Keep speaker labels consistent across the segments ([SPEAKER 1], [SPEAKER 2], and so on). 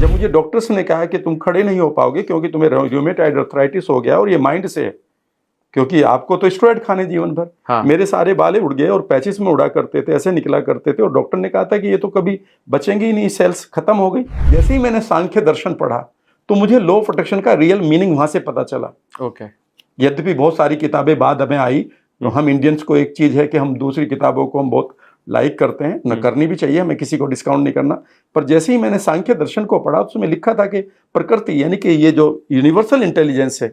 [SPEAKER 1] जब मुझे डॉक्टर्स ने कहा कि तुम खड़े नहीं हो पाओगे क्योंकि तुम्हें रूमेटाइड अर्थराइटिस हो गया और ये माइंड से है, क्योंकि आपको तो स्टेरॉइड खाने जीवन भर।
[SPEAKER 2] हाँ।
[SPEAKER 1] मेरे सारे बाले उड़ गए और पैचिस में उड़ा करते थे, ऐसे निकला करते थे, और डॉक्टर ने कहा था कि ये तो कभी बचेंगे ही नहीं, सेल्स खत्म हो गई। जैसे ही मैंने सांख्य दर्शन पढ़ा तो मुझे लॉ ऑफ अट्रैक्शन का रियल मीनिंग वहां से पता चला।
[SPEAKER 2] ओके।
[SPEAKER 1] यद्यपि बहुत सारी किताबें बाद में आई, तो हम इंडियंस को एक चीज है कि हम दूसरी किताबों को हम बहुत लाइक करते हैं, न करनी भी चाहिए, हमें किसी को डिस्काउंट नहीं करना। पर जैसे ही मैंने सांख्य दर्शन को पढ़ा उसमें लिखा था कि प्रकृति यानी कि ये जो यूनिवर्सल इंटेलिजेंस है,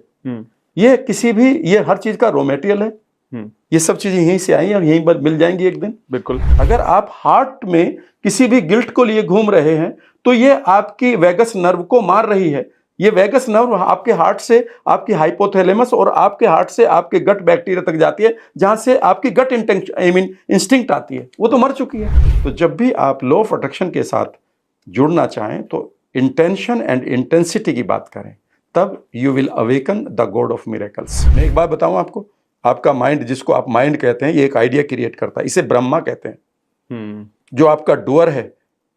[SPEAKER 1] ये किसी भी, ये हर चीज का रॉ मटेरियल है। ये सब चीजें यहीं से आई और यहीं पर मिल जाएंगी एक दिन।
[SPEAKER 2] बिल्कुल।
[SPEAKER 1] अगर आप हार्ट में किसी भी गिल्ट को लिए घूम रहे हैं तो ये आपकी वेगस नर्व को मार रही है। ये वेगस नर्व आपके हार्ट से आपकी हाइपोथैलेमस और आपके हार्ट से आपके गट बैक्टीरिया तक जाती है, जहां से आपकी गट इंस्टिंक्ट आती है, वो तो मर चुकी है। तो जब भी आप लॉ ऑफ अट्रैक्शन के साथ जुड़ना चाहें तो इंटेंशन एंड इंटेंसिटी की बात करें, तब you will awaken the god of miracles. मैं एक बात बताऊं आपको, आपका माइंड, जिसको आप माइंड कहते हैं, ये एक आइडिया क्रिएट करता है, इसे ब्रह्मा कहते हैं। जो आपका डुअर है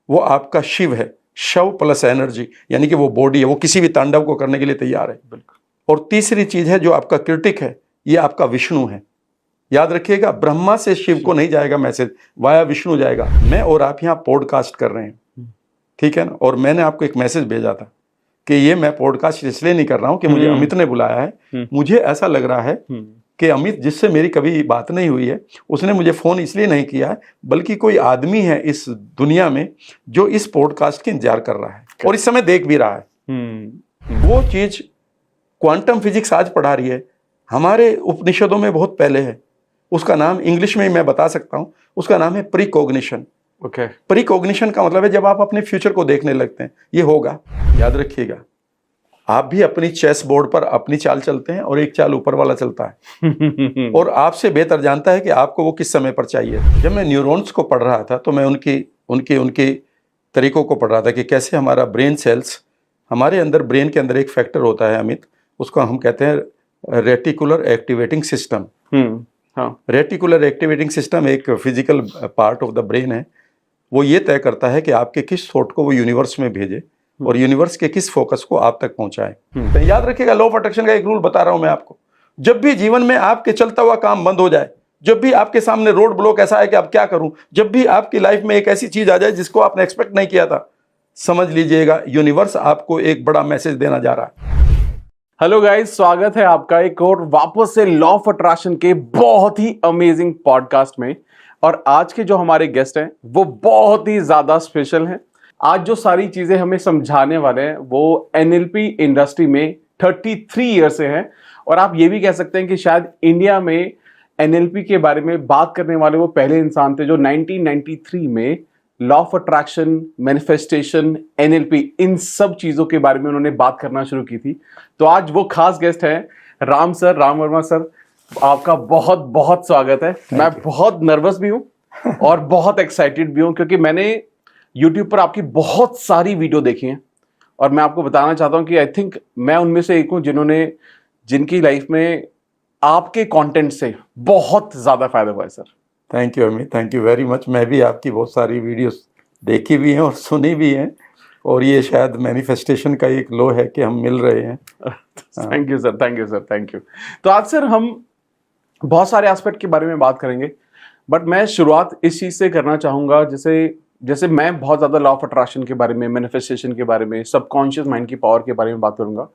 [SPEAKER 1] वो आपका शिव है, शव प्लस एनर्जी, यानी कि वो बॉडी है, वो किसी भी तांडव को करने के लिए तैयार है। बिल्कुल। और तीसरी चीज है जो आपका क्रिटिक है, ये आपका विष्णु है। याद रखिएगा, ब्रह्मा से शिव को नहीं जाएगा मैसेज, वाया विष्णु जाएगा। मैं और आप यहाँ पॉडकास्ट कर रहे हैं, ठीक है ना, और मैंने आपको एक मैसेज भेजा था कि ये मैं पॉडकास्ट इसलिए नहीं कर रहा हूं कि मुझे अमित ने बुलाया है। मुझे ऐसा लग रहा है कि अमित, जिससे मेरी कभी बात नहीं हुई है, उसने मुझे फोन इसलिए नहीं किया है, बल्कि कोई आदमी है इस दुनिया में जो इस पॉडकास्ट की इंतजार कर रहा है और इस समय देख भी रहा है। वो चीज क्वांटम फिजिक्स आज पढ़ा रही है, हमारे उपनिषदों में बहुत पहले है। उसका नाम इंग्लिश में मैं बता सकता हूं, उसका नाम है प्रीकॉग्निशन।
[SPEAKER 2] ओके।
[SPEAKER 1] प्रीकॉग्निशन का मतलब है जब आप अपने फ्यूचर को देखने लगते हैं, ये होगा। याद रखिएगा, आप भी अपनी चेस बोर्ड पर अपनी चाल चलते हैं और एक चाल ऊपर वाला चलता है और आपसे बेहतर जानता है कि आपको वो किस समय पर चाहिए। जब मैं न्यूरॉन्स को पढ़ रहा था तो मैं उनके तरीकों को पढ़ रहा था कि कैसे हमारा ब्रेन सेल्स, हमारे अंदर ब्रेन के अंदर एक फैक्टर होता है अमित, उसको हम कहते हैं reticular activating system. Reticular activating system एक physical part of the brain है। वो ये तय करता है कि आपके किस थॉट को वो यूनिवर्स में भेजे और यूनिवर्स के किस फोकस को आप तक पहुंचाए। तो याद रखिएगा, लॉ ऑफ अट्रैक्शन का एक रूल बता रहा हूं मैं आपको। जब भी जीवन में आपके चलता हुआ काम बंद हो जाए, जब भी आपके सामने रोड ब्लॉक ऐसा है कि अब क्या करूं, जब भी आपकी लाइफ में एक ऐसी चीज आ जाए जिसको आपने एक्सपेक्ट नहीं किया था, समझ लीजिएगा यूनिवर्स आपको एक बड़ा मैसेज देना जा रहा है।
[SPEAKER 2] हेलो गाइस, स्वागत है आपका एक और वापस से लॉ ऑफ अट्रैक्शन के बहुत ही अमेजिंग पॉडकास्ट में। और आज के जो हमारे गेस्ट हैं वो बहुत ही ज्यादा स्पेशल हैं। आज जो सारी चीजें हमें समझाने वाले हैं वो एनएलपी इंडस्ट्री में 33 ईयर से हैं, और आप ये भी कह सकते हैं कि शायद इंडिया में एनएलपी के बारे में बात करने वाले वो पहले इंसान थे जो 1993 में law of attraction, manifestation, NLP, इन सब चीजों के बारे में उन्होंने बात करना शुरू की थी। तो आज वो खास गेस्ट हैं राम सर, राम वर्मा सर। आपका बहुत बहुत स्वागत है। मैं बहुत नर्वस भी हूं और बहुत एक्साइटेड भी हूं, क्योंकि मैंने YouTube पर आपकी बहुत सारी वीडियो देखी हैं और मैं आपको बताना चाहता हूं कि आई थिंक मैं उनमें से एक हूं जिनकी लाइफ में आपके कंटेंट से बहुत ज्यादा फायदा हुआ है sir.
[SPEAKER 1] Thank you Amit, thank you very much. मैं भी आपकी बहुत सारी वीडियोस देखी भी हैं और सुनी भी हैं, और ये शायद मैनिफेस्टेशन का एक लो है कि हम मिल रहे हैं।
[SPEAKER 2] Thank you sir, thank you sir, thank you. तो आज सर हम बहुत सारे एस्पेक्ट के बारे में बात करेंगे, बट मैं शुरुआत इस चीज से करना चाहूंगा, जैसे मैं बहुत ज्यादा लॉ ऑफ अट्रैक्शन के बारे में, मैनिफेस्टेशन के बारे में, सबकॉन्शियस माइंड की पावर के बारे में बात करूंगा।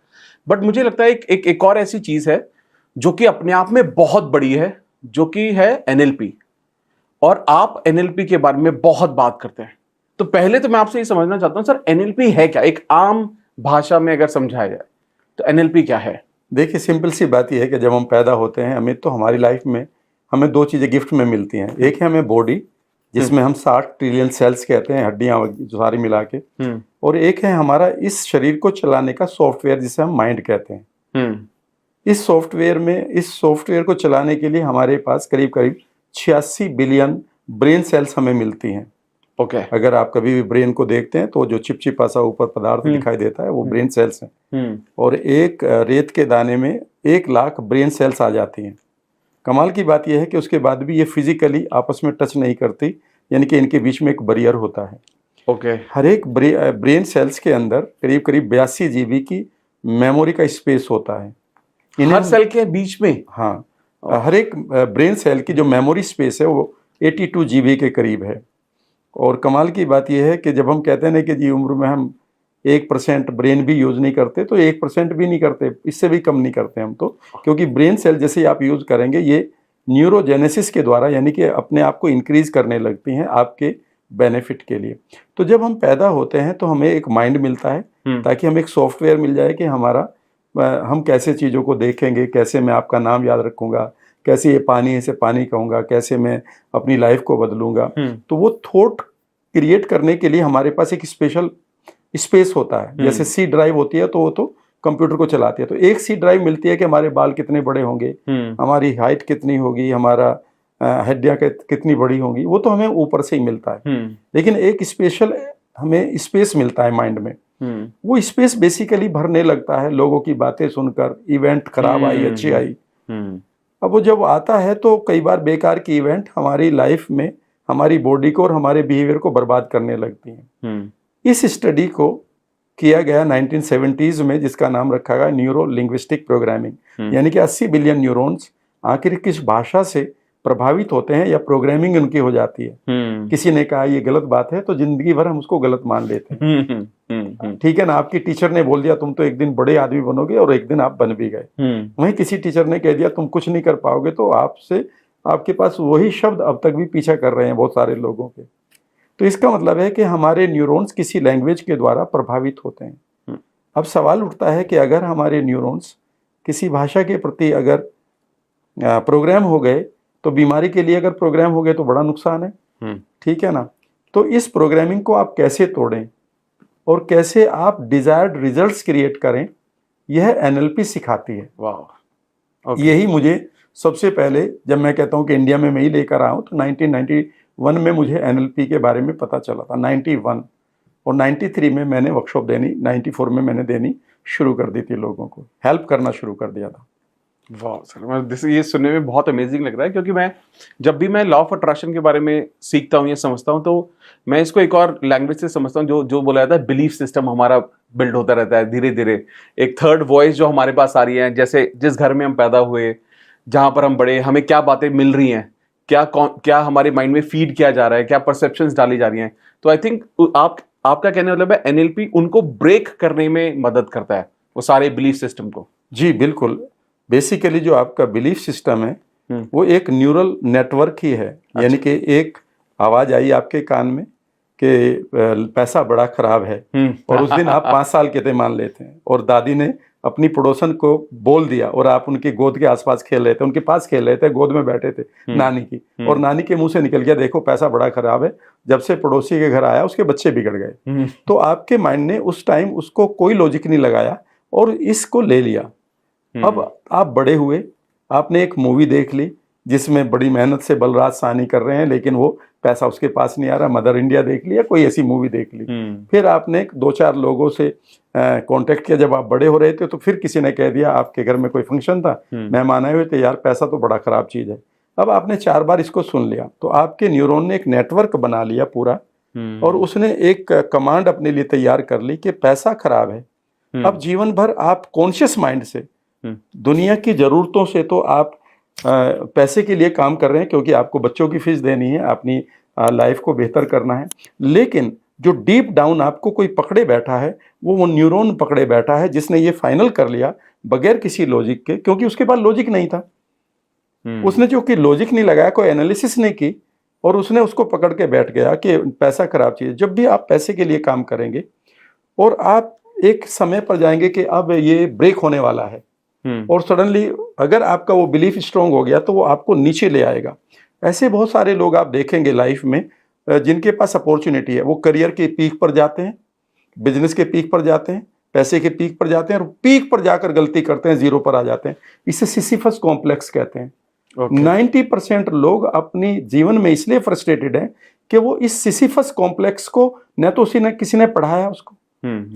[SPEAKER 2] बट मुझे लगता है एक और ऐसी चीज है जो कि अपने आप में बहुत बड़ी है, जो कि है एनएलपी। और आप एनएलपी के बारे में बहुत बात करते हैं। तो पहले तो मैं आपसे ये समझना चाहता हूं सर, एनएलपी है क्या? एक आम भाषा में अगर समझाया जाए तो एनएलपी क्या है?
[SPEAKER 1] देखिए, सिंपल सी बात यह है कि जब हम पैदा होते हैं अमित, तो हमारी लाइफ में हमें दो चीज़ें गिफ्ट में मिलती हैं। एक है हमें बॉडी, जिसमें हम 60 ट्रिलियन सेल्स कहते हैं, हड्डियां जो सारी मिला के, और एक है हमारा इस शरीर को चलाने का सॉफ्टवेयर, जिसे हम माइंड कहते हैं। इस सॉफ्टवेयर को चलाने के लिए हमारे पास करीब करीब 86 बिलियन ब्रेन सेल्स हमें मिलती हैं।
[SPEAKER 2] ओके।
[SPEAKER 1] अगर आप कभी भी ब्रेन को देखते हैं तो जो चिपचिपा सा ऊपर पदार्थ दिखाई देता है वो ब्रेन सेल्स हैं। और एक रेत के दाने में 1 लाख ब्रेन सेल्स आ जाती हैं। कमाल की बात यह है कि उसके बाद भी ये फिजिकली आपस में टच नहीं करती, यानी कि इनके बीच में एक बैरियर होता है।
[SPEAKER 2] ओके।
[SPEAKER 1] हर एक ब्रेन सेल्स के अंदर करीब करीब 82 जीबी की मेमोरी का स्पेस होता है।
[SPEAKER 2] हर सेल के बीच में?
[SPEAKER 1] हाँ, हर एक ब्रेन सेल की जो मेमोरी स्पेस है वो 82 जीबी के करीब है। और कमाल की बात यह है कि जब हम कहते हैं ना कि जी उम्र में हम 1% ब्रेन भी यूज़ नहीं करते, तो 1% भी नहीं करते, इससे भी कम नहीं करते हम तो, क्योंकि ब्रेन सेल जैसे ही आप यूज़ करेंगे ये न्यूरोजेनेसिस के द्वारा यानी कि अपने आप को इंक्रीज करने लगती हैं आपके बेनिफिट के लिए। तो जब हम पैदा होते हैं तो हमें एक माइंड मिलता है, ताकि हमें एक सॉफ्टवेयर मिल जाए कि हमारा हम कैसे चीज़ों को देखेंगे, कैसे मैं आपका नाम याद रखूँगा, कैसे ये पानी है इसे पानी कहूँगा, कैसे मैं अपनी लाइफ को बदलूँगा। तो वो थॉट क्रिएट करने के लिए हमारे पास एक स्पेशल स्पेस होता है। जैसे सी ड्राइव होती है तो वो तो कंप्यूटर को चलाती है, तो एक सी ड्राइव मिलती है कि हमारे बाल कितने बड़े होंगे, हमारी हाइट कितनी होगी, हमारा हड्डियाँ कितनी बड़ी होंगी, वो तो हमें ऊपर से ही मिलता है। लेकिन एक स्पेशल हमें स्पेस मिलता है माइंड में। वो स्पेस बेसिकली भरने लगता है लोगों की बातें सुनकर, इवेंट खराब आई अच्छी आई। अब वो जब आता है तो कई बार बेकार की इवेंट हमारी लाइफ में हमारी बॉडी को और हमारे बिहेवियर को बर्बाद करने लगती हैं। इस स्टडी को किया गया 1970s में, जिसका नाम रखा गया न्यूरो लिंग्विस्टिक प्रोग्रामिंग, यानी कि 80 बिलियन न्यूरॉन्स आखिर किस भाषा से प्रभावित होते हैं या प्रोग्रामिंग उनकी हो जाती है। किसी ने कहा ये गलत बात है, तो जिंदगी भर हम उसको गलत मान लेते हैं। ठीक है ना, आपकी टीचर ने बोल दिया तुम तो एक दिन बड़े आदमी बनोगे और एक दिन आप बन भी गए। वहीं किसी टीचर ने कह दिया तुम कुछ नहीं कर पाओगे, तो आपसे आपके पास वही शब्द अब तक भी पीछा कर रहे हैं बहुत सारे लोगों के। तो इसका मतलब है कि हमारे न्यूरॉन्स किसी लैंग्वेज के द्वारा प्रभावित होते हैं। अब सवाल उठता है कि अगर हमारे न्यूरॉन्स किसी भाषा के प्रति अगर प्रोग्राम हो गए, तो बीमारी के लिए अगर प्रोग्राम हो गए तो बड़ा नुकसान है। ठीक है ना, तो इस प्रोग्रामिंग को आप कैसे तोड़ें और कैसे आप डिजायर्ड रिजल्ट्स क्रिएट करें, यह एनएलपी सिखाती है।
[SPEAKER 2] वाह,
[SPEAKER 1] यही मुझे सबसे पहले, जब मैं कहता हूँ कि इंडिया में मैं ही लेकर आया हूँ, तो 1991 में मुझे एनएलपी के बारे में पता चला था, 91, और 93 में मैंने वर्कशॉप देनी, 94 में मैंने देनी शुरू कर दी थी, लोगों को हेल्प करना शुरू कर दिया था।
[SPEAKER 2] वाह सर, ये सुनने में बहुत अमेजिंग लग रहा है, क्योंकि जब भी मैं लॉ ऑफ अट्रैक्शन के बारे में सीखता हूँ या समझता हूँ, तो मैं इसको एक और लैंग्वेज से समझता हूँ, जो बोला जाता है बिलीफ सिस्टम हमारा बिल्ड होता रहता है धीरे धीरे। एक थर्ड वॉइस जो हमारे पास आ रही है, जैसे जिस घर में हम पैदा हुए, जहां पर हम बड़े, हमें क्या बातें मिल रही हैं, क्या हमारे माइंड में फीड किया जा रहा है, क्या परसेप्शंस डाली जा रही हैं। तो आई थिंक आपका कहने मतलब है एनएलपी उनको ब्रेक करने में मदद करता है, वो सारे बिलीफ सिस्टम को।
[SPEAKER 1] जी बिल्कुल, बेसिकली जो आपका बिलीफ सिस्टम है वो एक न्यूरल नेटवर्क ही है। यानी कि एक आवाज आई आपके कान में कि पैसा बड़ा खराब है, और उस दिन आप 5 साल के थे मान लेते हैं, और दादी ने अपनी पड़ोसन को बोल दिया और आप उनकी गोद के आसपास खेल रहे थे, उनके पास खेल रहे थे, गोद में बैठे थे नानी की, और नानी के मुंह से निकल गया देखो पैसा बड़ा खराब है, जब से पड़ोसी के घर आया उसके बच्चे बिगड़ गए। तो आपके माइंड ने उस टाइम उसको कोई लॉजिक नहीं लगाया और इसको ले लिया। अब आप बड़े हुए, आपने एक मूवी देख ली जिसमें बड़ी मेहनत से बलराज साहनी कर रहे हैं, लेकिन वो पैसा उसके पास नहीं आ रहा, मदर इंडिया देख ली या कोई ऐसी मूवी देख ली। फिर आपने 2-4 लोगों से कांटेक्ट किया, जब आप बड़े हो रहे थे, तो फिर किसी ने कह दिया आपके घर में कोई फंक्शन था, मेहमान आए हुए थे, यार पैसा तो बड़ा खराब चीज है। अब आपने 4 बार इसको सुन लिया, तो आपके न्यूरॉन ने एक नेटवर्क बना लिया पूरा, और उसने एक कमांड अपने लिए तैयार कर ली कि पैसा खराब है। अब जीवन भर आप कॉन्शियस माइंड से दुनिया की जरूरतों से तो आप पैसे के लिए काम कर रहे हैं, क्योंकि आपको बच्चों की फीस देनी है, अपनी लाइफ को बेहतर करना है, लेकिन जो डीप डाउन आपको कोई पकड़े बैठा है, वो न्यूरॉन पकड़े बैठा है जिसने ये फाइनल कर लिया बगैर किसी लॉजिक के, क्योंकि उसके पास लॉजिक नहीं था। उसने जो कि लॉजिक नहीं लगाया, कोई एनालिसिस नहीं की, और उसने उसको पकड़ के बैठ गया कि पैसा खराब चीज है। जब भी आप पैसे के लिए काम करेंगे और आप एक समय पर जाएंगे कि अब ये ब्रेक होने वाला है, और सडनली अगर आपका वो बिलीफ स्ट्रांग हो गया तो वो आपको नीचे ले आएगा। ऐसे बहुत सारे लोग आप देखेंगे लाइफ में जिनके पास अपॉर्चुनिटी है, वो करियर के पीक पर जाते हैं, बिजनेस के पीक पर जाते हैं, पैसे के पीक पर जाते हैं, और पीक पर जाकर गलती करते हैं, जीरो पर आ जाते हैं। इसे सिसिफस कॉम्प्लेक्स कहते हैं। 90% लोग अपनी जीवन में इसलिए फ्रस्ट्रेटेड हैं कि वो इस सिसिफस कॉम्प्लेक्स को न तो किसी ने पढ़ाया उसको,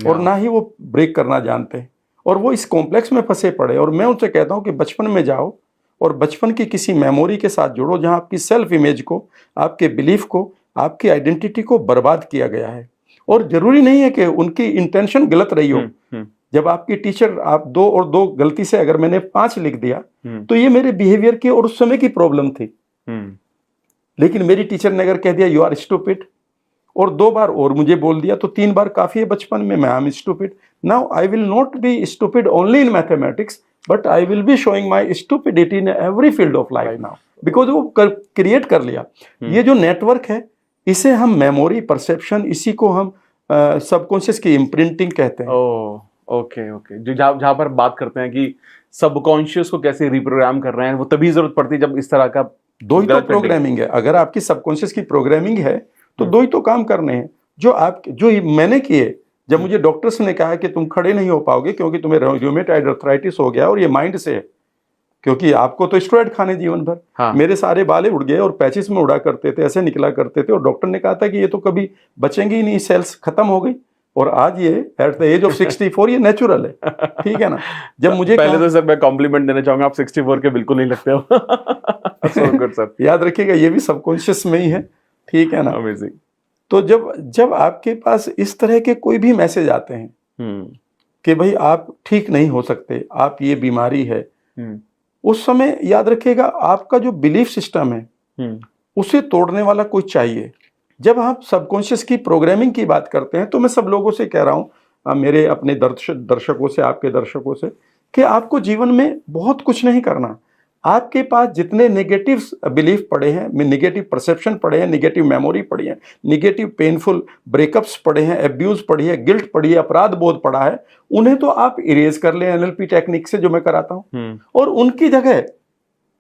[SPEAKER 1] और ना ही वो ब्रेक करना जानते हैं, और वो इस कॉम्प्लेक्स में फंसे पड़े। और मैं उनसे कहता हूं कि बचपन में जाओ और बचपन की किसी मेमोरी के साथ जुड़ो जहां आपकी सेल्फ इमेज को, आपके बिलीफ को, आपकी आइडेंटिटी को बर्बाद किया गया है। और जरूरी नहीं है कि उनकी इंटेंशन गलत रही हो। जब आपकी टीचर आप 2 और 2 गलती से अगर मैंने 5 लिख दिया तो ये मेरे बिहेवियर की और उस समय की प्रॉब्लम थी। लेकिन मेरी टीचर ने अगर कह दिया यू आर स्टूपिड और 2 बार और मुझे बोल दिया तो 3 बार काफी है बचपन में, मैं I M stupid. Now I will not be stupid only in mathematics but I will be showing my stupidity in every field of life now, because वो क्रिएट कर लिया। ये जो नेटवर्क है इसे हम मेमोरी परसेप्शन, इसी को हम सबकॉन्शियस की इम्प्रिंटिंग कहते हैं।
[SPEAKER 2] ओके ओके, जो जहाँ पर बात करते हैं कि सबकॉन्शियस को कैसे रिप्रोग्राम कर रहे हैं, वो तभी जरूरत पड़ती है जब इस तरह का
[SPEAKER 1] 2 ही तो प्रोग्रामिंग है। अगर आपकी सबकॉन्शियस की प्रोग्रामिंग है तो 2 ही तो काम करने हैं जो मैंने किए। जब मुझे डॉक्टर्स ने कहा कि तुम खड़े नहीं हो पाओगे क्योंकि तुम्हें रूमेटॉइड आर्थराइटिस हो गया और ये माइंड से है, क्योंकि आपको तो स्टेरॉइड खाने जीवन भर।
[SPEAKER 2] हाँ।
[SPEAKER 1] मेरे सारे बाले उड़ गए और पैचिस में उड़ा करते थे, ऐसे निकला करते थे और डॉक्टर ने कहा था कि ये तो कभी बचेंगे ही नहीं, सेल्स खत्म हो गई। और आज ये एट द एज ऑफ 64 ये नेचुरल है, ठीक है ना। जब मुझे
[SPEAKER 2] पहले तो सर मैं कॉम्प्लीमेंट देना चाहूंगा, आप 64 के बिल्कुल नहीं लगते हो। So good, sir.
[SPEAKER 1] याद रखिएगा ये भी सबकॉन्शियस में ही है, ठीक है ना।
[SPEAKER 2] Amazing.
[SPEAKER 1] तो जब आपके पास इस तरह के कोई भी मैसेज आते हैं कि भाई आप ठीक नहीं हो सकते, आप ये बीमारी है, उस समय याद रखिएगा आपका जो बिलीफ सिस्टम है उसे तोड़ने वाला कोई चाहिए। जब आप सबकॉन्शियस की प्रोग्रामिंग की बात करते हैं तो मैं सब लोगों से कह रहा हूं, मेरे अपने दर्शकों से, आपके दर्शकों से, कि आपको जीवन में बहुत कुछ नहीं करना। आपके पास जितने नेगेटिव बिलीफ पड़े हैं, नेगेटिव परसेप्शन पड़े हैं, नेगेटिव मेमोरी पड़ी है, नेगेटिव पेनफुल ब्रेकअप्स पड़े हैं, एब्यूज पड़ी है, गिल्ट पड़ी है, अपराध बोध पड़ा है, उन्हें तो आप इरेज कर लें एनएलपी टेक्निक से जो मैं कराता हूं। और उनकी जगह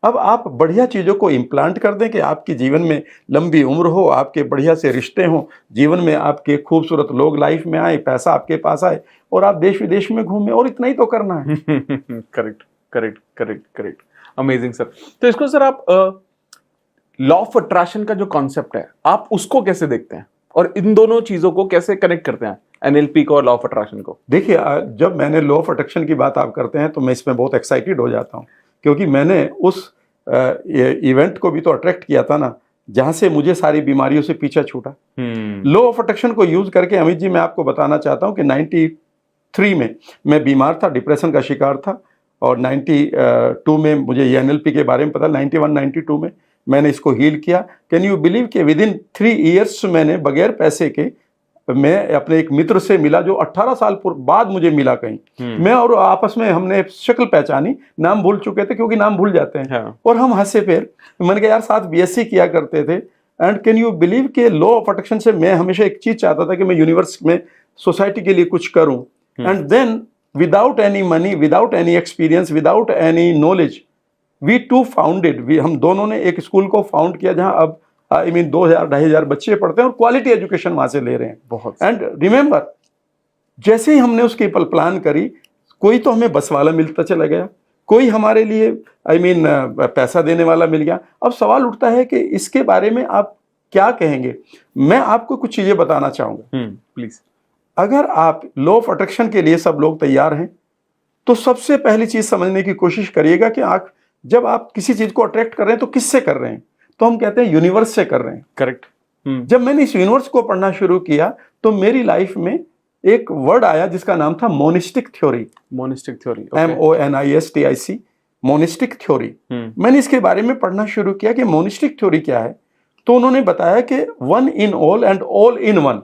[SPEAKER 1] अब आप बढ़िया चीजों को इम्प्लांट कर दें कि आपके जीवन में लंबी उम्र हो, आपके बढ़िया से रिश्ते हों, जीवन में आपके खूबसूरत लोग लाइफ में आए, पैसा आपके पास आए और आप देश विदेश में घूमें, और इतना ही तो करना है।
[SPEAKER 2] Correct correct correct correct, amazing sir. तो इसको सर आप लॉ ऑफ अट्रैक्शन का जो कॉन्सेप्ट है आप उसको कैसे देखते हैं और इन दोनों चीजों को कैसे कनेक्ट करते हैं, एनएलपी को और लॉ ऑफ अट्रैक्शन को?
[SPEAKER 1] देखिए, जब मैंने लॉ ऑफ अट्रैक्शन की बात आप करते हैं तो मैं इसमें बहुत एक्साइटेड हो जाता हूं, क्योंकि मैंने उस इवेंट को भी तो अट्रैक्ट किया था ना जहां से मुझे सारी बीमारियों से पीछा छूटा। लॉ ऑफ अट्रैक्शन को यूज करके अमित जी मैं आपको बताना चाहता हूं कि 93 में मैं बीमार था, डिप्रेशन का शिकार था, और 92 में मुझे ये एनएलपी के बारे में पता, 91-92 में मैंने इसको हील किया। कैन यू बिलीव कि विदिन 3 ईयर्स मैंने बगैर पैसे के मैं अपने एक मित्र से मिला जो 18 साल बाद मुझे मिला कहीं। मैं और आपस में हमने शक्ल पहचानी, नाम भूल चुके थे क्योंकि नाम भूल जाते हैं। हाँ। और हम हंसे फिर, मैंने कहा यार साथ बीएससी किया करते थे। एंड कैन यू बिलीव के लॉ ऑफ अट्रैक्शन से मैं हमेशा एक चीज चाहता था कि मैं यूनिवर्स में सोसाइटी के लिए कुछ करूं। And then without any money, without any experience, without any knowledge, we two founded, हम दोनों ने एक स्कूल को फाउंड किया जहां अब 2000-2500 बच्चे पढ़ते हैं और क्वालिटी एजुकेशन वहां से ले रहे हैं बहुत। एंड रिमेंबर, जैसे ही हमने उसकी प्लान करी, कोई तो हमें बस वाला मिलता चला गया, कोई हमारे लिए पैसा देने वाला मिल गया। अब सवाल उठता है कि इसके बारे में आप क्या कहेंगे। मैं आपको कुछ चीजें बताना चाहूंगा,
[SPEAKER 2] प्लीज।
[SPEAKER 1] अगर आप लॉ ऑफ अट्रैक्शन के लिए सब लोग तैयार हैं तो सबसे पहली चीज समझने की कोशिश करिएगा कि जब आप किसी चीज को अट्रैक्ट कर रहे हैं तो किससे कर रहे हैं। तो हम कहते हैं यूनिवर्स से कर रहे हैं।
[SPEAKER 2] करेक्ट।
[SPEAKER 1] जब मैंने इस यूनिवर्स को पढ़ना शुरू किया तो मेरी लाइफ में एक वर्ड आया जिसका नाम था monistic theory.
[SPEAKER 2] Monistic theory,
[SPEAKER 1] MONISTIC, monistic theory. मैंने इसके बारे में पढ़ना शुरू किया कि मोनिस्टिक थ्योरी क्या है। तो उन्होंने बताया कि 1 in all and all in one,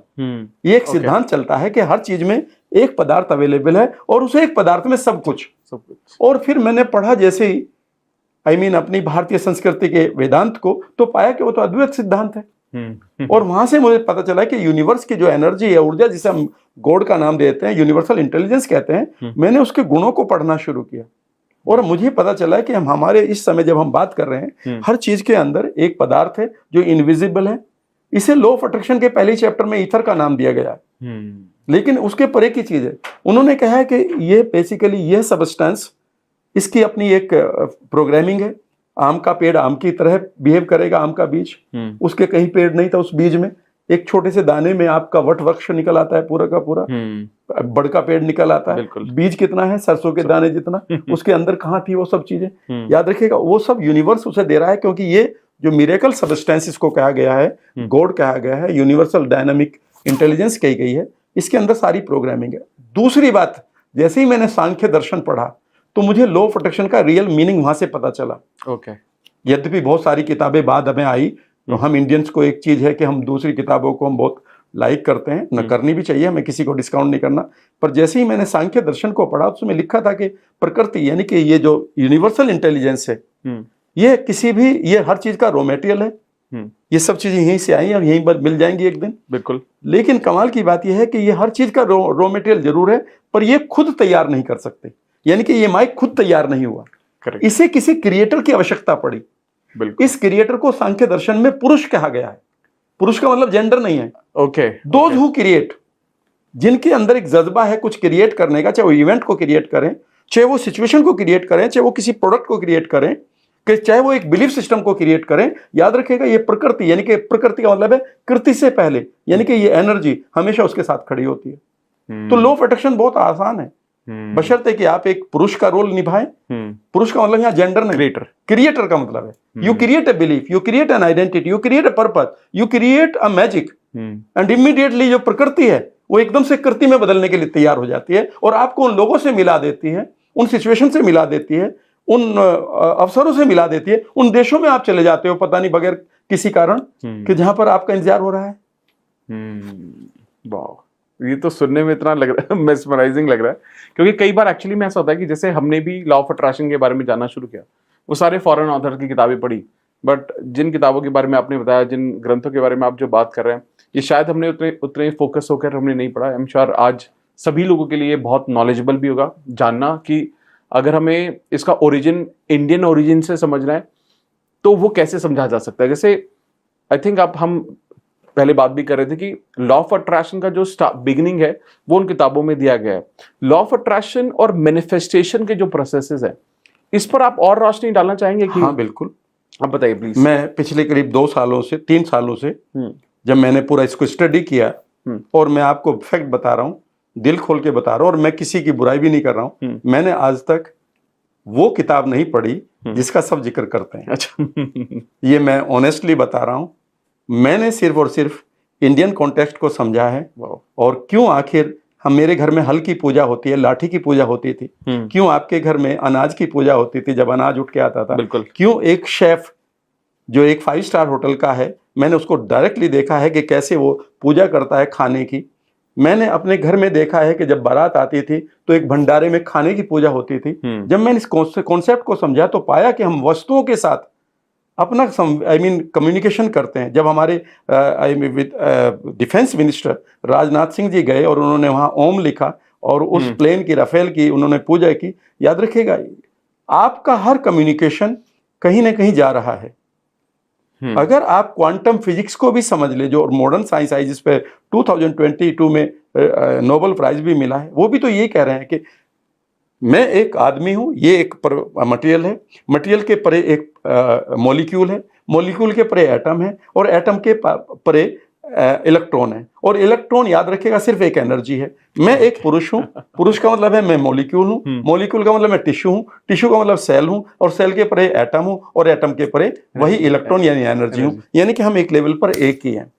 [SPEAKER 1] ये एक सिद्धांत चलता है कि हर चीज में एक पदार्थ अवेलेबल है और उसे एक पदार्थ में सब कुछ। और फिर मैंने पढ़ा जैसे ही अपनी भारतीय संस्कृति के वेदांत को, तो पाया कि वो तो अद्वैत सिद्धांत है। और वहां से मुझे पता चला कि यूनिवर्स की जो एनर्जी है, ऊर्जा, जिसे हम गॉड का नाम देते हैं, यूनिवर्सल इंटेलिजेंस कहते हैं, मैंने उसके गुणों को पढ़ना शुरू किया और मुझे पता चला कि हमारे इस समय जब हम बात कर रहे हैं, हर चीज के अंदर एक पदार्थ है जो इनविजिबल है। इसे लॉ ऑफ अट्रैक्शन के पहले चैप्टर में ईथर का नाम दिया गया, लेकिन उसके परे की चीज है। उन्होंने कहा है कि ये बेसिकली यह सबस्टेंस, इसकी अपनी एक प्रोग्रामिंग है। आम का पेड़ आम की तरह बिहेव करेगा, आम का बीज, उसके कहीं पेड़ नहीं था, उस बीज में एक छोटे से दाने में आपका वट वृक्ष निकल आता है, पूरा का पूरा बड़ का पेड़ निकल आता है। बीज कितना है, सरसों के दाने जितना, उसके अंदर कहाँ थी वो सब चीजें, याद रखिएगा। वो सब यूनिवर्स उसे दे रहा है, क्योंकि ये जो मिरेकल सबस्टेंस इसको कहा गया है, गॉड कहा गया है, यूनिवर्सल डायनामिक इंटेलिजेंस कही गई है, इसके अंदर सारी प्रोग्रामिंग है। दूसरी बात, जैसे ही मैंने सांख्य दर्शन पढ़ा तो मुझे लॉ ऑफ अट्रैक्शन का रियल मीनिंग वहां से पता चला।
[SPEAKER 2] ओके।
[SPEAKER 1] यद्यपि बहुत सारी किताबें बाद हमें आई, तो हम इंडियंस को एक चीज है कि हम दूसरी किताबों को हम बहुत लाइक करते हैं, न करनी भी चाहिए, हमें किसी को डिस्काउंट नहीं करना। पर जैसे ही मैंने सांख्य दर्शन को पढ़ा उसमें लिखा था कि प्रकृति यानी कि ये जो यूनिवर्सल इंटेलिजेंस है, ये किसी भी, ये हर चीज का रॉ मटेरियल है। ये सब चीजें यहीं से आई और यहीं पर मिल जाएंगी एक दिन।
[SPEAKER 2] बिल्कुल।
[SPEAKER 1] लेकिन कमाल की बात यह है कि ये हर चीज का रॉ मटेरियल जरूर है, पर ये खुद तैयार नहीं कर सकते। यानी कि ये माइक खुद तैयार नहीं हुआ, इसे किसी क्रिएटर की आवश्यकता पड़ी। इस क्रिएटर को सांख्य दर्शन में पुरुष कहा गया है। पुरुष का मतलब जेंडर नहीं है।
[SPEAKER 2] ओके।
[SPEAKER 1] दोज हु क्रिएट, जिनके अंदर एक जज्बा है कुछ क्रिएट करने का, चाहे वो इवेंट को क्रिएट करें, चाहे वो सिचुएशन को क्रिएट करें, चाहे वो किसी प्रोडक्ट को क्रिएट करें, कि चाहे वो एक बिलीफ सिस्टम को क्रिएट करें। याद रखिएगा, ये प्रकृति, यानी कि प्रकृति का मतलब है कृति से पहले, यानी कि ये एनर्जी हमेशा उसके साथ खड़ी होती है। तो लॉ ऑफ अट्रैक्शन बहुत आसान है, बशर्ते कि आप एक पुरुष का रोल निभाएं। पुरुष का मतलब यहाँ जेंडर नहीं, क्रिएटर का मतलब है। You create a belief, you create an identity, you create a purpose, you create a magic, and immediately जो प्रकृति है वो एकदम से कृति में बदलने के लिए तैयार हो जाती है और आपको उन लोगों से मिला देती है, उन सिचुएशन से मिला देती है, उन अवसरों से मिला देती है, उन देशों में आप चले जाते हो पता नहीं बगैर किसी कारण कि जहां पर आपका इंतजार हो रहा है।
[SPEAKER 2] वाह, ये तो सुनने में इतना लग रहा है, मेस्मराइजिंग लग रहा है। क्योंकि कई बार एक्चुअली में ऐसा होता है कि जैसे हमने भी लॉ ऑफ अट्रैक्शन के बारे में जानना शुरू किया, वो सारे फॉरेन ऑथर की किताबें पढ़ी, बट जिन किताबों के बारे में आपने बताया, जिन ग्रंथों के बारे में आप जो बात कर रहे हैं, ये शायद हमने उतने फोकस होकर हमने नहीं पढ़ा। आई एम श्योर आज सभी लोगों के लिए बहुत नॉलेजेबल भी होगा जानना कि अगर हमें इसका ओरिजिन इंडियन ओरिजिन से समझना है तो वो कैसे समझा जा सकता है। जैसे आई थिंक हम पहले बात भी कर रहे थे कि लॉ ऑफ अट्रैक्शन का जो बिगिनिंग है वो उन किताबों में दिया गया है। लॉ ऑफ अट्रैक्शन और मैनिफेस्टेशन के जो प्रोसेसेस है, इस पर आप और रोशनी डालना चाहेंगे कि?
[SPEAKER 1] हाँ बिल्कुल,
[SPEAKER 2] आप बताइए प्लीज।
[SPEAKER 1] मैं पिछले करीब 2 सालों से 3 सालों से जब मैंने पूरा इसको स्टडी किया, और मैं आपको फैक्ट बता रहा हूँ, दिल खोल के बता रहा हूँ, और मैं किसी की बुराई भी नहीं कर रहा हूँ, मैंने आज तक वो किताब नहीं पढ़ी जिसका सब जिक्र करते हैं।
[SPEAKER 2] अच्छा।
[SPEAKER 1] ये मैं ऑनेस्टली बता रहा हूँ, मैंने सिर्फ और सिर्फ इंडियन कॉन्टेक्स्ट को समझा है। और क्यों आखिर मेरे घर में हल की पूजा होती है, लाठी की पूजा होती थी, क्यों आपके घर में अनाज की पूजा होती थी जब अनाज उठ के आता था, क्यों एक शेफ जो एक 5 स्टार होटल का है, मैंने उसको डायरेक्टली देखा है कि कैसे वो पूजा करता है खाने की। मैंने अपने घर में देखा है कि जब बारात आती थी तो एक भंडारे में खाने की पूजा होती थी। जब मैंने इस कॉन्सेप्ट को समझा तो पाया कि हम वस्तुओं के साथ अपना कम्युनिकेशन करते हैं। जब हमारे डिफेंस मिनिस्टर राजनाथ सिंह जी गए और उन्होंने वहाँ ओम लिखा और उस प्लेन की, राफेल की उन्होंने पूजा की, याद रखिएगा आपका हर कम्युनिकेशन कहीं ना कहीं जा रहा है। अगर आप क्वांटम फिजिक्स को भी समझ ले, जो मॉडर्न साइंस आई जिस पे 2022 में नोबेल प्राइज भी मिला है, वो भी तो ये कह रहे हैं कि मैं एक आदमी हूं, ये एक मटेरियल है, मटेरियल के परे एक मॉलिक्यूल है, मॉलिक्यूल के परे एटम है, और एटम के परे इलेक्ट्रॉन है, और इलेक्ट्रॉन याद रखिएगा सिर्फ एक एनर्जी है। मैं एक पुरुष हूं, पुरुष का मतलब है मैं मॉलिक्यूल हूं, मॉलिक्यूल का मतलब मैं टिश्यू हूं, टिश्यू का मतलब सेल हूं, और सेल के परे एटम हूं, और एटम के परे वही इलेक्ट्रॉन यानी एनर्जी हूं। यानी कि हम एक लेवल पर एक ही हैं।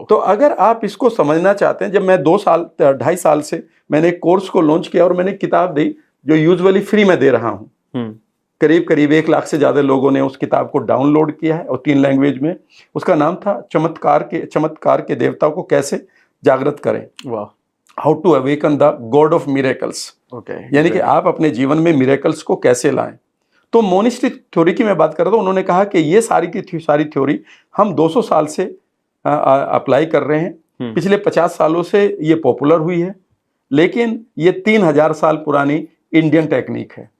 [SPEAKER 1] तो अगर आप इसको समझना चाहते हैं, जब मैं 2.5 साल से मैंने एक कोर्स को लॉन्च किया और मैंने किताब दी जो यूजुअली फ्री में दे रहा हूं। करीब 1 लाख से ज्यादा लोगों ने उस किताब को डाउनलोड किया है और 3 लैंग्वेज में। उसका नाम था चमत्कार के देवताओं को कैसे जागृत करें, how to awaken the god of miracles. यानी कि आप अपने जीवन में मिरेकल्स को कैसे लाएं। तो मोनिस्टिक थ्योरी की मैं बात कर रहा था, उन्होंने कहा कि ये सारी की सारी थ्योरी हम 200 साल से अप्लाई कर रहे हैं। पिछले 50 सालों से ये पॉपुलर हुई है, लेकिन ये 3000 साल पुरानी इंडियन टेक्निक है।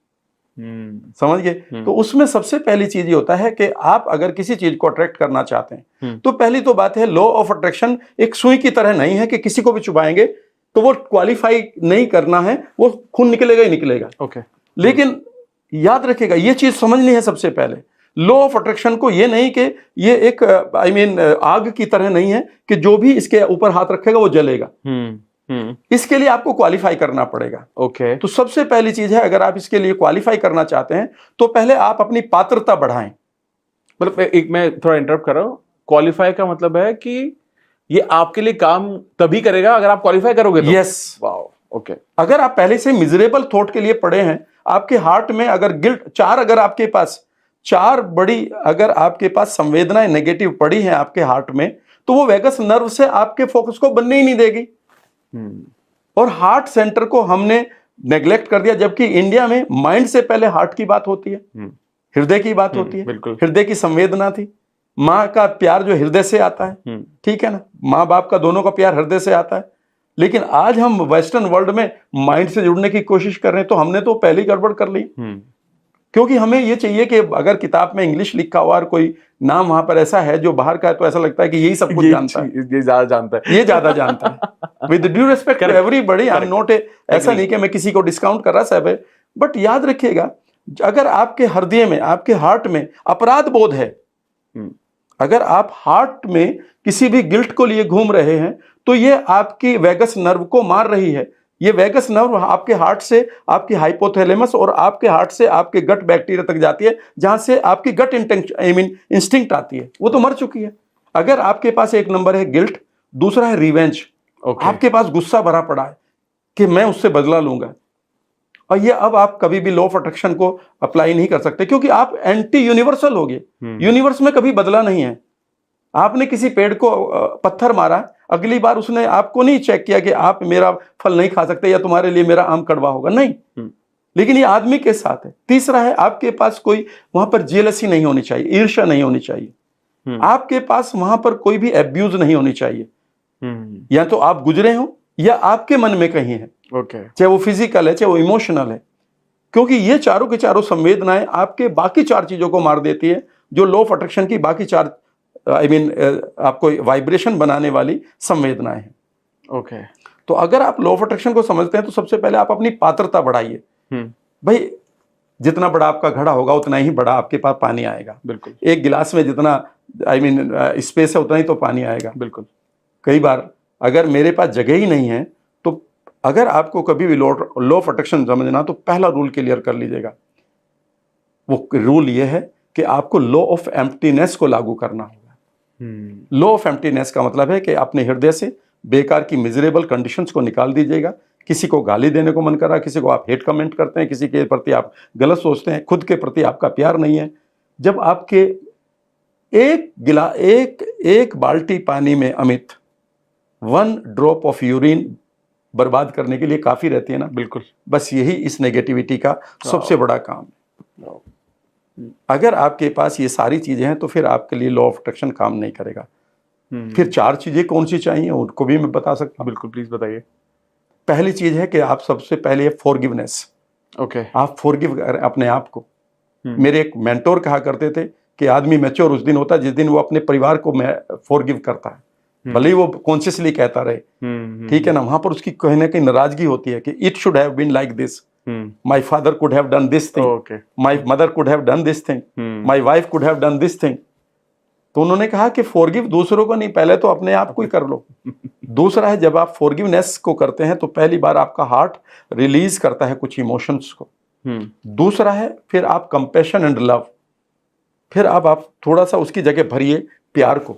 [SPEAKER 1] समझ गए? तो उसमें सबसे पहली चीज ये होता है कि आप अगर किसी चीज को अट्रैक्ट करना चाहते हैं तो पहली तो बात है, लॉ ऑफ अट्रैक्शन एक सुई की तरह नहीं है कि किसी को भी चुभाएंगे तो वो क्वालिफाई नहीं करना है, वो खून निकलेगा ही निकलेगा। लेकिन याद रखिएगा ये चीज समझनी है सबसे पहले, लॉ ऑफ अट्रैक्शन को ये नहीं कि ये एक आग की तरह नहीं है कि जो भी इसके ऊपर हाथ रखेगा वो जलेगा। इसके लिए आपको क्वालिफाई करना पड़ेगा। तो सबसे पहली चीज है, अगर आप इसके लिए क्वालिफाई करना चाहते हैं तो पहले आप अपनी पात्रता बढ़ाएं।
[SPEAKER 2] मतलब एक मैं थोड़ा इंटरप्ट कर रहा हूं, क्वालिफाई का मतलब है कि ये आपके लिए काम तभी करेगा अगर आप क्वालिफाई करोगे तो।
[SPEAKER 1] यस।
[SPEAKER 2] Wow, okay.
[SPEAKER 1] अगर आप पहले से मिजरेबल थॉट के लिए पड़े हैं, आपके हार्ट में अगर गिल्ट अगर आपके पास अगर आपके पास संवेदनाएं नेगेटिव पड़ी हैं आपके हार्ट में, तो वो वेगस नर्व से आपके फोकस को बनने ही नहीं देगी। और हार्ट सेंटर को हमने नेग्लेक्ट कर दिया, जबकि इंडिया में माइंड से पहले हार्ट की बात होती है, हृदय की बात होती है।
[SPEAKER 2] बिल्कुल।
[SPEAKER 1] हृदय की संवेदना थी, माँ का प्यार जो हृदय से आता है, ठीक है ना, माँ बाप का दोनों का प्यार हृदय से आता है। लेकिन आज हम वेस्टर्न वर्ल्ड में माइंड से जुड़ने की कोशिश कर रहे हैं, तो हमने तो पहली गड़बड़ कर ली। क्योंकि हमें ये चाहिए कि अगर किताब में इंग्लिश लिखा हुआ और कोई नाम वहां पर ऐसा है जो बाहर का है, तो ऐसा लगता है कि यही सब कुछ जानता है,
[SPEAKER 2] ये ज्यादा जानता है,
[SPEAKER 1] ये ज्यादा जानता है। With due respect to everybody, I am not ऐसा नहीं कि मैं किसी को डिस्काउंट कर रहा साहब है, बट याद रखिएगा, अगर आपके हृदय में, आपके हार्ट में अपराध बोध है, अगर आप हार्ट में किसी भी गिल्ट को लिए घूम रहे हैं, तो ये आपकी वेगस नर्व को मार रही है। ये वेगस नर्व आपके हार्ट से आपकी हाइपोथैलेमस और आपके हार्ट से आपके गट बैक्टीरिया तक जाती है, जहां से आपकी गट इंस्टिंक्ट आती है, वो तो मर चुकी है। अगर आपके पास एक नंबर है गिल्ट, दूसरा है रिवेंज। आपके पास गुस्सा भरा पड़ा है कि मैं उससे बदला लूंगा, और ये अब आप कभी भी लॉ ऑफ अट्रैक्शन को अप्लाई नहीं कर सकते, क्योंकि आप एंटी यूनिवर्सल हो गए। यूनिवर्स में कभी बदला नहीं है। आपने किसी पेड़ को पत्थर मारा, अगली बार उसने आपको नहीं चेक किया कि आप मेरा फल नहीं खा सकते या तुम्हारे लिए मेरा आम कड़वा होगा, नहीं। लेकिन ये आदमी के साथ है। तीसरा है, आपके पास कोई वहां पर जेलसी नहीं होनी चाहिए, ईर्ष्या नहीं होनी चाहिए। आपके पास वहां पर कोई भी एब्यूज नहीं होनी चाहिए। या तो आप गुजरे हो या आपके मन में कहीं है, चाहे वो फिजिकल है चाहे वो इमोशनल है, क्योंकि ये चारों के चारों संवेदनाएं आपके बाकी चार चीजों को मार देती है, जो लॉ ऑफ अट्रैक्शन की बाकी चार आपको वाइब्रेशन बनाने वाली संवेदनाएं हैं। तो अगर आप लॉ ऑफ अट्रैक्शन को समझते हैं, तो सबसे पहले आप अपनी पात्रता बढ़ाइए। भाई, जितना बड़ा आपका घड़ा होगा उतना ही बड़ा आपके पास पानी आएगा। बिल्कुल। एक गिलास में जितना स्पेस है उतना ही तो पानी आएगा। बिल्कुल। कई बार अगर मेरे पास जगह ही नहीं है, तो अगर आपको कभी भी लॉ ऑफ अट्रैक्शन समझना, तो पहला रूल क्लियर कर लीजिएगा। वो रूल ये है कि आपको लॉ ऑफ एम्प्टीनेस को लागू करना होगा। लॉ ऑफ एम्प्टीनेस का मतलब है कि अपने हृदय से बेकार की मिजरेबल कंडीशंस को निकाल दीजिएगा। किसी को गाली देने को मन कर रहा है, किसी को आप हेट कमेंट करते हैं, किसी के प्रति आप गलत सोचते हैं, खुद के प्रति आपका प्यार नहीं है। जब आपके एक बाल्टी पानी में अमित 1 ड्रॉप ऑफ यूरिन बर्बाद करने के लिए काफी रहती है ना। बिल्कुल। बस यही इस नेगेटिविटी का सबसे बड़ा काम है। अगर आपके पास ये सारी चीजें हैं, तो फिर आपके लिए लॉ ऑफ अट्रैक्शन काम नहीं करेगा। फिर 4 चीजें कौन सी चाहिए उनको भी मैं बता सकता हूँ। बिल्कुल, प्लीज बताइए। पहली चीज है कि आप सबसे पहले फॉरगिवनेस। आप फॉरगिव अपने आप को। मेरे एक मेंटोर कहा करते थे कि आदमी मैच्योर उस दिन होता है जिस दिन वो अपने परिवार को फॉरगिव करता है, भले ही वो कॉन्शियसली कहता रहे, ठीक है ना। वहां पर उसकी कहीं ना कहीं नाराजगी होती है कि it should have been like this, my father could have done this thing, my mother could have done this thing, my wife could have done this thing. तो उन्होंने कहा कि फॉरगिव दूसरों को नहीं, पहले तो अपने आप को ही कर लो। दूसरा है, जब आप फॉरगिवनेस को करते हैं तो पहली बार आपका हार्ट रिलीज करता है कुछ इमोशंस को। दूसरा है, फिर आप कंपैशन एंड लव, फिर अब आप थोड़ा सा उसकी जगह भरिए प्यार को,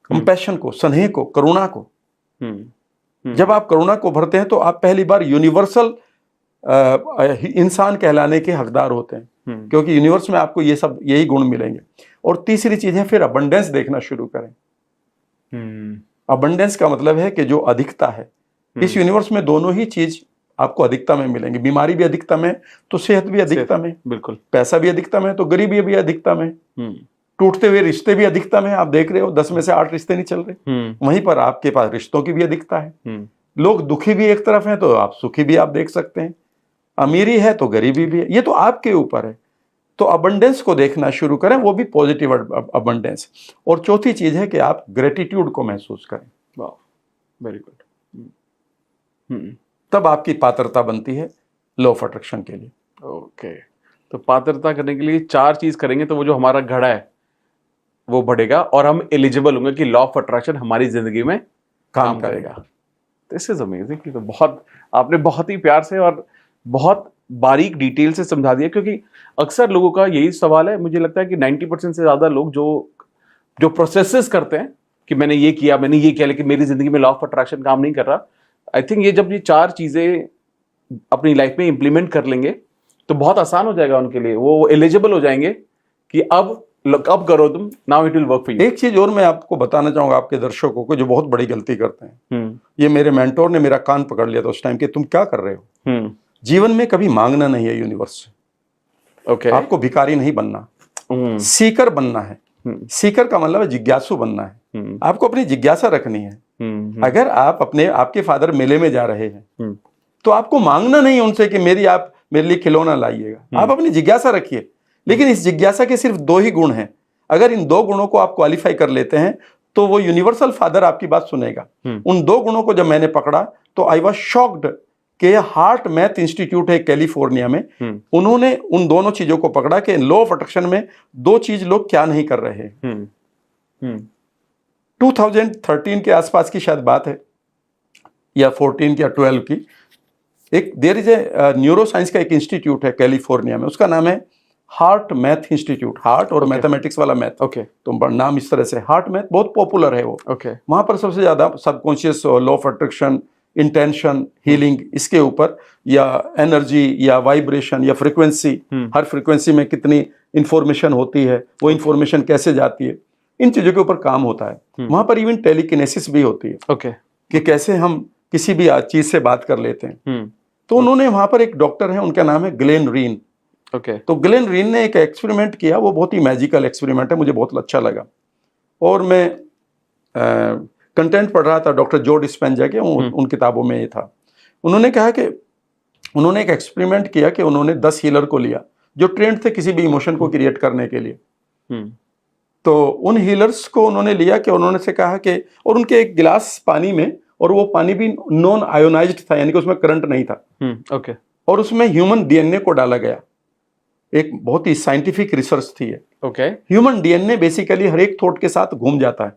[SPEAKER 1] कंपैशन को, स्नेह को, करुणा को। जब आप करुणा को भरते हैं तो आप पहली बार यूनिवर्सल इंसान कहलाने के हकदार होते हैं, क्योंकि यूनिवर्स में आपको ये सब यही गुण मिलेंगे। और तीसरी चीज है, फिर अबंडेंस देखना शुरू करें। अबंडेंस का मतलब है कि जो अधिकता है इस यूनिवर्स में, दोनों ही चीज आपको अधिकता में मिलेंगे। बीमारी भी अधिकतम है तो सेहत भी अधिकतम है। बिल्कुल। पैसा भी अधिकतम है तो गरीबी भी अधिकतम है। टूटते हुए रिश्ते भी अधिकतम है। आप देख रहे हो 10 में से 8 रिश्ते नहीं चल रहे। वहीं पर आपके पास रिश्तों की भी अधिकता है। लोग दुखी भी एक तरफ हैं तो आप सुखी भी आप देख सकते हैं। अमीरी है तो गरीबी भी है। ये तो आपके ऊपर है। तो अबंडेंस को देखना शुरू करें, वो भी पॉजिटिव अबंडेंस। और चौथी चीज है कि आप ग्रेटिट्यूड को महसूस करें। वाह, वेरी गुड। तब आपकी पात्रता बनती है लॉ ऑफ अट्रैक्शन के लिए।
[SPEAKER 2] ओके। तो पात्रता करने के लिए 4 चीज करेंगे तो वो जो हमारा घड़ा है वो बढ़ेगा और हम एलिजिबल होंगे कि लॉ ऑफ अट्रैक्शन हमारी जिंदगी में काम करेगा। This is amazing. तो बहुत आपने बहुत ही प्यार से और बहुत बारीक डिटेल से समझा दिया, क्योंकि अक्सर लोगों का यही सवाल है। मुझे लगता है कि 90% से ज्यादा लोग जो प्रोसेसेस करते हैं कि मैंने ये किया लेकिन मेरी जिंदगी में लॉ ऑफ अट्रैक्शन काम नहीं कर रहा। आई थिंक जब ये 4 चीजें अपनी लाइफ में इंप्लीमेंट कर लेंगे तो बहुत आसान हो जाएगा उनके लिए, वो एलिजिबल हो जाएंगे कि अब करो तुम, now it will work for you.
[SPEAKER 1] एक चीज और मैं आपको बताना चाहूंगा आपके दर्शकों को, जो बहुत बड़ी गलती करते हैं। ये मेरे मेंटोर ने मेरा कान पकड़ लिया था उस टाइम कि तुम क्या कर रहे हो। जीवन में कभी मांगना नहीं है यूनिवर्स से।
[SPEAKER 2] ओके।
[SPEAKER 1] आपको भिखारी नहीं बनना, सीकर बनना है। सीकर का मतलब है जिज्ञासु बनना है। आपको अपनी जिज्ञासा रखनी है। अगर आप आपके फादर मेले में जा रहे हैं तो आपको मांगना नहीं उनसे कि आप मेरे लिए खिलौना लाइएगा। आप अपनी जिज्ञासा रखिए। लेकिन इस जिज्ञासा के सिर्फ 2 ही गुण हैं। अगर इन 2 गुणों को आप क्वालिफाई कर लेते हैं तो वो यूनिवर्सल फादर आपकी बात सुनेगा। उन 2 गुणों को जब मैंने पकड़ा तो आई वॉज शॉक्ड कि हार्ट मैथ इंस्टीट्यूट है कैलिफोर्निया में, उन्होंने उन दोनों चीजों को पकड़ा कि लॉ ऑफ अट्रैक्शन में 2 चीज लोग क्या नहीं कर रहे हैं। 2013 के आसपास की शायद बात है, या 14 या 12 की। एक there is a neuro science का एक इंस्टीट्यूट है कैलिफोर्निया में, उसका नाम है हार्ट मैथ इंस्टीट्यूट। हार्ट और मैथमेटिक्स वाला मैथ।
[SPEAKER 2] ओके।
[SPEAKER 1] तो नाम इस तरह से हार्ट मैथ बहुत पॉपुलर है वो।
[SPEAKER 2] ओके।
[SPEAKER 1] वहां पर सबसे ज्यादा subconscious law of attraction, intention, healing, इसके ऊपर, या एनर्जी या वाइब्रेशन या फ्रीक्वेंसी, हर फ्रीक्वेंसी में कितनी इंफॉर्मेशन होती है, वो इंफॉर्मेशन कैसे जाती है, इन चीजों के ऊपर काम होता है। वहां पर इवन टेलीकिनेसिस भी होती है।
[SPEAKER 2] ओके।
[SPEAKER 1] कि कैसे हम किसी भी चीज से बात कर लेते हैं। तो उन्होंने वहां पर एक डॉक्टर है, उनका नाम है ग्लेन रीन।
[SPEAKER 2] ओके।
[SPEAKER 1] तो ग्लेन रीन ने एक एक्सपेरिमेंट किया, वो बहुत ही मैजिकल एक्सपेरिमेंट है, मुझे बहुत अच्छा लगा। और मैं कंटेंट पढ़ रहा था डॉक्टर जो डिस्पेंजा के, उन किताबों में ये था। उन्होंने कहा कि उन्होंने एक एक्सपेरिमेंट किया कि उन्होंने 10 हीलर को लिया जो ट्रेंड थे किसी भी इमोशन को क्रिएट करने के लिए। तो उन हीलर्स को उन्होंने लिया कि उन्होंने से कहा कि, और उनके एक गिलास पानी में, और वो पानी भी नॉन आयोनाइज्ड था, यानी कि उसमें करंट नहीं था।
[SPEAKER 2] ओके।
[SPEAKER 1] और उसमें ह्यूमन डीएनए को डाला गया। एक बहुत ही साइंटिफिक रिसर्च थी ये।
[SPEAKER 2] ओके।
[SPEAKER 1] ह्यूमन डीएनए बेसिकली हर एक थॉट के साथ घूम जाता है,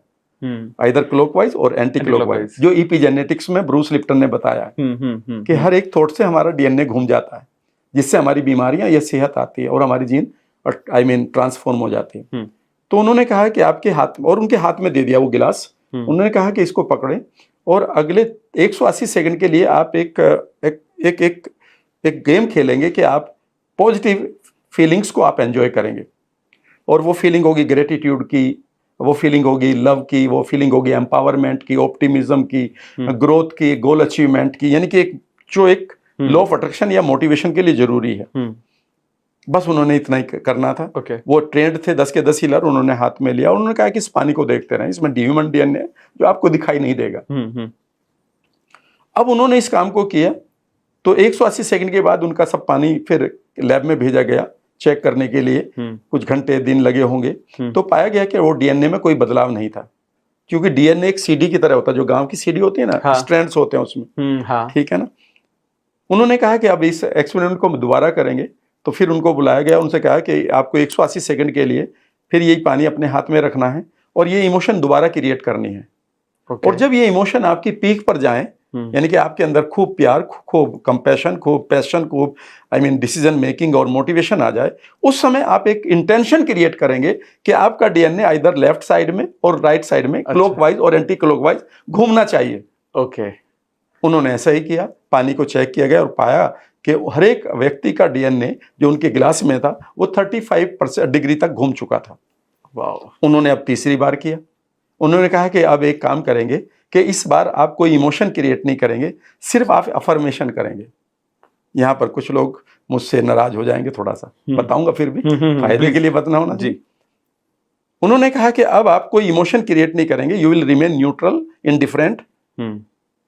[SPEAKER 1] आइदर क्लॉकवाइज और एंटी क्लॉकवाइज, जो ईपीजेनेटिक्स में ब्रूस लिप्टन ने बताया है कि हर एक थॉट से हमारा डीएनए घूम जाता है, जिससे हमारी बीमारियां या सेहत आती है और हमारी जीन ट्रांसफॉर्म हो जाती है। तो उन्होंने कहा कि आपके हाथ, और उनके हाथ में दे दिया वो गिलास। उन्होंने कहा कि इसको पकड़े और अगले 180 सेकंड के लिए आप एक गेम खेलेंगे कि आप पॉजिटिव फीलिंग्स को आप एंजॉय करेंगे। और वो फीलिंग होगी ग्रेटिट्यूड की, वो फीलिंग होगी लव की, वो फीलिंग होगी एम्पावरमेंट की, ऑप्टिमिज्म की, ग्रोथ की, गोल अचीवमेंट की, यानी कि एक लॉ ऑफ अट्रैक्शन या मोटिवेशन के लिए जरूरी है। बस उन्होंने इतना ही करना था। वो ट्रेंड थे 10 के 10 हीलर, उन्होंने हाथ में लिया। उन्होंने कहा कि इस पानी को देखते रहें, इसमें ह्यूमन डीएनए जो आपको दिखाई नहीं देगा। अब उन्होंने इस काम को किया तो 180 सेकंड के बाद उनका सब पानी फिर लैब में भेजा गया चेक करने के लिए। कुछ घंटे दिन लगे होंगे। तो पाया गया कि वो डीएनए में कोई बदलाव नहीं था, क्योंकि डीएनए एक सीडी की तरह होता है, जो गांव की सीडी होती है ना,
[SPEAKER 2] हाँ।
[SPEAKER 1] स्ट्रैंड्स होते हैं उसमें। ठीक है ना। उन्होंने कहा कि अब इस एक्सपेरिमेंट को दोबारा करेंगे। तो फिर उनको बुलाया गया, उनसे कहा कि आपको 180 सेकंड के लिए फिर यही पानी अपने हाथ में रखना है और ये इमोशन दोबारा क्रिएट करनी है। और जब ये इमोशन आपकी पीक पर जाए, यानी कि आपके अंदर खूब प्यार, खूब कंपैशन, खूब पैशन, खूब डिसीजन मेकिंग और मोटिवेशन आ जाए, उस समय आप एक इंटेंशन क्रिएट करेंगे कि आपका डीएनए आइदर लेफ्ट साइड में और राइट साइड में, क्लॉकवाइज और एंटी क्लॉकवाइज घूमना चाहिए।
[SPEAKER 2] ओके।
[SPEAKER 1] उन्होंने ऐसा ही किया। पानी को चेक किया गया और पाया कि हर एक व्यक्ति का डीएनए जो उनके गिलास में था वो 35% डिग्री तक घूम चुका था।
[SPEAKER 2] वाह।
[SPEAKER 1] उन्होंने अब तीसरी बार किया। उन्होंने कहा कि अब एक काम करेंगे कि इस बार आप कोई इमोशन क्रिएट नहीं करेंगे, सिर्फ आप अफर्मेशन करेंगे। यहाँ पर कुछ लोग मुझसे नाराज हो जाएंगे, थोड़ा सा बताऊंगा, फिर भी फायदे के लिए बताना होना जी। उन्होंने कहा कि अब आप कोई इमोशन क्रिएट नहीं करेंगे, you will remain neutral, indifferent.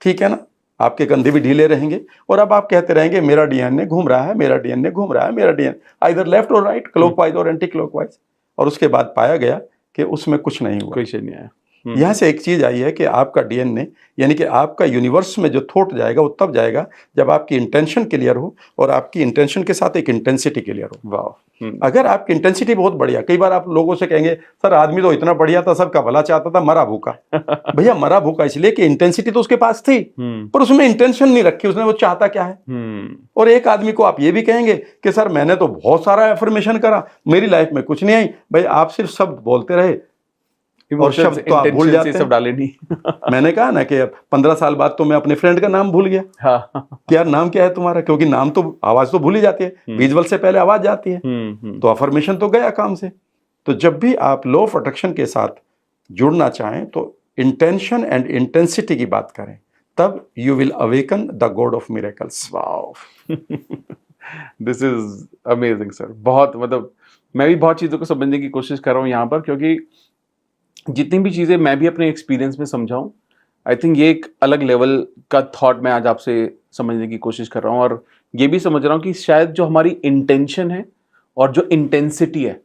[SPEAKER 1] ठीक है ना। आपके कंधे भी ढीले रहेंगे और अब आप कहते रहेंगे मेरा डीएनए घूम रहा है, मेरा डीएनए घूम रहा है, मेरा डीएनए, आइदर लेफ्ट और राइट, क्लॉकवाइज और एंटी क्लॉकवाइज। और उसके बाद पाया गया कि उसमें कुछ नहीं हुआ,
[SPEAKER 2] कोई चीज नहीं आया।
[SPEAKER 1] यहाँ से एक चीज आई है कि आपका डीएनए, यानी कि आपका यूनिवर्स में जो थॉट जाएगा वो तब जाएगा जब आपकी इंटेंशन क्लियर हो और आपकी इंटेंशन के साथ एक इंटेंसिटी क्लियर हो।
[SPEAKER 2] वाह।
[SPEAKER 1] अगर आपकी इंटेंसिटी बहुत बढ़िया, कई बार आप लोगों से कहेंगे सर आदमी तो इतना बढ़िया था, सबका भला चाहता था, मरा भूखा। भैया मरा भूखा इसलिए कि इंटेंसिटी तो उसके पास थी, पर उसमें इंटेंशन नहीं रखी उसने, वो चाहता क्या है। और एक आदमी को आप ये भी कहेंगे कि सर मैंने तो बहुत सारा एफर्मेशन करा, मेरी लाइफ में कुछ नहीं आई। भाई आप सिर्फ शब्द बोलते रहे,
[SPEAKER 2] इमोशंस,
[SPEAKER 1] शब्द तो आप भूल
[SPEAKER 2] intentions
[SPEAKER 1] जाते
[SPEAKER 2] ये सब
[SPEAKER 1] हैं।
[SPEAKER 2] डाले नहीं।
[SPEAKER 1] मैंने कहा ना कि 15 साल बाद तो मैं अपने फ्रेंड का नाम भूल गया
[SPEAKER 2] हाँ।
[SPEAKER 1] कि यार नाम क्या है तुम्हारा, क्योंकि नाम तो, आवाज तो भूल ही जाती है, विजुअल से पहले आवाज जाती है, तो अफर्मेशन तो गया काम से। तो जब भी आप लॉ ऑफ अट्रैक्शन के साथ जुड़ना चाहें तो इंटेंशन एंड इंटेंसिटी की बात करें, तब you will awaken the god of miracles.
[SPEAKER 2] Wow, this is amazing sir. बहुत मतलब मैं भी बहुत चीज़ों को समझने की कोशिश कर रहा हूँ यहाँ पर, क्योंकि जितनी भी चीज़ें मैं भी अपने एक्सपीरियंस में समझाऊँ, आई थिंक ये एक अलग लेवल का थॉट मैं आज आपसे समझने की कोशिश कर रहा हूँ। और ये भी समझ रहा हूँ कि शायद जो हमारी इंटेंशन है और जो इंटेंसिटी है,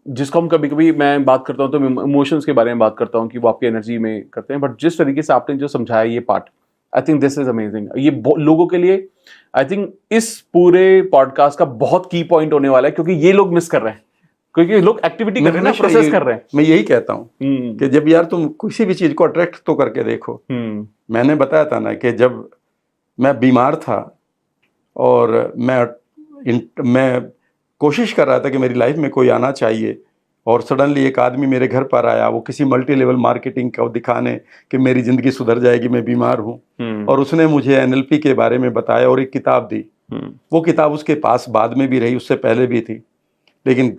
[SPEAKER 2] जिसको हम कभी कभी मैं बात करता हूँ तो इमोशंस के बारे में बात करता हूँ कि वो आपकी एनर्जी में करते हैं, बट जिस तरीके से आपने जो समझाया ये part, I think this is amazing. ये लोगों के लिए आई थिंक इस पूरे पॉडकास्ट का बहुत की पॉइंट होने वाला है, क्योंकि ये लोग मिस कर रहे हैं, क्योंकि लोग एक्टिविटी कर रहे हैं ना, प्रोसेस कर रहे हैं।
[SPEAKER 1] मैं यही कहता हूँ कि जब यार तुम किसी भी चीज को अट्रैक्ट तो करके देखो। मैंने बताया था ना कि जब मैं बीमार था और मैं कोशिश कर रहा था कि मेरी लाइफ में कोई आना चाहिए, और सडनली एक आदमी मेरे घर पर आया, वो किसी मल्टी लेवल मार्केटिंग को दिखाने कि मेरी ज़िंदगी सुधर जाएगी, मैं बीमार हूँ, और उसने मुझे एनएलपी के बारे में बताया और एक किताब दी। वो किताब उसके पास बाद में भी रही, उससे पहले भी थी, लेकिन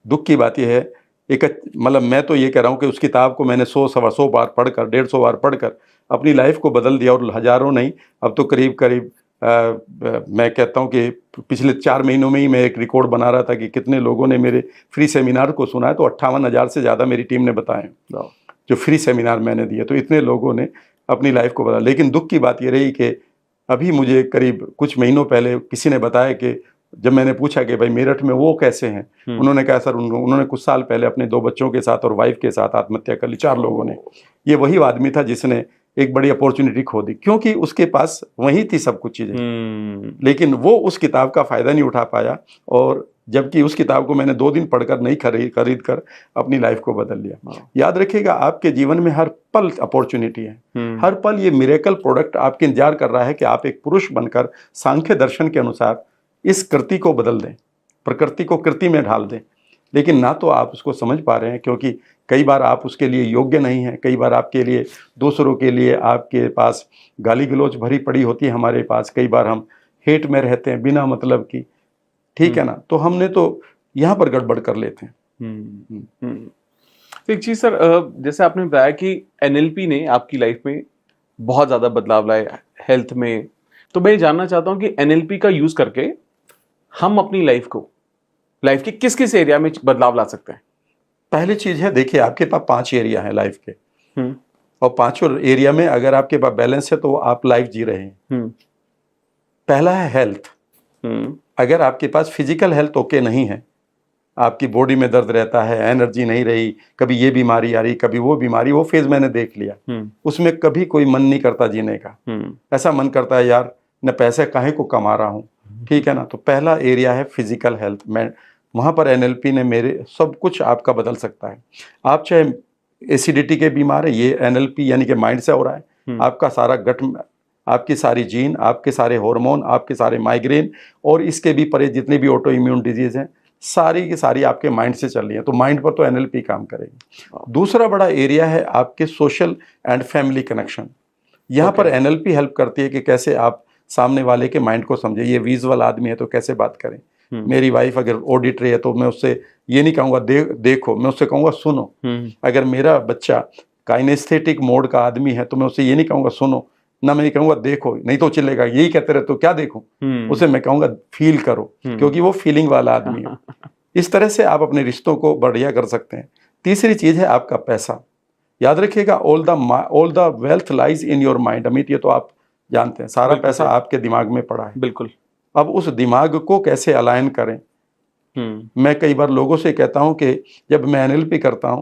[SPEAKER 1] दुख की बात यह है, मतलब मैं तो ये कह रहा हूँ कि उस किताब को मैंने 100-125 बार पढ़कर, 150 बार पढ़कर अपनी लाइफ को बदल दिया, और हज़ारों नहीं, अब तो करीब करीब मैं कहता हूँ कि पिछले 4 महीनों में ही मैं एक रिकॉर्ड बना रहा था कि कितने लोगों ने मेरे फ्री सेमिनार को सुना है, तो 58,000 से ज़्यादा मेरी टीम ने बताए जो फ्री सेमिनार मैंने दिए, तो इतने लोगों ने अपनी लाइफ को बदला। लेकिन दुख की बात ये रही कि अभी मुझे करीब कुछ महीनों पहले किसी ने बताया कि जब मैंने पूछा कि भाई मेरठ में वो कैसे हैं, उन्होंने कहा सर उन्होंने कुछ साल पहले अपने 2 बच्चों के साथ और वाइफ के साथ आत्महत्या कर ली, 4 लोगों ने। ये वही आदमी था जिसने एक बड़ी अपॉर्चुनिटी खो दी, क्योंकि उसके पास वही थी सब कुछ चीज़ें, लेकिन वो उस किताब का फ़ायदा नहीं उठा पाया, और जबकि उस किताब को मैंने 2 दिन पढ़कर नहीं खरीद कर अपनी लाइफ को बदल लिया। याद रखिएगा, आपके जीवन में हर पल अपॉर्चुनिटी है, हर पल ये मिरेकल प्रोडक्ट आपके इंतजार कर रहा है कि आप एक पुरुष बनकर सांख्य दर्शन के अनुसार इस कृति को बदल दें, प्रकृति को कृति में ढाल दें। लेकिन ना तो आप उसको समझ पा रहे हैं, क्योंकि कई बार आप उसके लिए योग्य नहीं हैं, कई बार आपके लिए, दूसरों के लिए आपके पास गाली गलौज भरी पड़ी होती है हमारे पास, कई बार हम हेट में रहते हैं बिना मतलब की, ठीक है ना, तो हमने तो यहाँ पर गड़बड़ कर लेते हैं।
[SPEAKER 2] तो एक चीज सर, जैसे आपने बताया कि एनएलपी ने आपकी लाइफ में बहुत ज्यादा बदलाव लाया हेल्थ में, तो मैं ये जानना चाहता हूँ कि एनएलपी का यूज करके हम अपनी लाइफ के किस किस एरिया में बदलाव ला सकते हैं?
[SPEAKER 1] पहली चीज है, देखिए आपके पास 5 एरिया है लाइफ के, और 5 एरिया में अगर आपके पास बैलेंस है तो आप लाइफ जी रहे हैं। पहला है हेल्थ। अगर आपके पास फिजिकल हेल्थ ओके नहीं है, आपकी बॉडी में दर्द रहता है, एनर्जी नहीं रही, कभी ये बीमारी आ रही, कभी वो बीमारी, वो फेज मैंने देख लिया, उसमें कभी कोई मन नहीं करता जीने का, ऐसा मन करता है यार न पैसे काहे को कमा रहा हूँ, ठीक है ना। तो पहला एरिया है फिजिकल हेल्थ। मैं वहाँ पर एनएलपी ने मेरे सब कुछ आपका बदल सकता है। आप चाहे एसिडिटी के बीमार है, ये एनएलपी यानी कि माइंड से हो रहा है, आपका सारा गट, आपकी सारी जीन, आपके सारे हार्मोन, आपके सारे माइग्रेन और इसके भी परे जितने भी ऑटो इम्यून डिजीज हैं, सारी की सारी आपके माइंड से चल रही है, तो माइंड पर तो एनएलपी काम करेगी। दूसरा बड़ा एरिया है आपके सोशल एंड फैमिली कनेक्शन। यहाँ पर एनएलपी हेल्प करती है कि कैसे आप सामने वाले के माइंड को समझे। ये विजुअल आदमी है तो कैसे बात करें, मेरी वाइफ अगर ऑडिटरी है तो मैं उससे ये नहीं कहूँगा देखो, मैं उससे कहूँगा सुनो। अगर मेरा बच्चा काइनेस्थेटिक मोड का आदमी है तो मैं उससे ये नहीं कहूँगा सुनो, ना मैं ये कहूँगा देखो, नहीं तो चिल्लेगा, यही कहते रहे तो क्या देखूं, उसे मैं कहूँगा फील करो, क्योंकि वो फीलिंग वाला आदमी है। इस तरह से आप अपने रिश्तों को बढ़िया कर सकते हैं। तीसरी चीज है आपका पैसा। याद रखिएगा, all the wealth lies in your mind. Amit, ये तो आप जानते हैं, सारा पैसा आपके दिमाग में पड़ा है।
[SPEAKER 2] बिल्कुल।
[SPEAKER 1] अब उस दिमाग को कैसे अलाइन करें। मैं कई बार लोगों से कहता हूं कि जब मैं एनएलपी करता हूं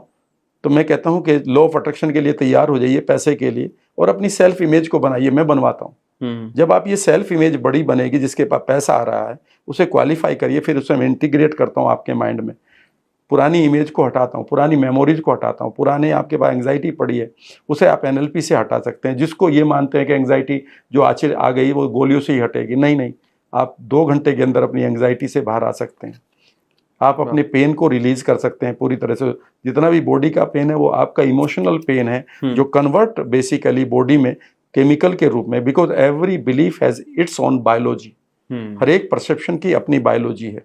[SPEAKER 1] तो मैं कहता हूं कि लॉ ऑफ अट्रैक्शन के लिए तैयार हो जाइए पैसे के लिए, और अपनी सेल्फ इमेज को बनाइए। मैं बनवाता हूं। जब आप ये सेल्फ इमेज बड़ी बनेगी, जिसके पास पैसा आ रहा है, उसे क्वालिफाई करिए, फिर उसे मैं इंटीग्रेट करता हूं आपके माइंड में। पुरानी इमेज को हटाता हूं, पुरानी मेमोरीज को हटाता हूं, पुराने आपके पास एंग्जाइटी पड़ी है उसे आप एनएलपी से हटा सकते हैं। जिसको ये मानते हैं कि एंग्जाइटी जो आज आ गई वो गोलियों से ही हटेगी, नहीं, आप 2 घंटे के अंदर अपनी एंग्जाइटी से बाहर आ सकते हैं। आप अपने पेन को रिलीज कर सकते हैं पूरी तरह से। जितना भी बॉडी का पेन है वो आपका इमोशनल पेन है, जो कन्वर्ट बेसिकली बॉडी में केमिकल के रूप में, because every belief has its own biology. हर एक परसेप्शन की अपनी बायोलॉजी है।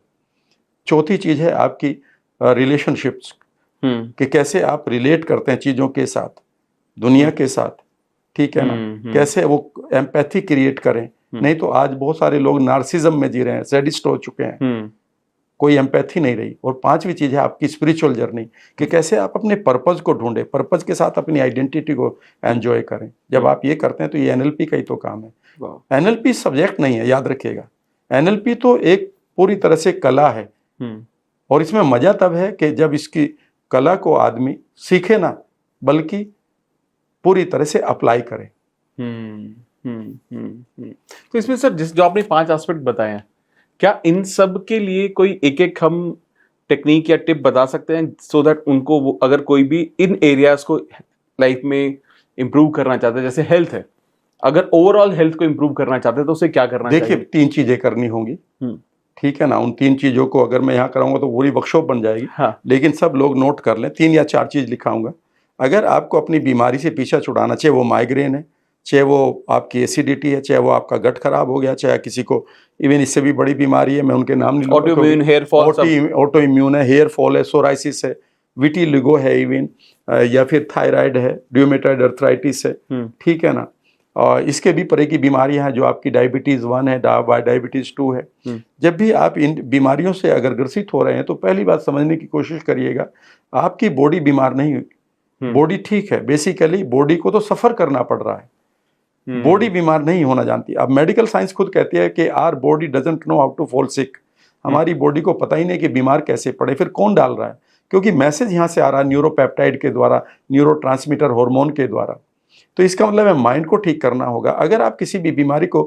[SPEAKER 1] चौथी चीज है आपकी रिलेशनशिप्स, कि कैसे आप रिलेट करते हैं चीजों के साथ, दुनिया के साथ, ठीक है ना, कैसे वो एम्पैथी क्रिएट करें। नहीं तो आज बहुत सारे लोग नार्सिज्म में जी रहे हैं, सैडिस्ट हो चुके हैं, कोई एम्पैथी नहीं रही। और पांचवी चीज है आपकी स्पिरिचुअल जर्नी, कि कैसे आप अपने पर्पज को ढूंढे, पर्पज के साथ अपनी आइडेंटिटी को एंजॉय करें। जब आप ये करते हैं तो ये एनएलपी का ही तो काम है। एनएलपी सब्जेक्ट नहीं है, याद रखिएगा। एनएलपी तो एक पूरी तरह से कला है, और इसमें मजा तब है कि जब इसकी कला को आदमी सीखे ना, बल्कि पूरी तरह से अप्लाई करे।
[SPEAKER 2] तो इसमें सर जो आपने 5 एस्पेक्ट बताए हैं, क्या इन सब के लिए कोई एक एक हम टेक्निक या टिप बता सकते हैं, सो दैट उनको वो अगर कोई भी इन एरियाज को लाइफ में इंप्रूव करना चाहते हैं, जैसे हेल्थ है, अगर ओवरऑल हेल्थ को इंप्रूव करना चाहते हैं तो उसे क्या करना चाहिए?
[SPEAKER 1] देखिए 3 चीजें करनी होंगी, ठीक है ना। उन 3 चीजों को अगर मैं यहाँ कराऊंगा तो पूरी वर्कशॉप बन जाएगी।
[SPEAKER 2] हाँ।
[SPEAKER 1] लेकिन सब लोग नोट कर लें, 3 या 4 चीज लिखाऊंगा। अगर आपको अपनी बीमारी से पीछा छुड़ाना, चाहे वो माइग्रेन है, चाहे वो आपकी एसिडिटी है, चाहे वो आपका गट खराब हो गया, चाहे किसी को इवन इससे भी बड़ी बीमारी है, मैं उनके नाम नहीं लूंगा,
[SPEAKER 2] autoimmune hair fall,
[SPEAKER 1] auto immune है, हेयर फॉल है, सोराइसिस है, विटिलिगो है इवन, या फिर थायराइड है, र्यूमेटॉइड अर्थराइटिस है, ठीक है ना। और इसके भी परे की बीमारियां हैं, जो आपकी डायबिटीज 1 है, डायबिटीज 2 है। जब भी आप इन बीमारियों से अगर ग्रसित हो रहे हैं तो पहली बात समझने की कोशिश करिएगा, आपकी बॉडी बीमार नहीं हुई, बॉडी ठीक है। बेसिकली बॉडी को तो सफर करना पड़ रहा है, बॉडी बीमार नहीं होना जानती। अब मेडिकल साइंस खुद कहती है कि our body doesn't know how to fall sick. हमारी बॉडी को पता ही नहीं कि बीमार कैसे पड़े। फिर कौन डाल रहा है? क्योंकि मैसेज यहाँ से आ रहा है न्यूरोपेप्टाइड के द्वारा, न्यूरोट्रांसमीटर हार्मोन के द्वारा। तो इसका मतलब है माइंड को ठीक करना होगा। अगर आप किसी भी बीमारी को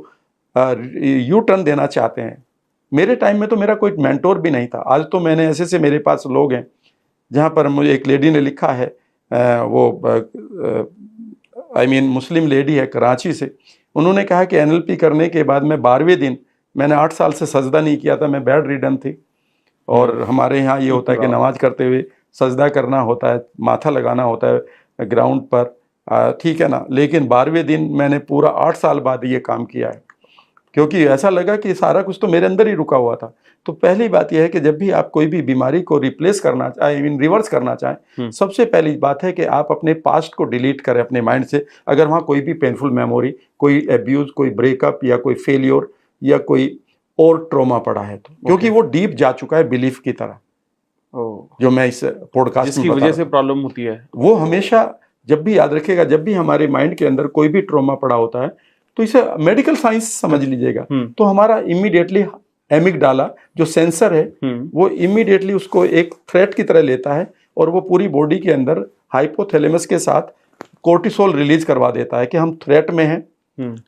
[SPEAKER 1] यू टर्न देना चाहते हैं, मेरे टाइम में तो मेरा कोई मेंटोर भी नहीं था। आज तो मैंने ऐसे मेरे पास लोग हैं, जहाँ पर मुझे एक लेडी ने लिखा है, मुस्लिम लेडी है कराची से। उन्होंने कहा कि एनएलपी करने के बाद मैं 12वें दिन, मैंने 8 साल से सजदा नहीं किया था, मैं बेड रिडन थी। और हमारे यहाँ ये होता है कि नमाज करते हुए सजदा करना होता है, माथा लगाना होता है ग्राउंड पर, ठीक है ना। लेकिन 12वें दिन मैंने पूरा 8 साल बाद ये काम किया है, क्योंकि ऐसा लगा कि सारा कुछ तो मेरे अंदर ही रुका हुआ था। तो पहली बात यह है कि जब भी आप कोई भी बीमारी को रिप्लेस करना रिवर्स करना चाहें, सबसे पहली बात है कि आप अपने पास्ट को डिलीट करें अपने माइंड से। अगर वहाँ कोई भी पेनफुल मेमोरी, कोई एब्यूज, कोई ब्रेकअप या कोई फेलियर या कोई और ट्रॉमा पड़ा है तो, क्योंकि वो डीप जा चुका है बिलीफ की तरह, जो मैं इस पॉडकास्ट में
[SPEAKER 2] जिसकी वजह से प्रॉब्लम होती है। वो
[SPEAKER 1] हमेशा जब भी याद रखिएगा, जब भी हमारे माइंड के अंदर कोई भी ट्रॉमा पड़ा होता है तो इसे मेडिकल साइंस समझ लीजिएगा, तो हमारा इमीडिएटली एमिगडाला जो सेंसर है वो इमीडिएटली उसको एक थ्रेट की तरह लेता है, और वो पूरी बॉडी के अंदर हाइपोथैलेमस के साथ कोर्टिसोल रिलीज करवा देता है कि हम थ्रेट में हैं।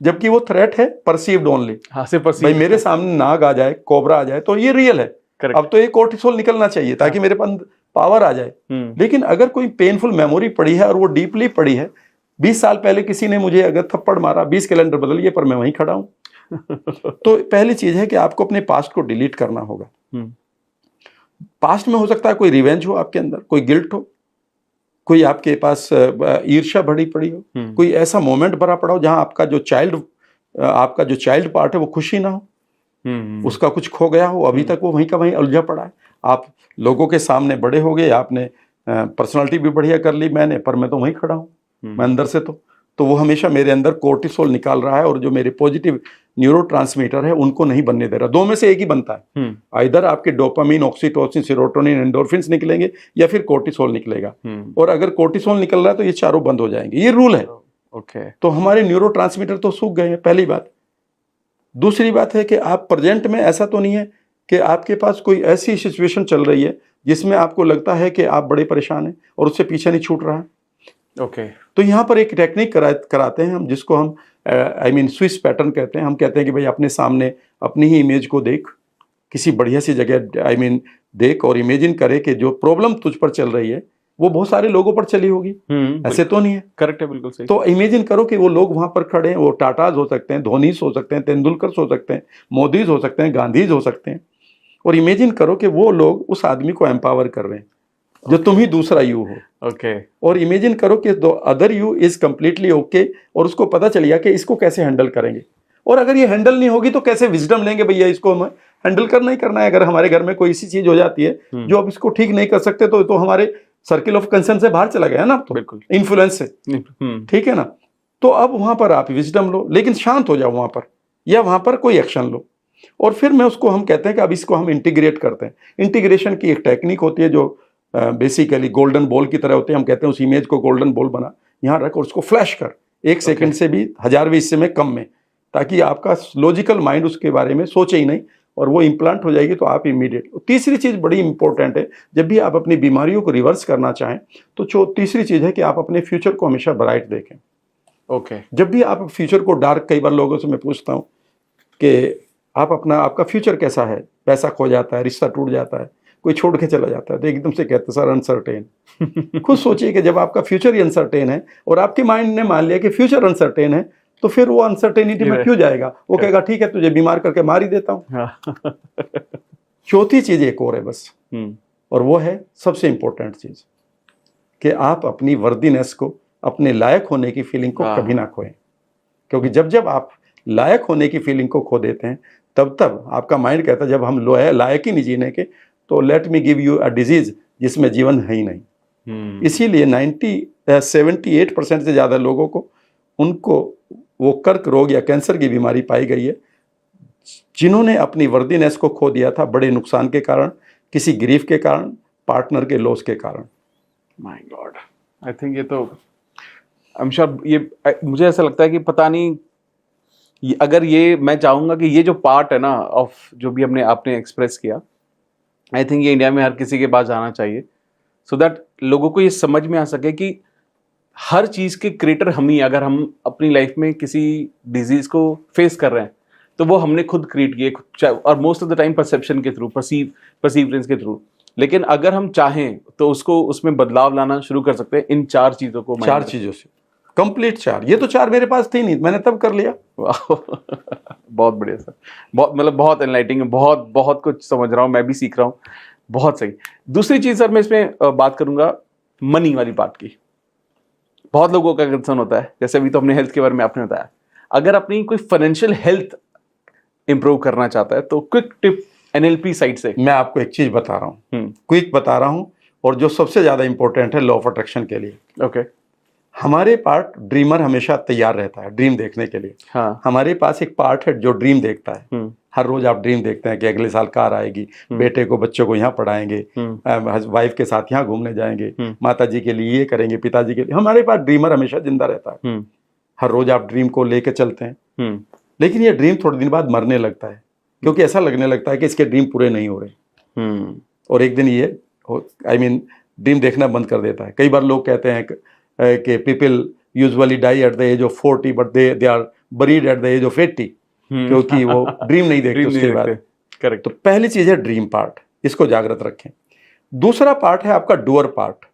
[SPEAKER 1] जबकि वो थ्रेट है परसीव्ड ओनली। भाई मेरे सामने नाग आ जाए, कोबरा आ जाए तो ये रियल है। अब तो ये कोर्टिसोल निकलना चाहिए ताकि मेरे पास पावर आ जाए। लेकिन अगर कोई पेनफुल मेमोरी पड़ी है और वो डीपली पड़ी है, 20 साल पहले किसी ने मुझे अगर थप्पड़ मारा, 20 कैलेंडर बदल लिए, पर मैं वहीं खड़ा हूं। तो पहली चीज है कि आपको अपने पास्ट को डिलीट करना होगा। पास्ट में हो सकता है कोई रिवेंज हो आपके अंदर, कोई गिल्ट हो, कोई आपके पास ईर्ष्या भरी पड़ी हो, कोई ऐसा मोमेंट भरा पड़ा हो जहां आपका जो चाइल्ड पार्ट है वो खुशी ना हो, उसका कुछ खो गया हो, अभी तक वो वहीं का वहीं उलझा पड़ा है। आप लोगों के सामने बड़े हो गए, आपने पर्सनालिटी भी बढ़िया कर ली मैंने, पर मैं तो वहीं खड़ा हूँ, मैं अंदर से तो वो हमेशा मेरे अंदर कोर्टिसोल निकाल रहा है, और जो मेरे पॉजिटिव न्यूरोट्रांसमीटर है उनको नहीं बनने दे रहा। 2 में से एक ही बनता है, इधर आपके डोपामिन, ऑक्सीटोसिन, सेरोटोनिन, एंडोर्फिन्स निकलेंगे या फिर कोर्टिसोल निकलेगा। और अगर कोर्टिसोल निकल रहा है तो ये चारों बंद हो जाएंगे, ये रूल है। तो हमारे न्यूरोट्रांसमीटर तो सूख गए हैं, पहली बात। दूसरी बात है कि आप प्रेजेंट में, ऐसा तो नहीं है कि आपके पास कोई ऐसी सिचुएशन चल रही है जिसमें आपको लगता है कि आप बड़े परेशान हैं और उससे पीछे नहीं छूट रहा है। तो यहाँ पर एक टेक्निक कराते हैं हम, जिसको हम स्विस पैटर्न कहते हैं। हम कहते हैं कि भाई अपने सामने अपनी ही इमेज को देख, किसी बढ़िया सी जगह देख, और इमेजिन करे कि जो प्रॉब्लम तुझ पर चल रही है वो बहुत सारे लोगों पर चली होगी, ऐसे तो नहीं है।
[SPEAKER 2] करेक्ट है, बिल्कुल सही।
[SPEAKER 1] तो इमेजिन करो कि वो लोग वहां पर खड़े हैं, वो टाटाज हो सकते हैं, धोनीज हो सकते हैं, तेंदुलकर हो सकते हैं, मोदीज हो सकते हैं, गांधीज हो सकते हैं, और इमेजिन करो कि वो लोग उस आदमी को एम्पावर कर रहे हैं जो तुम ही दूसरा यू हो।
[SPEAKER 2] ओके।
[SPEAKER 1] और इमेजिन करो कि दो other you is completely okay और उसको पता चल गया कि इसको कैसे हैंडल करेंगे। और अगर ये हैंडल नहीं होगी तो कैसे विजडम लेंगे, भैया इसको हमें हैंडल करना ही करना है। अगर हमारे घर में कोई ऐसी चीज हो जाती है जो अब इसको ठीक नहीं कर सकते तो हमारे सर्किल ऑफ कंसर्न से बाहर चला गया ना, तो
[SPEAKER 2] बिल्कुल
[SPEAKER 1] इन्फ्लुएंस से, ठीक है ना। तो अब वहां पर आप विजडम लो, लेकिन शांत हो जाओ वहां पर, या वहां पर कोई एक्शन लो। और फिर मैं उसको हम कहते हैं कि अब इसको हम इंटीग्रेट करते हैं। इंटीग्रेशन की एक टेक्निक होती है जो बेसिकली गोल्डन बॉल की तरह होते हैं। हम कहते हैं उस इमेज को गोल्डन बॉल बना, यहाँ रख और उसको फ्लैश कर 1 सेकंड से भी 1000वें हिस्से में कम में, ताकि आपका लॉजिकल माइंड उसके बारे में सोचे ही नहीं और वो इम्प्लांट हो जाएगी तो आप इमीडिएट। तीसरी चीज़ बड़ी इंपॉर्टेंट है, जब भी आप अपनी बीमारियों को रिवर्स करना चाहें तो तीसरी चीज़ है कि आप अपने फ्यूचर को हमेशा ब्राइट देखें।
[SPEAKER 2] ओके।
[SPEAKER 1] जब भी आप फ्यूचर को डार्क, कई बार लोगों से मैं पूछता हूँ कि आपका फ्यूचर कैसा है, पैसा खो जाता है, रिश्ता टूट जाता है, कोई छोड़ के चला जाता है, तो एकदम से कहते सर अनसर्टेन। खुद सोचिए कि जब आपका फ्यूचर ही अनसर्टेन है और आपके माइंड ने मान लिया कि फ्यूचर अनसर्टेन है, तो फिर वो अनसर्टेनिटी में क्यों जाएगा? वो कहेगा ठीक है तुझे बीमार करके मार ही देता हूँ। चौथी चीज एक और है बस, और वो है सबसे इंपॉर्टेंट चीज, कि आप अपनी वर्दीनेस को, अपने लायक होने की फीलिंग को कभी ना खोएं। क्योंकि जब जब आप लायक होने की फीलिंग को खो देते हैं तब आपका माइंड कहता है जब हम लायक ही नहीं जीने के, तो let me give you a disease जिसमें जीवन है ही नहीं। इसीलिए 78% से ज़्यादा लोगों को उनको वो कर्क रोग या कैंसर की बीमारी पाई गई है, जिन्होंने अपनी वर्दीनेस को खो दिया था बड़े नुकसान के कारण, किसी ग्रीफ के कारण, पार्टनर के लॉस के कारण।
[SPEAKER 2] माय गॉड, आई थिंक ये तो आई एम श्योर, ये मुझे ऐसा लगता है कि पता नहीं अगर ये, मैं चाहूँगा कि ये जो पार्ट है ना ऑफ जो भी आपने एक्सप्रेस किया, आई थिंक ये इंडिया में हर किसी के पास जाना चाहिए, सो दैट लोगों को ये समझ में आ सके कि हर चीज़ के क्रिएटर हम ही। अगर हम अपनी लाइफ में किसी डिजीज को फेस कर रहे हैं तो वो हमने खुद क्रिएट किए, और most of the time perception के थ्रू, परसीवरेंस के थ्रू। लेकिन अगर हम चाहें तो उसमें बदलाव लाना शुरू कर सकते हैं इन 4 चीज़ों को,
[SPEAKER 1] 4 चीज़ों से कंप्लीट 4। ये तो 4 मेरे पास थी नहीं, मैंने तब कर लिया।
[SPEAKER 2] बहुत बढ़िया सर, बहुत एनलाइटिंग है, बहुत कुछ समझ रहा हूँ, मैं भी सीख रहा हूँ, बहुत सही। दूसरी चीज़ सर, मैं इसमें बात करूँगा मनी वाली बात की। बहुत लोगों का कंसर्न होता है, जैसे अभी तो अपने हेल्थ के बारे में आपने बताया, अगर अपनी कोई फाइनेंशियल हेल्थ इंप्रूव करना चाहता है तो क्विक टिप NLP साइड से
[SPEAKER 1] मैं आपको एक चीज बता रहा हूँ, क्विक बता रहा हूँ, और जो सबसे ज्यादा इंपॉर्टेंट है लॉ ऑफ अट्रैक्शन के लिए।
[SPEAKER 2] ओके।
[SPEAKER 1] हमारे पार्ट ड्रीमर हमेशा तैयार रहता है ड्रीम देखने के लिए।
[SPEAKER 2] हाँ।
[SPEAKER 1] हमारे पास एक पार्ट है जो ड्रीम देखता है। हर रोज आप ड्रीम देखते हैं कि अगले साल कार आएगी, बेटे को बच्चों को यहाँ पढ़ाएंगे, वाइफ के साथ यहाँ घूमने जाएंगे, माता जी के लिए ये करेंगे, पिताजी के लिए। हमारे पास ड्रीमर हमेशा जिंदा रहता है। हर रोज आप ड्रीम को लेके चलते हैं, लेकिन ये ड्रीम थोड़े दिन बाद मरने लगता है, क्योंकि ऐसा लगने लगता है कि इसके ड्रीम पूरे नहीं हो रहे, और एक दिन ये ड्रीम देखना बंद कर देता है। कई बार लोग कहते हैं कि people usually die at the age of 40 but they are buried at the age of 80, क्योंकि वो ड्रीम नहीं देखते उसके बाद।
[SPEAKER 2] करेक्ट।
[SPEAKER 1] तो पहली चीज है ड्रीम पार्ट, इसको जागृत रखें। दूसरा पार्ट है आपका डूअर पार्ट।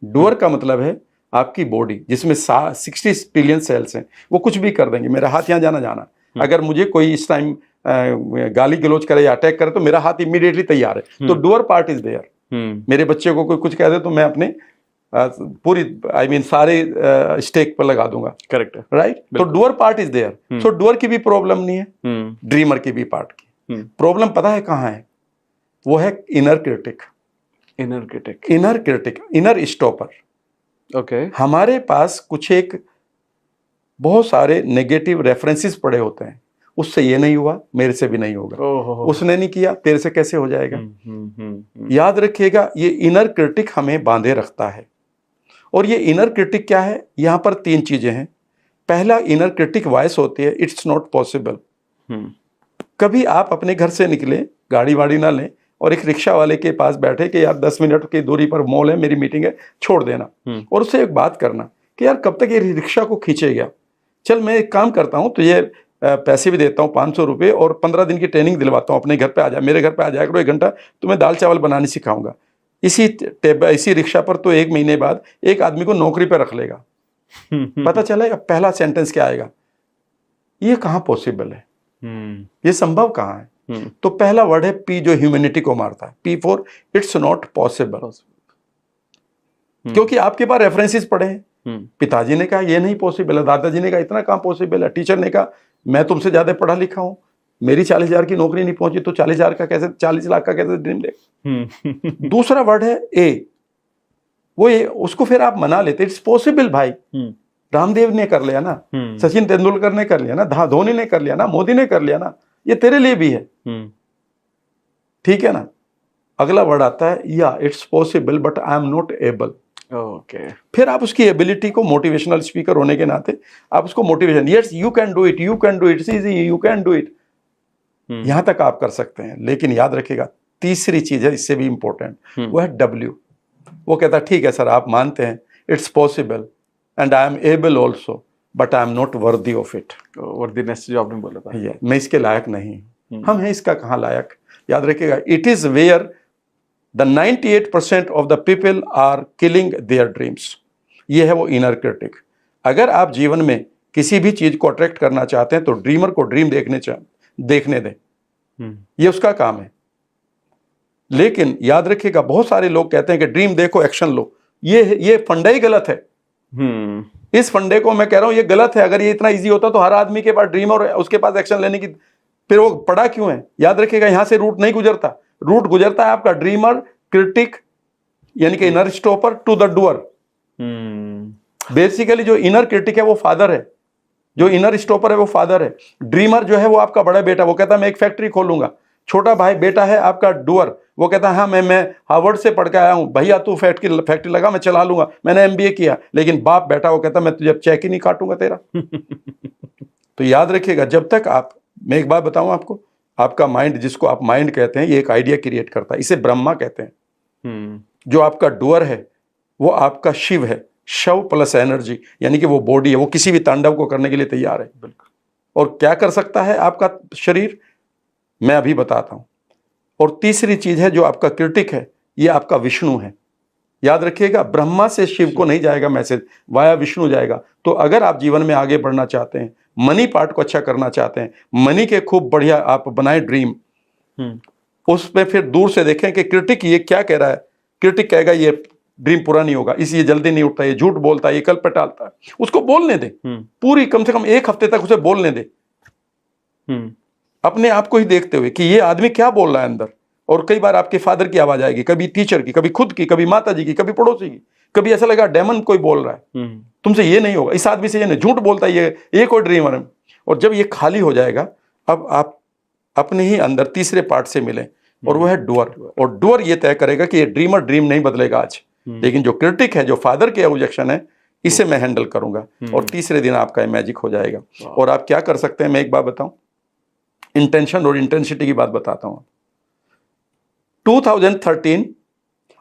[SPEAKER 1] डूअर का मतलब है आपकी बॉडी, जिसमें 60 ट्रिलियन सेल्स हैं। वो कुछ भी कर देंगे, मेरा हाथ यहाँ जाना, अगर मुझे कोई इस टाइम गाली गलौज करे या अटैक करे तो मेरा हाथ इमीडिएटली तैयार है। तो डूअर पार्ट इज देयर। मेरे बच्चे को कोई कुछ कह दे तो मैं अपने पूरी सारे स्टेक पर लगा दूंगा।
[SPEAKER 2] Correct,
[SPEAKER 1] right. तो doer part is there. So doer की भी प्रॉब्लम नहीं है, ड्रीमर की भी पार्ट की प्रॉब्लम पता है कहाँ है? वो है inner critic. Inner stopper.
[SPEAKER 2] Okay.
[SPEAKER 1] हमारे पास कुछ एक बहुत सारे नेगेटिव रेफरेंसेस पड़े होते हैं, उससे ये नहीं हुआ, मेरे से भी नहीं होगा, उसने नहीं किया, तेरे से कैसे हो जाएगा। याद रखिएगा, ये इनर क्रिटिक हमें बांधे रखता है। और ये इनर क्रिटिक क्या है? यहाँ पर 3 चीजें हैं। पहला, इनर क्रिटिक वॉइस होती है, इट्स नॉट पॉसिबल। कभी आप अपने घर से निकले, गाड़ी वाड़ी ना लें, और एक रिक्शा वाले के पास बैठे कि यार 10 मिनट की दूरी पर मॉल है, मेरी मीटिंग है, छोड़ देना, और उससे एक बात करना कि यार कब तक ये रिक्शा को खींचेगा, चल मैं एक काम करता हूँ, तो ये पैसे भी देता हूँ 500 रुपये, और 15 दिन की ट्रेनिंग दिलवाता हूँ, अपने घर पे आ जा, मेरे घर पे आ जाया करो 1 घंटा, तुम्हें दाल चावल बनाने सिखाऊंगा। इसी रिक्शा पर तो 1 महीने बाद एक आदमी को नौकरी पे रख लेगा। पता चलेगा पहला सेंटेंस क्या आएगा? ये कहाँ पॉसिबल है, ये संभव कहाँ है? तो पहला वर्ड है पी, जो ह्यूमैनिटी को मारता है। P for its not possible, क्योंकि आपके पास रेफरेंसेस पड़े हैं। पिताजी ने कहा ये नहीं पॉसिबल है, दादाजी ने कहा इतना काम पॉसिबल है, टीचर ने कहा मैं तुमसे ज्यादा पढ़ा लिखा हूं, मेरी 40,000 की नौकरी नहीं पहुंची तो 40,000 का कैसे, 40 लाख का कैसे ड्रीम ले। दूसरा वर्ड है ए, वो ये, उसको फिर आप मना लेते, इट्स पॉसिबल भाई। रामदेव ने कर लिया ना, सचिन तेंदुलकर ने कर लिया ना, धोनी ने कर लिया ना, मोदी ने कर लिया ना, ये तेरे लिए भी है। ठीक है ना। अगला वर्ड आता है या, it's possible but I am not able.
[SPEAKER 2] Okay,
[SPEAKER 1] फिर आप उसकी एबिलिटी को, मोटिवेशनल स्पीकर होने के नाते आप उसको motivation, yes you can do it, you can do it, it's easy, you can do it, यहां तक आप कर सकते हैं। लेकिन याद रखिएगा तीसरी चीज है इससे भी इंपॉर्टेंट, वो है डब्ल्यू। वो कहता है ठीक है सर आप मानते हैं it's possible and I am able also but I am not worthy of it.
[SPEAKER 2] Worthiness जो आपने बोला था,
[SPEAKER 1] ये मैं इसके लायक नहीं, हम हैं इसका कहाँ लायक। याद रखिएगा, it is where the 98% of the people are killing their dreams. ये है वो इनर क्रिटिक। अगर आप जीवन में किसी भी चीज को अट्रैक्ट करना चाहते हैं तो ड्रीमर को ड्रीम देखने दें, ये उसका काम है। लेकिन याद रखिएगा, बहुत सारे लोग कहते हैं कि ड्रीम देखो एक्शन लो, ये फंडा ही गलत है। इस फंडे को मैं कह रहा हूं ये गलत है। अगर ये इतना इजी होता तो हर आदमी के पास ड्रीम और उसके पास एक्शन लेने की, फिर वो पड़ा क्यों है। याद रखिएगा, यहां से रूट नहीं गुजरता, रूट गुजरता है आपका ड्रीमर, क्रिटिक यानी कि inner stopper to the doer. Basically जो इनर क्रिटिक है वो फादर है, जो इनर स्टॉपर है वो फादर है। ड्रीमर जो है वो आपका बड़ा बेटा, वो कहता है मैं एक फैक्ट्री खोलूंगा। छोटा भाई बेटा है आपका डूअर, वो कहता है हाँ मैं हार्वर्ड से पढ़ के आया हूं, भैया तू फैक्ट्री लगा मैं चला लूंगा, मैंने एमबीए किया। लेकिन बाप बेटा वो कहता मैं तुझे चेक ही नहीं काटूंगा तेरा। तो याद रखिएगा, जब तक आप, मैं एक बात बताऊं आपको, आपका माइंड, जिसको आप माइंड कहते हैं, ये एक आइडिया क्रिएट करता है, इसे ब्रह्मा कहते हैं। जो आपका डूअर है वो आपका शिव है, शव प्लस एनर्जी, यानी कि वो बॉडी है, वो किसी भी तांडव को करने के लिए तैयार है। बिल्कुल। और क्या कर सकता है आपका शरीर, मैं अभी बताता हूं। और तीसरी चीज है जो आपका क्रिटिक है, ये आपका विष्णु है। याद रखिएगा, ब्रह्मा से शिव को नहीं जाएगा मैसेज, वाया विष्णु जाएगा। तो अगर आप जीवन में आगे बढ़ना चाहते हैं, मनी पार्ट को अच्छा करना चाहते हैं, मनी के खूब बढ़िया आप बनाए ड्रीम, उस पे फिर दूर से देखें कि क्रिटिक ये क्या कह रहा है। क्रिटिक कहेगा ये ड्रीम पूरा नहीं होगा, इसलिए जल्दी नहीं उठता, ये झूठ बोलता है, ये कल पे टालता है, उसको बोलने दे। पूरी कम से कम 1 हफ्ते तक उसे बोलने दे, अपने आप को ही देखते हुए कि ये आदमी क्या बोल रहा है अंदर। और कई बार आपके फादर की आवाज आएगी, कभी टीचर की, कभी खुद की, कभी माता जी की, कभी पड़ोसी की, कभी ऐसा लगा डेमन कोई बोल रहा है तुमसे ये नहीं होगा, इस आदमी से ये नहीं, झूठ बोलता है ये कोई ड्रीमर है। और जब ये खाली हो जाएगा, अब आप अपने ही अंदर तीसरे पार्ट से मिले, और वो है डूअर। और डूअर ये तय करेगा कि ये ड्रीमर ड्रीम नहीं बदलेगा आज, लेकिन जो क्रिटिक है, जो फादर के ऑब्जेक्शन है, इसे मैं हैंडल करूंगा। और तीसरे दिन आपका मैजिक हो जाएगा। और आप क्या कर सकते हैं, मैं एक बात बताऊं, इंटेंशन और इंटेंसिटी की बात बताता हूं। 2013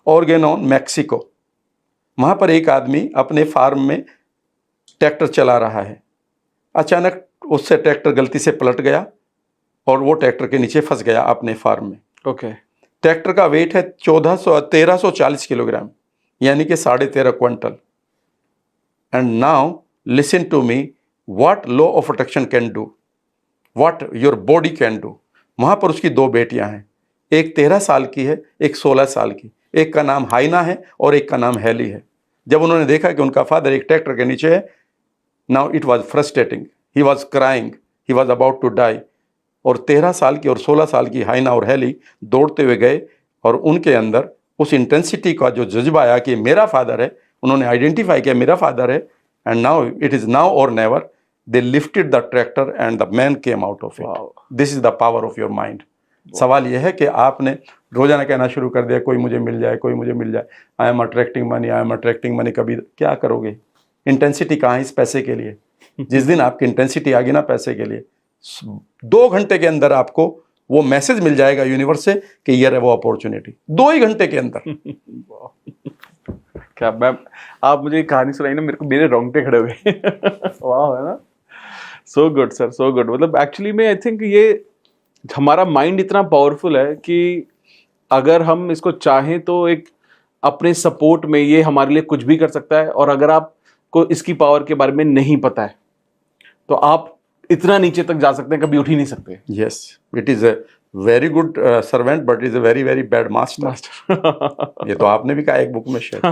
[SPEAKER 1] ऑर्गेनॉन मैक्सिको, वहां पर एक आदमी अपने फार्म में ट्रैक्टर चला रहा है। अचानक उससे ट्रैक्टर गलती से पलट गया और वो ट्रैक्टर के नीचे फंस गया अपने फार्म में।
[SPEAKER 2] ओके।
[SPEAKER 3] ट्रैक्टर का वेट है 1340 किलोग्राम, यानी कि 13.5 quintal. And now listen to me, what law of attraction can do, what your body can do. वहां पर उसकी 2 बेटियां हैं, एक 13 साल की है, एक 16 साल की। एक का नाम हाइना है और एक का नाम हेली है। जब उन्होंने देखा कि उनका फादर एक ट्रैक्टर के नीचे है, now it was frustrating, he was crying, he was about to die. और 13 साल की और 16 साल की हाइना और हेली दौड़ते हुए गए, और उनके अंदर उस इंटेंसिटी का जो जज्बा आया कि मेरा फादर है, उन्होंने आइडेंटिफाई किया मेरा फादर है। And now it is now or never, they lifted the tractor and the man came out of it. This is the power of your mind. सवाल यह है कि आपने रोजाना कहना शुरू कर दिया, कोई मुझे मिल जाए, कोई मुझे मिल जाए, I am attracting money, I am attracting money. कभी क्या करोगे? इंटेंसिटी कहाँ है इस पैसे के लिए? जिस दिन आपकी इंटेंसिटी आ गई ना पैसे के लिए, 2 घंटे के अंदर आपको वो मैसेज मिल जाएगा यूनिवर्स से कि ये है वो अपॉर्चुनिटी, 2 ही घंटे के अंदर।
[SPEAKER 2] क्या मैम, आप मुझे कहानी सुनाई ना, मेरे को मेरे रोंगटे खड़े हुए। वाह, है ना? So good sir, so good. मतलब एक्चुअली में आई थिंक ये हमारा माइंड इतना पावरफुल है कि अगर हम इसको चाहें तो एक अपने सपोर्ट में ये हमारे लिए कुछ भी कर सकता है। और अगर आपको इसकी पावर के बारे में नहीं पता है तो आप इतना नीचे तक जा सकते हैं, कभी उठ ही नहीं सकते।
[SPEAKER 1] Yes, it is
[SPEAKER 3] very good servant but is a very very bad master. ये तो आपने भी कहा एक बुक में शायद,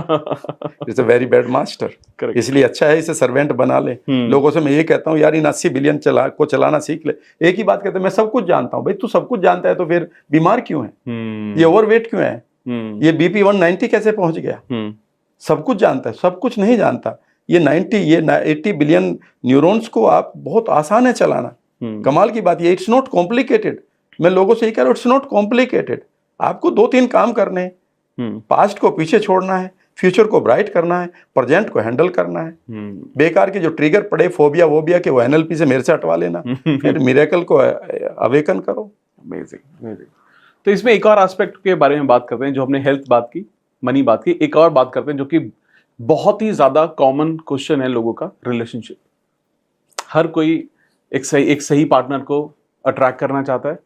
[SPEAKER 3] it's a very bad master.
[SPEAKER 2] Correct.
[SPEAKER 3] इसलिए अच्छा है इसे सर्वेंट बना ले। लोगों से मैं ये कहता हूँ यार इन 80 बिलियन को चलाना सीख ले। एक ही बात कहते हैं मैं सब कुछ जानता हूँ। भाई तू सब कुछ जानता है तो फिर बीमार क्यों है? ये ओवरवेट क्यों है? ये बीपी 190 कैसे पहुंच गया? सब कुछ जानता है, सब कुछ नहीं जानता। ये 80 बिलियन न्यूरॉन्स को आप बहुत आसान है चलाना। कमाल की बात ये, इट्स नॉट कॉम्प्लिकेटेड। मैं लोगों से ये कह रहा हूँ इट्स नॉट कॉम्प्लिकेटेड। आपको 2-3 काम करने हैं। पास्ट को पीछे छोड़ना है, फ्यूचर को ब्राइट करना है, प्रेजेंट को हैंडल करना है। बेकार के जो ट्रिगर पड़े फोबिया वोबिया के, वो एनएलपी से मेरे से हटवा लेना, फिर मिरेकल को अवेकन करो।
[SPEAKER 2] Amazing amazing. तो इसमें एक और एस्पेक्ट के बारे में बात करते हैं, जो हमने हेल्थ बात की, मनी बात की, एक और बात करते हैं जो कि बहुत ही ज्यादा कॉमन क्वेश्चन है लोगों का, रिलेशनशिप। हर कोई एक सही पार्टनर को अट्रैक्ट करना चाहता है,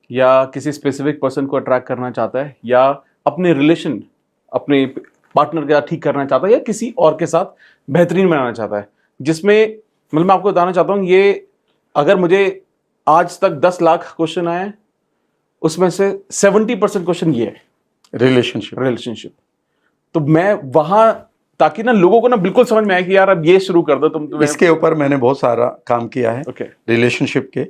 [SPEAKER 2] या किसी स्पेसिफिक पर्सन को अट्रैक्ट करना चाहता है, या अपने रिलेशन अपने पार्टनर का ठीक करना चाहता है, या किसी और के साथ बेहतरीन बनाना चाहता है। जिसमें मतलब मैं आपको बताना चाहता हूँ, ये अगर मुझे आज तक 10 लाख क्वेश्चन आए हैं, उसमें से 70% क्वेश्चन ये है रिलेशनशिप। तो मैं वहां, ताकि ना लोगों को ना बिल्कुल समझ में आए कि यार अब ये शुरू कर दो तुम।
[SPEAKER 3] इसके ऊपर मैंने बहुत सारा काम किया है।
[SPEAKER 2] Okay.
[SPEAKER 3] रिलेशनशिप के,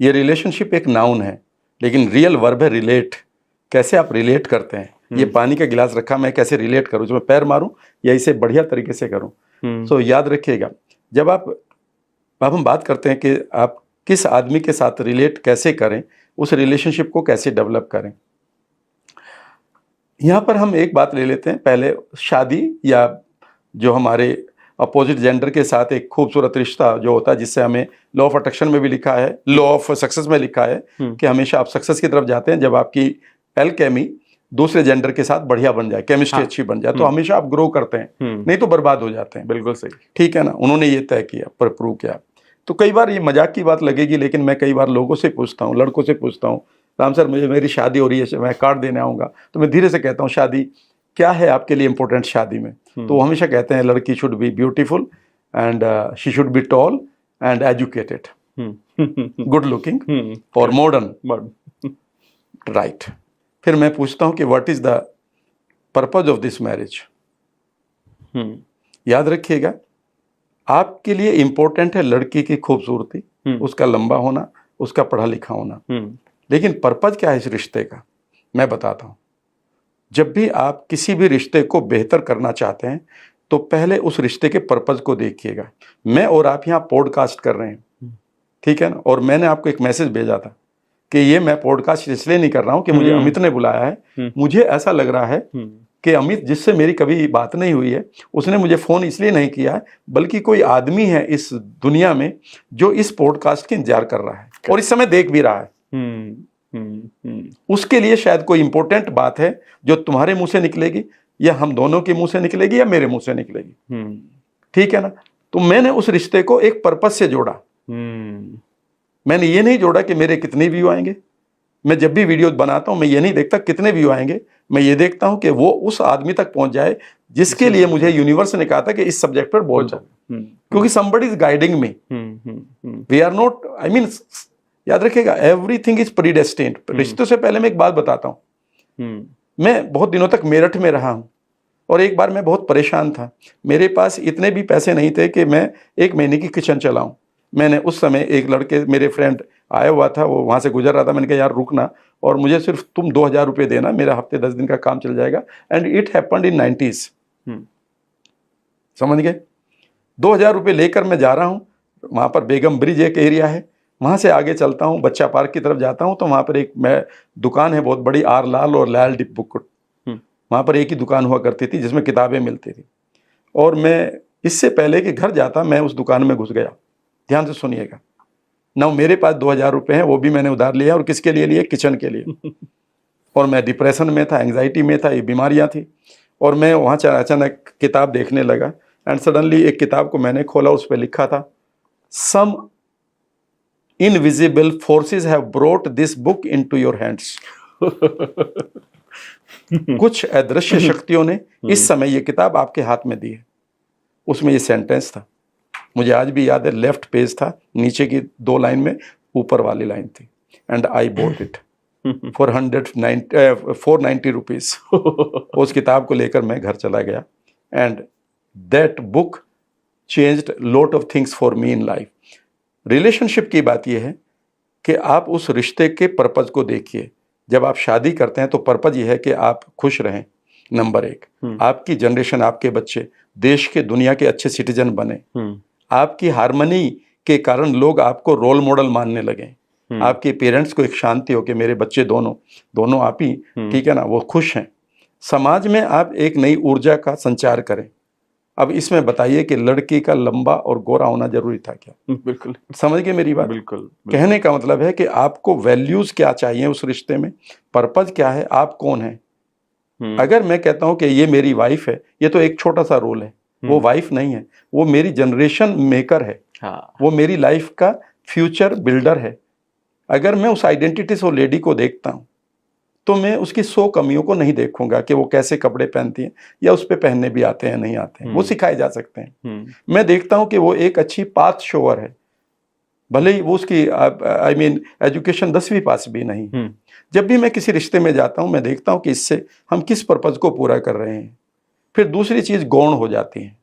[SPEAKER 3] ये रिलेशनशिप एक नाउन है लेकिन रियल वर्ब है रिलेट। कैसे आप रिलेट करते हैं? ये पानी का गिलास रखा, मैं कैसे रिलेट करूं? जो मैं पैर मारूं या इसे बढ़िया तरीके से करूं? सो याद रखिएगा, जब अब हम बात करते हैं कि आप किस आदमी के साथ रिलेट कैसे करें, उस रिलेशनशिप को कैसे डेवलप करें। यहाँ पर हम एक बात ले लेते हैं पहले, शादी या जो हमारे अपोजिट जेंडर के साथ एक खूबसूरत रिश्ता जो होता है, जिससे हमें लॉ ऑफ अट्रैक्शन में भी लिखा है, लॉ ऑफ सक्सेस में लिखा है कि हमेशा आप सक्सेस की तरफ जाते हैं जब आपकी एल्केमी दूसरे जेंडर के साथ बढ़िया बन जाए, केमिस्ट्री अच्छी बन जाए, तो हमेशा आप ग्रो करते हैं, नहीं तो बर्बाद हो जाते हैं।
[SPEAKER 2] बिल्कुल सही,
[SPEAKER 3] ठीक है ना? उन्होंने ये तय किया, पर प्रूव किया। तो कई बार ये मजाक की बात लगेगी, लेकिन मैं कई बार लोगों से पूछता हूँ, लड़कों से पूछता हूँ, राम सर मुझे मेरी शादी हो रही है, मैं कार्ड देने आऊँगा, तो मैं धीरे से कहता हूँ शादी क्या है आपके लिए इंपॉर्टेंट शादी में? तो वो हमेशा कहते हैं लड़की should be beautiful and she should be tall and educated, good looking और मॉडर्न, राइट। फिर मैं पूछता हूँ कि what is the purpose of this marriage? याद रखिएगा, आपके लिए इंपॉर्टेंट है लड़की की खूबसूरती, उसका लंबा होना, उसका पढ़ा लिखा होना, लेकिन पर्पज क्या है इस रिश्ते का? मैं बताता हूँ। जब भी आप किसी भी रिश्ते को बेहतर करना चाहते हैं तो पहले उस रिश्ते के पर्पज को देखिएगा। मैं और आप यहाँ पॉडकास्ट कर रहे हैं, ठीक है ना? और मैंने आपको एक मैसेज भेजा था कि ये मैं पॉडकास्ट इसलिए नहीं कर रहा हूँ कि मुझे अमित ने बुलाया है। मुझे ऐसा लग रहा है कि अमित, जिससे मेरी कभी बात नहीं हुई है, उसने मुझे फ़ोन इसलिए नहीं किया है, बल्कि कोई आदमी है इस दुनिया में जो इस पॉडकास्ट के इंतजार कर रहा है और इस समय देख भी रहा है। उसके लिए शायद कोई इंपॉर्टेंट बात है जो तुम्हारे मुंह से निकलेगी, या हम दोनों के मुंह से निकलेगी, या मेरे मुंह से निकलेगी। ठीक है ना? तो मैंने उस रिश्ते को एक पर्पज से जोड़ा। मैंने ये नहीं जोड़ा कि मेरे कितने व्यू आएंगे। मैं जब भी वीडियो बनाता हूं मैं ये नहीं देखता कितने व्यू आएंगे, मैं ये देखता हूं कि वो उस आदमी तक पहुंच जाए जिसके लिए मुझे यूनिवर्स ने कहा था कि इस सब्जेक्ट पर बोल जाओ, क्योंकि somebody is guiding me. We are not, I mean, याद रखिएगा, एवरीथिंग इज प्रीडेस्टिन्ड। रिश्तों से पहले मैं एक बात बताता हूँ। मैं बहुत दिनों तक मेरठ में रहा हूँ और एक बार मैं बहुत परेशान था। मेरे पास इतने भी पैसे नहीं थे कि मैं 1 महीने की किचन चलाऊं। मैंने उस समय एक लड़के, मेरे फ्रेंड आया हुआ था, वो वहाँ से गुजर रहा था। मैंने कहा यार रुकना और मुझे सिर्फ तुम 2000 रुपये देना, मेरा हफ्ते 10 दिन का काम चल जाएगा। And it happened in 90s। समझ गए? 2000 रुपये लेकर मैं जा रहा हूँ। वहाँ पर बेगम ब्रिज एक एरिया है, वहाँ से आगे चलता हूँ, बच्चा पार्क की तरफ जाता हूँ, तो वहाँ पर एक दुकान है बहुत बड़ी, आर लाल और लाल डिप बुक। वहाँ पर एक ही दुकान हुआ करती थी जिसमें किताबें मिलती थी। और मैं इससे पहले कि घर जाता मैं उस दुकान में घुस गया। ध्यान से सुनिएगा ना, मेरे पास 2000 रुपये हैं, वो भी मैंने उधार लिया। और किसके लिए लिए? किचन के लिए। और मैं डिप्रेशन में था, एंग्जाइटी में था, ये बीमारियाँ थी। और मैं वहाँ अचानक किताब देखने लगा एंड सडनली एक किताब को मैंने खोला, उस पर लिखा था some invisible forces have brought this book into your hands. कुछ अदृश्य शक्तियों ने इस समय ये किताब आपके हाथ में दी है। उसमें ये सेंटेंस था, मुझे आज भी याद है, लेफ्ट पेज था, नीचे की 2 लाइन में ऊपर वाली लाइन थी, and I bought it. For 490 rupees. उस किताब को लेकर मैं घर चला गया and that book changed lot of things for me in life. Relationship की बात यह है कि आप उस रिश्ते के पर्पज को देखिए। जब आप शादी करते हैं तो पर्पज यह है कि आप खुश रहें, नंबर एक, आपकी जनरेशन, आपके बच्चे देश के, दुनिया के अच्छे सिटीजन बने, आपकी हार्मनी के कारण लोग आपको रोल मॉडल मानने लगे, आपके पेरेंट्स को एक शांति हो कि मेरे बच्चे दोनों आप ही, ठीक है ना, वो खुश हैं। समाज में आप एक नई ऊर्जा का संचार करें। अब इसमें बताइए कि लड़की का लंबा और गोरा होना जरूरी था क्या?
[SPEAKER 2] बिल्कुल।
[SPEAKER 3] समझ गए मेरी बात?
[SPEAKER 2] बिल्कुल।
[SPEAKER 3] कहने का मतलब है कि आपको वैल्यूज क्या चाहिए उस रिश्ते में, पर्पज क्या है, आप कौन है। अगर मैं कहता हूं कि ये मेरी वाइफ है, ये तो एक छोटा सा रोल है, वो वाइफ नहीं है, वो मेरी जनरेशन मेकर है। वो मेरी लाइफ का फ्यूचर बिल्डर है। अगर मैं उस आइडेंटिटी से वो लेडी को देखता हूं तो मैं उसकी 100 कमियों को नहीं देखूंगा कि वो कैसे कपड़े पहनती हैं या उस पे पहनने भी आते हैं नहीं आते हैं, वो सिखाए जा सकते हैं। मैं देखता हूं कि वो एक अच्छी पाथ शोअर है, भले ही वो उसकी एजुकेशन 10वीं पास भी नहीं। जब भी मैं किसी रिश्ते में जाता हूं मैं देखता हूं कि इससे हम किस पर्पज को पूरा कर रहे हैं। फिर दूसरी चीज गौण हो जाती है,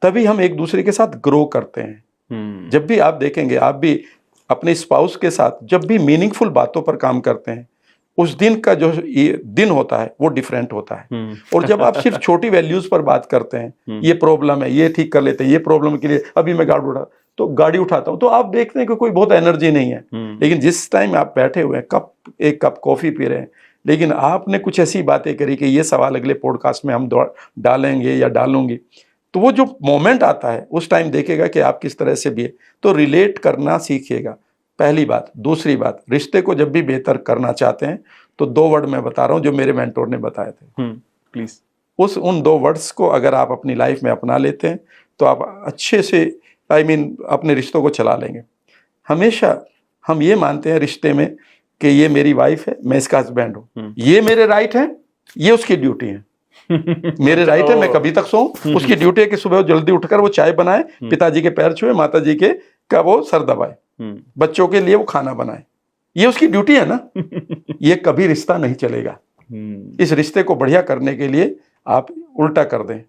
[SPEAKER 3] तभी हम एक दूसरे के साथ ग्रो करते हैं। जब भी आप देखेंगे, आप भी अपने स्पाउस के साथ जब भी मीनिंगफुल बातों पर काम करते हैं, उस दिन का जो दिन होता है वो डिफरेंट होता है। और जब आप सिर्फ छोटी वैल्यूज पर बात करते हैं, ये प्रॉब्लम है, ये ठीक कर लेते हैं, ये प्रॉब्लम के लिए अभी मैं गाड़ी उठाता हूं, तो आप देखते हैं कि कोई बहुत एनर्जी नहीं है। लेकिन जिस टाइम आप बैठे हुए हैं, एक कप कॉफी पी रहे हैं, लेकिन आपने कुछ ऐसी बातें करी कि ये सवाल अगले पॉडकास्ट में हम डालेंगे या डालूंगी, तो वो जो मोमेंट आता है उस टाइम देखेगा कि आप किस तरह से भी है, तो रिलेट करना सीखिएगा, पहली बात। दूसरी बात, रिश्ते को जब भी बेहतर करना चाहते हैं तो 2 वर्ड मैं बता रहा हूं जो मेरे मेंटोर ने बताए थे।
[SPEAKER 2] प्लीज
[SPEAKER 3] उन 2 वर्ड्स को अगर आप अपनी लाइफ में अपना लेते हैं तो आप अच्छे से अपने रिश्तों को चला लेंगे। हमेशा हम ये मानते हैं रिश्ते में कि ये मेरी वाइफ है, मैं इसका हस्बैंड हूं, ये मेरे राइट है, ये उसकी ड्यूटी है। मेरे राइट है, मैं कभी तक सोऊं, उसकी ड्यूटी है कि सुबह जल्दी उठकर वो चाय बनाए, पिताजी के पैर छुए, माताजी के का वो सर दबाए, बच्चों के लिए वो खाना बनाए, ये उसकी ड्यूटी है ना। ये कभी रिश्ता नहीं चलेगा। इस रिश्ते को बढ़िया करने के लिए आप उल्टा कर दें,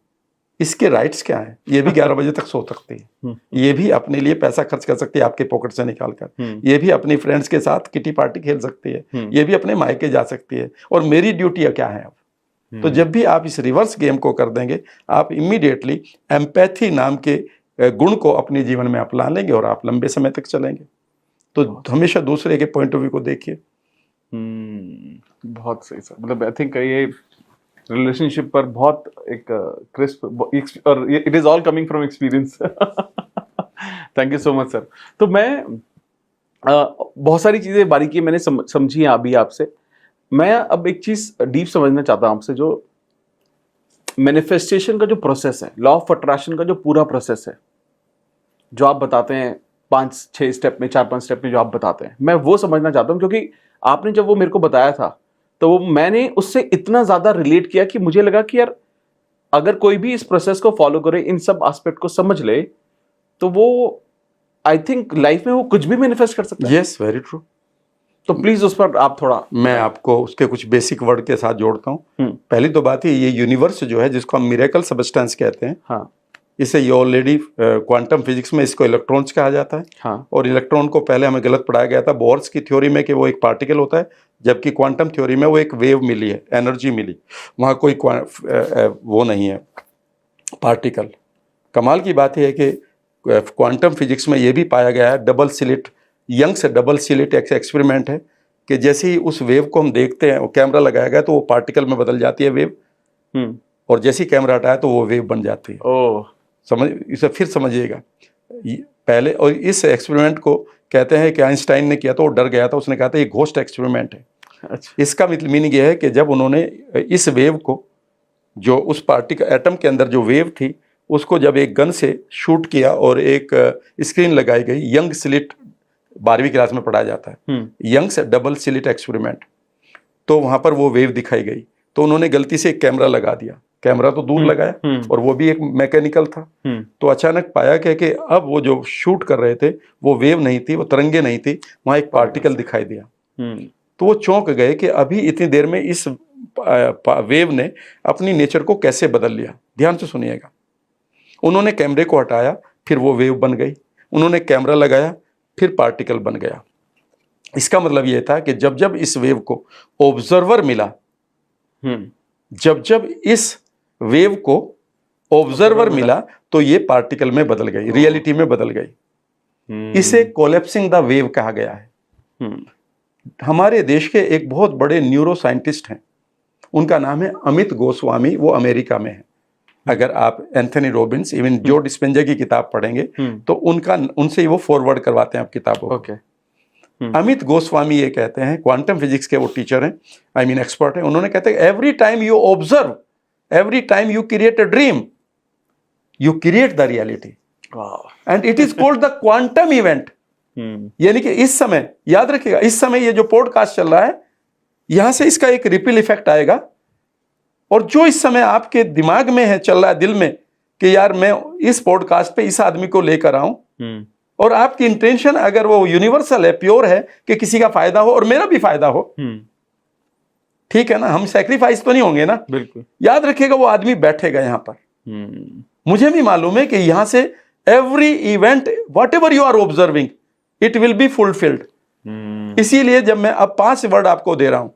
[SPEAKER 3] इसके राइट्स क्या हैं? ये भी 11 बजे तक सो सकती है, ये भी अपने लिए पैसा खर्च कर सकती है आपके पॉकेट से निकाल कर, ये भी अपनी फ्रेंड्स के साथ किटी पार्टी खेल सकती है, ये भी अपने मायके जा सकती है, और मेरी ड्यूटी क्या है अब? तो जब भी आप इस रिवर्स गेम को कर देंगे, आप इमीडिएटली एम्पैथी नाम के गुण को अपने जीवन में अपना लेंगे और आप लंबे समय तक चलेंगे। तो हमेशा दूसरे के पॉइंट ऑफ व्यू को देखिए।
[SPEAKER 2] बहुत सही सर, मतलब आई थिंक ये रिलेशनशिप पर बहुत एक क्रिस्प, और it is all coming from experience. Thank you so much sir. तो मैं बहुत सारी चीजें बारीकी मैंने समझी हैं अभी आपसे। मैं अब एक चीज डीप समझना चाहता हूं आपसे, जो मैनिफेस्टेशन का जो प्रोसेस है, लॉ ऑफ अट्रैक्शन का जो पूरा प्रोसेस है, जो आप बताते हैं 5-6 स्टेप में, 4-5 स्टेप में जो आप बताते हैं, मैं वो समझना चाहता हूं, क्योंकि आपने जब वो मेरे को बताया था तो मैंने उससे इतना ज्यादा रिलेट किया कि मुझे लगा कि यार अगर कोई भी इस प्रोसेस को फॉलो करे, इन सब एस्पेक्ट को समझ ले, तो वो आई थिंक लाइफ में वो कुछ भी मैनिफेस्ट कर सकता है।
[SPEAKER 3] Yes, very true.
[SPEAKER 2] तो प्लीज उस पर आप थोड़ा,
[SPEAKER 3] मैं आपको उसके कुछ बेसिक वर्ड के साथ जोड़ता हूँ। पहली तो बात ये यूनिवर्स जो है, जिसको हम मिरेकल सबस्टेंस कहते हैं,
[SPEAKER 2] हाँ,
[SPEAKER 3] इसे ये ऑलरेडी क्वांटम फिजिक्स में इसको इलेक्ट्रॉन्स कहा जाता है।
[SPEAKER 2] हाँ,
[SPEAKER 3] और इलेक्ट्रॉन को पहले हमें गलत पढ़ाया गया था बोर्स की थ्योरी में कि वो एक पार्टिकल होता है, जबकि क्वांटम थ्योरी में वो एक वेव मिली है, एनर्जी मिली, वहाँ कोई वो नहीं है, पार्टिकल। कमाल की बात यह है कि क्वांटम फिजिक्स में ये भी पाया गया है, double slit, Young's double slit experiment है, कि जैसे ही उस वेव को हम देखते हैं, वो कैमरा लगाया गया तो वो पार्टिकल में बदल जाती है वेव, और जैसे ही कैमरा हटाया तो वो वेव बन जाती है।
[SPEAKER 2] ओह,
[SPEAKER 3] समझ, इसे फिर समझिएगा पहले। और इस एक्सपेरिमेंट को कहते हैं कि आइंस्टाइन ने किया तो वो डर गया था, उसने कहा था ये घोस्ट एक्सपेरिमेंट है।
[SPEAKER 2] अच्छा।
[SPEAKER 3] इसका मीनिंग ये है कि जब उन्होंने इस वेव को, जो उस पार्टिकल एटम के अंदर जो वेव थी, उसको जब एक गन से शूट किया और एक स्क्रीन लगाई गई, यंग स्लिट 12वीं क्लास में पढ़ाया जाता है, यंग्स डबल स्लिट एक्सपेरिमेंट, तो वहां पर वो वेव दिखाई गई। तो उन्होंने गलती से एक कैमरा लगा दिया, कैमरा तो दूर लगाया और वो भी एक मैकेनिकल था। तो अचानक पाया कि अब वो जो शूट कर रहे थे वो वेव नहीं थी, वो तरंगे नहीं थी, वहां एक पार्टिकल दिखाई दिया। तो वो चौंक गए कि अभी इतनी देर में इस वेव ने अपनी नेचर को कैसे बदल लिया। ध्यान से सुनिएगा। उन्होंने कैमरे को हटाया, फिर वो वेव बन गई। उन्होंने कैमरा लगाया, फिर पार्टिकल बन गया। इसका मतलब ये था कि जब जब इस वेव को ऑब्जर्वर मिला, जब जब इस वेव को ऑब्जर्वर मिला, तो ये पार्टिकल में बदल गई, रियलिटी में बदल गई। इसे कोलैप्सिंग द वेव कहा गया है। हमारे देश के एक बहुत बड़े न्यूरो साइंटिस्ट हैं, उनका नाम है अमित गोस्वामी, वो अमेरिका में है। अगर आप एंथनी रॉबिन्स, इवन जो डिस्पेंजा की किताब पढ़ेंगे तो उनसे वो फॉरवर्ड करवाते हैं आप किताबों को। अमित गोस्वामी ये कहते हैं, क्वांटम फिजिक्स के वो टीचर हैं, आई मीन एक्सपर्ट हैं। उन्होंने कहते हैं every time you observe, every time you create a dream, you create the reality, and it is called the quantum event. यानी कि इस समय, याद रखिएगा, इस समय ये जो पॉडकास्ट चल रहा है, यहां से इसका एक रिपल इफेक्ट आएगा, और जो इस समय आपके दिमाग में है, चल रहा है दिल में, कि यार मैं इस पॉडकास्ट पे इस आदमी को लेकर आऊं, और आपकी इंटेंशन अगर वो यूनिवर्सल है, प्योर है, कि किसी का फायदा हो और मेरा भी फायदा हो, ठीक है ना, हम सैक्रिफाइस तो नहीं होंगे ना।
[SPEAKER 2] बिल्कुल।
[SPEAKER 3] याद रखिएगा, वो आदमी बैठेगा यहां पर। मुझे भी मालूम है कि यहां से every event, whatever you are observing, it will be fulfilled. इसीलिए जब मैं अब 5 वर्ड आपको दे रहा हूं,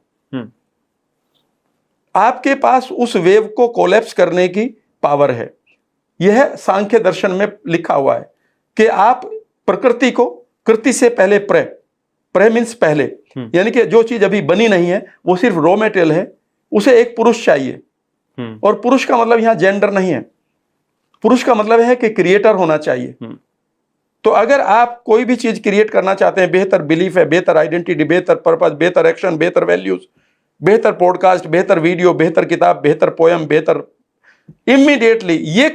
[SPEAKER 3] आपके पास उस वेव को कोलैप्स करने की पावर है। यह सांख्य दर्शन में लिखा हुआ है कि आप प्रकृति को, कृति से पहले प्रे मीन्स पहले, यानी कि जो चीज अभी बनी नहीं है, वो सिर्फ रॉ मटेरियल है, उसे एक पुरुष चाहिए। और पुरुष का मतलब यहां जेंडर नहीं है, पुरुष का मतलब है कि क्रिएटर होना चाहिए। तो अगर आप कोई भी चीज क्रिएट करना चाहते हैं, बेहतर बिलीफ है, बेहतर आइडेंटिटी, बेहतर पर्पस, बेहतर एक्शन, बेहतर वैल्यूज, बेहतर पॉडकास्ट, बेहतर वीडियो, बेहतर किताब, बेहतर पोयम, बेहतर, इमीडिएटली ये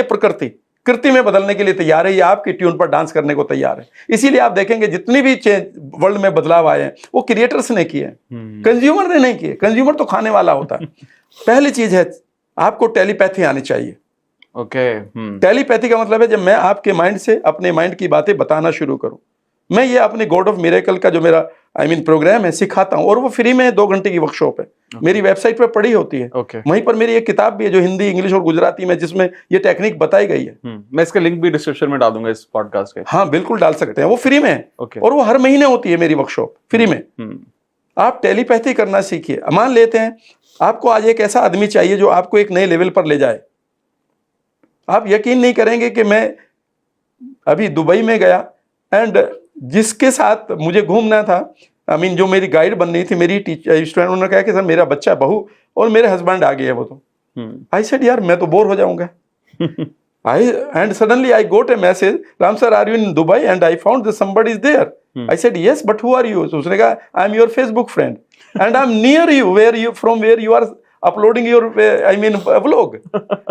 [SPEAKER 3] प्रकृति कृति में बदलने के लिए तैयार है। ये आपकी ट्यून पर डांस करने को तैयार है। इसीलिए आप देखेंगे जितनी भी चेंज वर्ल्ड में बदलाव आए हैं, वो क्रिएटर्स ने किए हैं, कंज्यूमर ने नहीं किए। कंज्यूमर तो खाने वाला होता है। पहली चीज है, आपको टेलीपैथी आनी चाहिए। टेलीपैथी का मतलब है जब मैं आपके माइंड से अपने माइंड की बातें बताना शुरू करूं। मैं ये अपने गॉड ऑफ मिरेकल का जो मेरा प्रोग्राम है, सिखाता हूं, और वो फ्री में 2 घंटे की वर्कशॉप है। मेरी वेबसाइट पे पड़ी होती है। वहीं पर मेरी एक किताब भी है जो हिंदी, इंग्लिश और गुजराती में, जिसमें ये टेक्निक बताई गई है।
[SPEAKER 2] मैं इसका लिंक भी डिस्क्रिप्शन में डाल दूंगा इस पॉडकास्ट के।
[SPEAKER 3] हाँ, बिल्कुल डाल सकते हैं, वो फ्री में है। और वो हर महीने होती है मेरी वर्कशॉप, फ्री में। आप टेलीपैथी करना सीखिए। मान लेते हैं आपको आज एक ऐसा आदमी चाहिए जो आपको एक नए लेवल पर ले जाए। आप यकीन नहीं करेंगे कि मैं अभी दुबई में गया, एंड जिसके साथ मुझे घूमना था, जो मेरी गाइड बन रही थी, मेरी टीचर स्टूडेंट, उन्होंने कहा कि सर मेरा बच्चा, बहू और मेरे हस्बैंड आ गए हैं। वो तो आई सेड यार मैं तो बोर हो जाऊंगा। And suddenly I got a message, Ram sir are you in Dubai, and I found that somebody is there. I said yes, but who are you? उसने कहा I am your Facebook friend and I am near you, where you are uploading your vlog,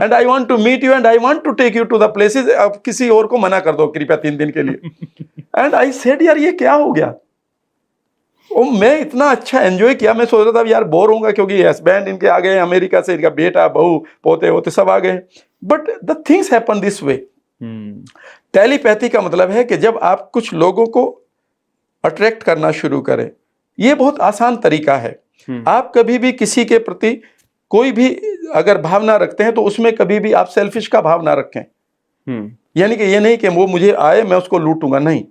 [SPEAKER 3] and I want to meet you and I want to take you to the places। अब किसी और को मना कर दो कृपया 3 दिन के लिए। and I said यार ये क्या हो गया? और मैं इतना अच्छा एंजॉय किया। मैं सोच रहा था यार बोर होऊंगा, क्योंकि हस्बैंड इनके आ गए अमेरिका से, इनका बेटा, बहू, पोते होते सब आ गए। But the things happen this way. Telepathy का मतलब है कि जब आप कुछ लोगों को अट्रैक्ट करना शुरू करें, ये बहुत आसान तरीका है। आप कभी भी किसी के प्रति कोई भी अगर भावना रखते हैं तो उसमें कभी भी आप सेल्फिश का भाव ना रखें। यानी कि ये नहीं कि वो मुझे आए मैं उसको लूटूंगा, नहीं।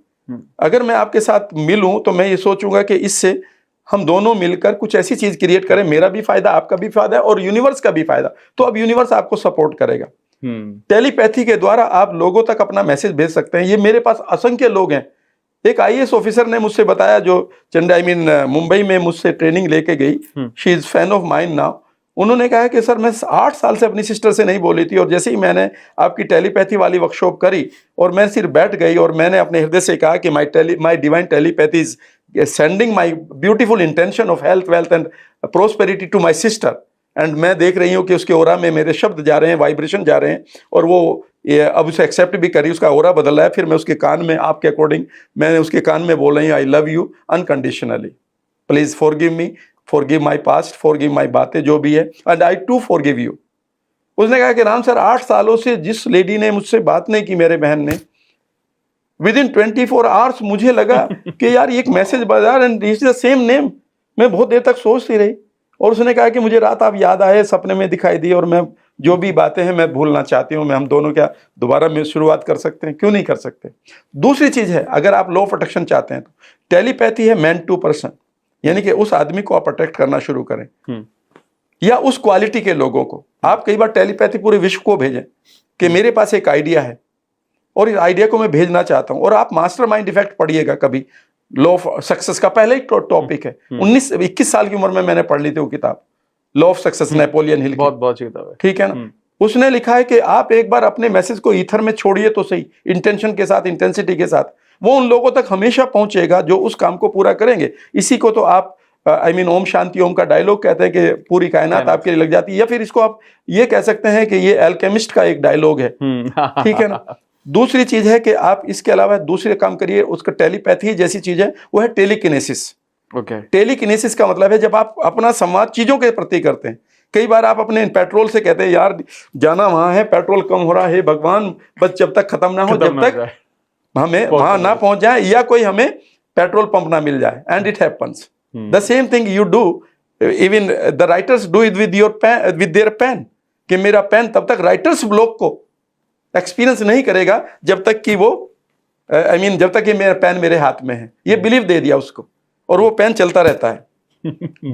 [SPEAKER 3] अगर मैं आपके साथ मिलूं तो मैं ये सोचूंगा कि इससे हम दोनों मिलकर कुछ ऐसी चीज क्रिएट करें, मेरा भी फायदा, आपका भी फायदा और यूनिवर्स का भी फायदा। तो अब यूनिवर्स आपको सपोर्ट करेगा। टेलीपैथी के द्वारा आप लोगों तक अपना मैसेज भेज सकते हैं। ये मेरे पास असंख्य लोग हैं। एक IAS ऑफिसर ने मुझसे बताया, जो मुंबई में मुझसे ट्रेनिंग लेके गई, she is fan of mine now. उन्होंने कहा कि सर मैं 8 साल से अपनी सिस्टर से नहीं बोली थी, और जैसे ही मैंने आपकी टेलीपैथी वाली वर्कशॉप करी और मैं सिर्फ बैठ गई और मैंने अपने हृदय से कहा कि my divine telepathy is sending my beautiful intention of health, wealth and prosperity to my sister, and मैं देख रही हूँ कि उसके ओरा में मेरे शब्द जा रहे हैं, वाइब्रेशन जा रहे हैं, और वो अब उसे एक्सेप्ट भी करी, उसका ओरा बदल रहा है। फिर मैं उसके कान में, आपके अकॉर्डिंग मैंने उसके कान में बोल रही हूँ, I love you unconditionally, please forgive me, forgive my past, forgive my बातें जो भी है, and I too forgive you. उसने कहा कि राम सर 8 सालों से जिस लेडी ने मुझसे बात नहीं की, मेरे बहन ने, विद इन 24 आवर्स मुझे लगा कि यार एक मैसेज बजा, and is the same name,
[SPEAKER 1] मैं बहुत देर तक सोचती रही और उसने कहा कि मुझे रात आप याद आए, सपने में दिखाई दी और मैं जो भी बातें हैं मैं भूलना चाहती हूँ, मैं हम दोनों क्या दोबारा में शुरुआत कर सकते हैं, क्यों नहीं कर सकते। दूसरी चीज़ है, अगर आप लॉ ऑफ अट्रैक्शन चाहते हैं तो टेलीपैथी है मैन टू पर्सन, यानी कि उस आदमी को आप अट्रैक्ट करना शुरू करें या उस क्वालिटी के लोगों को। आप कई बार टेलीपैथी पूरे विश्व को भेजें कि मेरे पास एक आइडिया है और इस आइडिया को मैं भेजना चाहता हूं। और आप मास्टरमाइंड इफेक्ट पढ़िएगा कभी, लॉ ऑफ सक्सेस का पहले ही टॉपिक है, 21 साल की उम्र में मैंने पढ़ ली थी वो किताब, law of success, Napoleon Hill की।
[SPEAKER 2] बहुत बहुत किताब है,
[SPEAKER 1] ठीक है ना। उसने लिखा है कि आप एक बार अपने मैसेज को ईथर में छोड़िए तो सही, इंटेंशन के साथ, इंटेंसिटी के साथ, वो उन लोगों तक हमेशा पहुंचेगा जो उस काम को पूरा करेंगे। इसी को तो आप ओम शांति ओम का डायलॉग कहते हैं कि पूरी कायनात आपके लिए लग जाती है, या फिर इसको आप ये कह सकते हैं कि ये एल्केमिस्ट का एक डायलॉग है। ठीक है ना। दूसरी चीज है कि आप इसके अलावा दूसरे काम करिए, उसका टेलीपैथी जैसी चीज है, वो है टेलीकिनेसिस। टेलीकिनेसिस का मतलब है जब आप अपना संवाद चीजों के प्रति करते हैं। कई बार आप अपने पेट्रोल से कहते हैं यार जाना वहां है, पेट्रोल कम हो रहा है भगवान, बस जब तक खत्म ना हो, जब तक हमें वहां ना पहुंच जाए या कोई हमें पेट्रोल पंप ना मिल जाए। And it happens the same thing you do, even the writers do it with your pen, with their pen, कि मेरा पेन तब तक राइटर्स ब्लॉक को एक्सपीरियंस नहीं करेगा जब तक कि वो जब तक कि मेरा पेन मेरे हाथ में है। ये बिलीव दे दिया उसको और वो पेन चलता रहता है।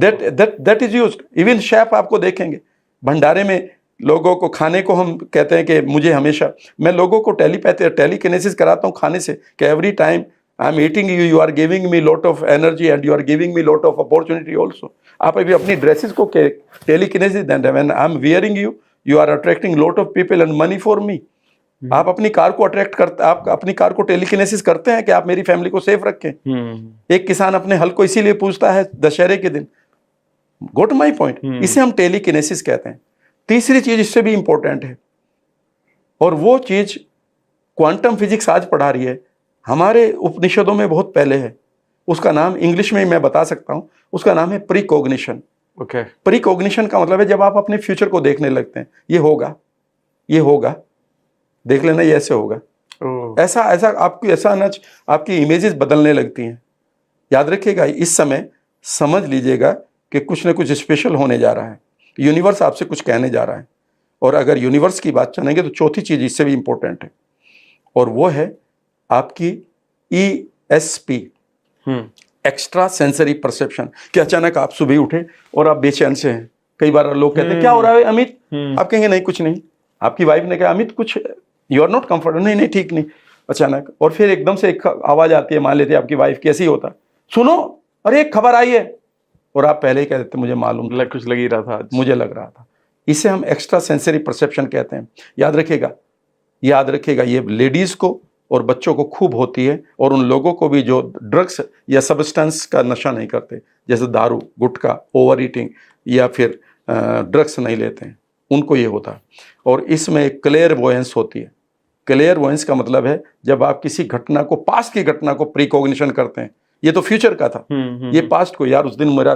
[SPEAKER 1] That is used. Even chef आपको देखेंगे भंडारे में, लोगों को खाने को हम कहते हैं कि मुझे हमेशा, मैं लोगों को टेलीकिनेसिस कराता हूँ खाने से, कि every time I am eating you, you are giving me lot of energy and you are giving me lot of opportunity also. आप अभी अपनी ड्रेसेस को टेलीकिनेसिस दें, when I am wearing you, you are attracting lot of people and money for me. आप अपनी car को attract करते, आप अपनी कार को टेलीकिनेसिस करते हैं कि आप मेरी फैमिली को सेफ रखें। एक किसान अपने हल को इसीलिए पूछता है दशहरे के दिन। गो टू माई पॉइंट, इसे हम टेलीकिनेसिस कहते हैं। तीसरी चीज इससे भी इंपॉर्टेंट है और वो चीज क्वांटम फिजिक्स आज पढ़ा रही है, हमारे उपनिषदों में बहुत पहले है। उसका नाम इंग्लिश में मैं बता सकता हूं, उसका नाम है प्रीकॉग्निशन। प्रीकॉग्निशन का मतलब है जब आप अपने फ्यूचर को देखने लगते हैं, ये होगा, ये होगा, देख लेना ये ऐसे होगा, ऐसा ऐसा आपकी ऐसा अनच आपकी इमेजेस बदलने लगती हैं। याद रखिएगा, इस समय समझ लीजिएगा कि कुछ ना कुछ स्पेशल होने जा रहा है, यूनिवर्स आपसे कुछ कहने जा रहा है। और अगर यूनिवर्स की बात चलेंगे तो चौथी चीज इससे भी इंपॉर्टेंट है और वो है आपकी ESP, एक्स्ट्रा सेंसरी परसेप्शन। कि अचानक आप सुबह उठे और आप बेचैन से हैं। कई बार लोग कहते हैं क्या हो रहा है अमित, आप कहेंगे नहीं कुछ नहीं। आपकी वाइफ ने कहा अमित कुछ, यू आर नॉट कंफर्टेबल, नहीं नहीं ठीक नहीं, अचानक। और फिर एकदम से एक आवाज आती है, मान लेते हैं आपकी वाइफ की, ऐसे ही होता, सुनो अरे एक खबर आई है, और आप पहले ही कह देते मुझे मालूम था,
[SPEAKER 2] कुछ लग ही रहा था,
[SPEAKER 1] मुझे लग रहा था। इसे हम एक्स्ट्रा सेंसरी परसेप्शन कहते हैं। याद रखिएगा, याद रखिएगा, ये लेडीज को और बच्चों को खूब होती है, और उन लोगों को भी जो ड्रग्स या सब्सटेंस का नशा नहीं करते, जैसे दारू, गुटखा, ओवर ईटिंग या फिर ड्रग्स नहीं लेते हैं, उनको ये होता है। और इसमें क्लेयरवॉयंस होती है। क्लेयरवॉयंस का मतलब है जब आप किसी घटना को, पास्ट की घटना को प्रीकॉग्निशन करते हैं। ये तो फ्यूचर का था, ये पास्ट को, यार उस दिन मेरा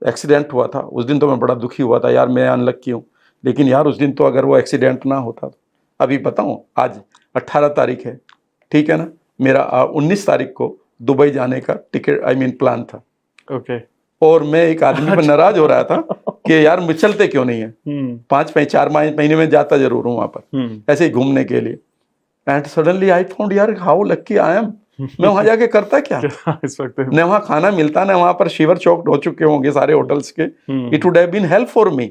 [SPEAKER 1] एक्सीडेंट हुआ था, उस दिन तो मैं बड़ा दुखी हुआ था, यार मैं अनलक्की हूँ, लेकिन यार उस दिन तो अगर वो एक्सीडेंट ना होता तो। अभी बताऊँ, आज 18 तारीख है, ठीक है ना, मेरा 19 तारीख को दुबई जाने का टिकट प्लान था। और मैं एक आदमी पर नाराज हो रहा था कि यार मुझे चलते क्यों नहीं है, 4 महीने में जाता जरूर हूँ वहां पर, ऐसे ही घूमने के लिए। एंड सडनली आई फाउंड यार हाउ लक्की आई एम, मैं वहां जाके करता क्या
[SPEAKER 2] इस वक्त
[SPEAKER 1] न वहां खाना मिलता, न वहां पर शिवर चौक हो चुके होंगे सारे होटल्स के, it would have been help for me.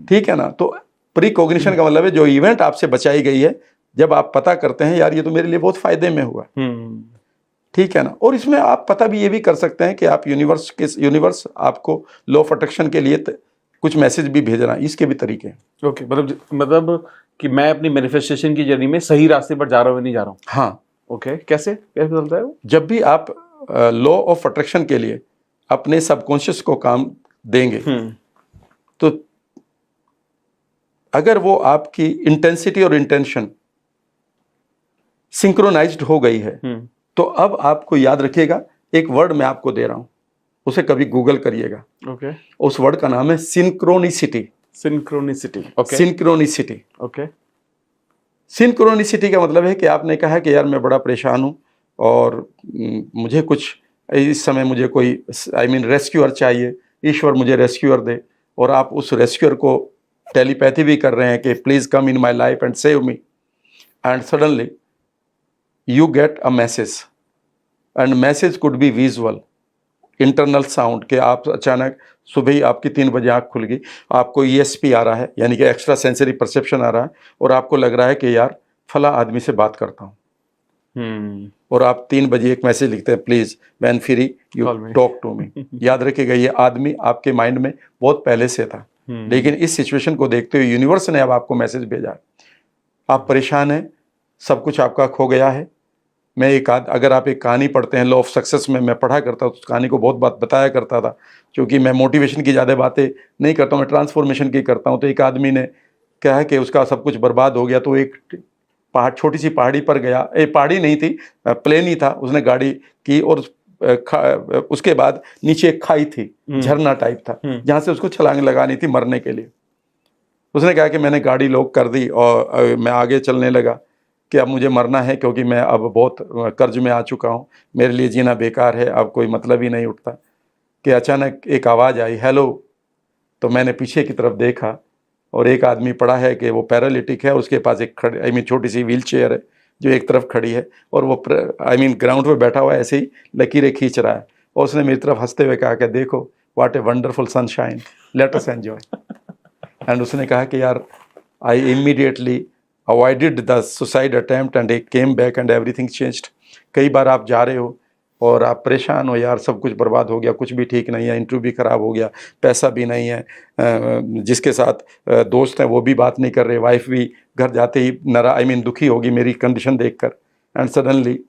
[SPEAKER 1] ठीक है ना। तो प्रीकॉग्निशन का मतलब है जो इवेंट आपसे बचाई गई है, जब आप पता करते हैं यार ये तो मेरे लिए बहुत फायदे में हुआ, ठीक है ना। और इसमें आप पता भी ये भी कर सकते हैं कि आप यूनिवर्स आपको लॉ ऑफ अट्रैक्शन के लिए कुछ मैसेज भी भेज रहा है, इसके भी तरीके हैं।
[SPEAKER 2] ओके, मतलब कि मैं अपनी मैनिफेस्टेशन की जर्नी में सही रास्ते पर जा रहा हूँ नहीं जा रहा हूँ।
[SPEAKER 1] हाँ,
[SPEAKER 2] ओके, कैसे चलता है वो?
[SPEAKER 1] जब भी आप लॉ ऑफ अट्रैक्शन के लिए अपने सबकॉन्शियस को काम देंगे, तो अगर वो आपकी इंटेंसिटी और इंटेंशन सिंक्रोनाइज्ड हो गई है, तो अब आपको याद रखिएगा, एक वर्ड मैं आपको दे रहा हूं, उसे कभी गूगल करिएगा।
[SPEAKER 2] ओके,
[SPEAKER 1] उस वर्ड का नाम है synchronicity.
[SPEAKER 2] Synchronicity, okay,
[SPEAKER 1] synchronicity,
[SPEAKER 2] okay.
[SPEAKER 1] Synchronicity का मतलब है कि आपने कहा कि यार मैं बड़ा परेशान हूं और मुझे कुछ
[SPEAKER 3] इस समय मुझे कोई रेस्क्यूअर चाहिए, ईश्वर मुझे रेस्क्यूअर दे, और आप उस रेस्क्यूअर को टेलीपैथी भी कर रहे हैं कि please come in my life and save me, and suddenly you get a message, and message could be visual, internal sound, कि आप अचानक सुबह ही आपकी 3 बजे आँख खुल गई, आपको ESP आ रहा है, यानी कि एक्स्ट्रा सेंसरी परसेप्शन आ रहा है, और आपको लग रहा है कि यार फला आदमी से बात करता हूँ, और आप 3 बजे एक मैसेज लिखते हैं, please when free you
[SPEAKER 2] Call me.
[SPEAKER 3] Talk to me. याद रखिएगा, ये आदमी आपके माइंड में बहुत पहले से था, लेकिन इस सिचुएशन को देखते हुए यूनिवर्स ने अब आपको मैसेज भेजा है। आप परेशान हैं, सब कुछ आपका खो गया है। मैं अगर आप एक कहानी पढ़ते हैं, लॉ ऑफ सक्सेस में मैं पढ़ा करता हूँ, उस कहानी को बहुत बात बताया करता था, क्योंकि मैं मोटिवेशन की ज़्यादा बातें नहीं करता हूँ, मैं ट्रांसफॉर्मेशन की करता हूँ। तो एक आदमी ने कहा कि उसका सब कुछ बर्बाद हो गया, तो एक छोटी सी पहाड़ी पर गया, पहाड़ी नहीं थी, प्लेन ही था, उसने गाड़ी की, और उसके बाद नीचे एक खाई थी, झरना टाइप था, जहाँ से उसको छलांग लगानी थी मरने के लिए। उसने कहा कि मैंने गाड़ी लॉक कर दी और मैं आगे चलने लगा कि अब मुझे मरना है, क्योंकि मैं अब बहुत कर्ज में आ चुका हूँ, मेरे लिए जीना बेकार है, अब कोई मतलब ही नहीं उठता। कि अचानक एक आवाज़ आई, हेलो। तो मैंने पीछे की तरफ देखा, और एक आदमी पड़ा है कि वो पैरालिटिक है, उसके पास एक छोटी सी व्हील चेयर है जो एक तरफ खड़ी है, और वो ग्राउंड पे बैठा हुआ है, ऐसे ही लकीरें खींच रहा है। और उसने मेरी तरफ हंसते हुए कहा कि देखो, what a wonderful sunshine, let us enjoy. And उसने कहा कि यार, I immediately avoided the suicide attempt and I came back and everything changed. कई बार आप जा रहे हो और आप परेशान हो, यार सब कुछ बर्बाद हो गया, कुछ भी ठीक नहीं है, इंटरव्यू भी ख़राब हो गया, पैसा भी नहीं है, जिसके साथ दोस्त हैं वो भी बात नहीं कर रहे, वाइफ भी घर जाते ही दुखी होगी मेरी कंडीशन देखकर। And suddenly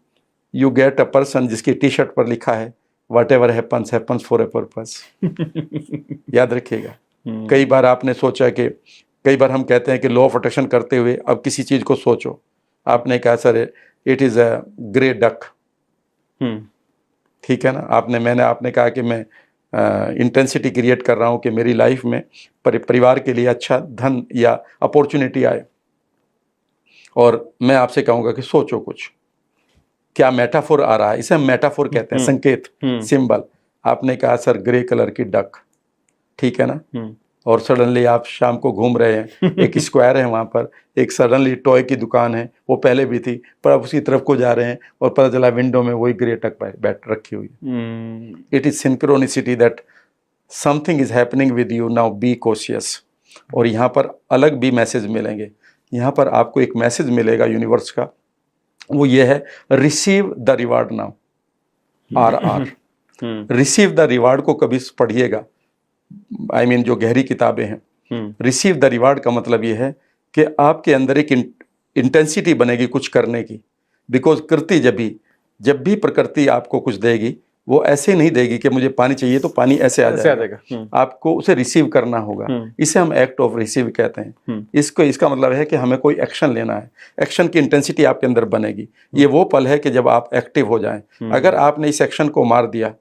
[SPEAKER 3] you get a person जिसकी T-शर्ट पर लिखा है, what ever happens happens for a purpose. याद रखिएगा। कई बार आपने सोचा कि, कई बार हम कहते हैं कि लॉ ऑफ अट्रैक्शन करते हुए अब किसी चीज़ को सोचो, आपने कहा sir it is a grey duck, ठीक है ना, आपने कहा कि मैं इंटेंसिटी क्रिएट कर रहा हूँ कि मेरी लाइफ में परिवार के लिए अच्छा धन या अपॉर्चुनिटी आए, और मैं आपसे कहूँगा कि सोचो कुछ, क्या मेटाफोर आ रहा है, इसे हम मेटाफोर कहते हैं, संकेत, सिंबल। आपने कहा सर ग्रे कलर की डक, ठीक है ना, और सडनली आप शाम को घूम रहे हैं, एक स्क्वायर है वहाँ पर, एक सडनली टॉय की दुकान है, वो पहले भी थी, पर आप उसी तरफ को जा रहे हैं, और पता चला विंडो में वही ग्रे डक बैठ रखी हुई है। It is synchronicity that something is happening with you now, be cautious. और यहाँ पर अलग भी मैसेज मिलेंगे, यहाँ पर आपको एक मैसेज मिलेगा यूनिवर्स का, वो ये है, receive the reward now, RR। Receive the reward को कभी पढ़िएगा, जो गहरी किताबें हैं। रिसीव द रिवार्ड का मतलब ये है कि आपके अंदर एक इंटेंसिटी बनेगी कुछ करने की, बिकॉज कृति जब भी प्रकृति आपको कुछ देगी, वो ऐसे नहीं देगी कि मुझे पानी चाहिए तो पानी ऐसे आ जाएगा। आपको उसे रिसीव करना होगा, इसे हम एक्ट ऑफ रिसीव कहते हैं। इसका मतलब है कि हमें कोई एक्शन लेना है, एक्शन की इंटेंसिटी आपके अंदर बनेगी। ये वो पल है कि जब आप एक्टिव हो जाएं। अगर आपने इस एक्शन को मार दिया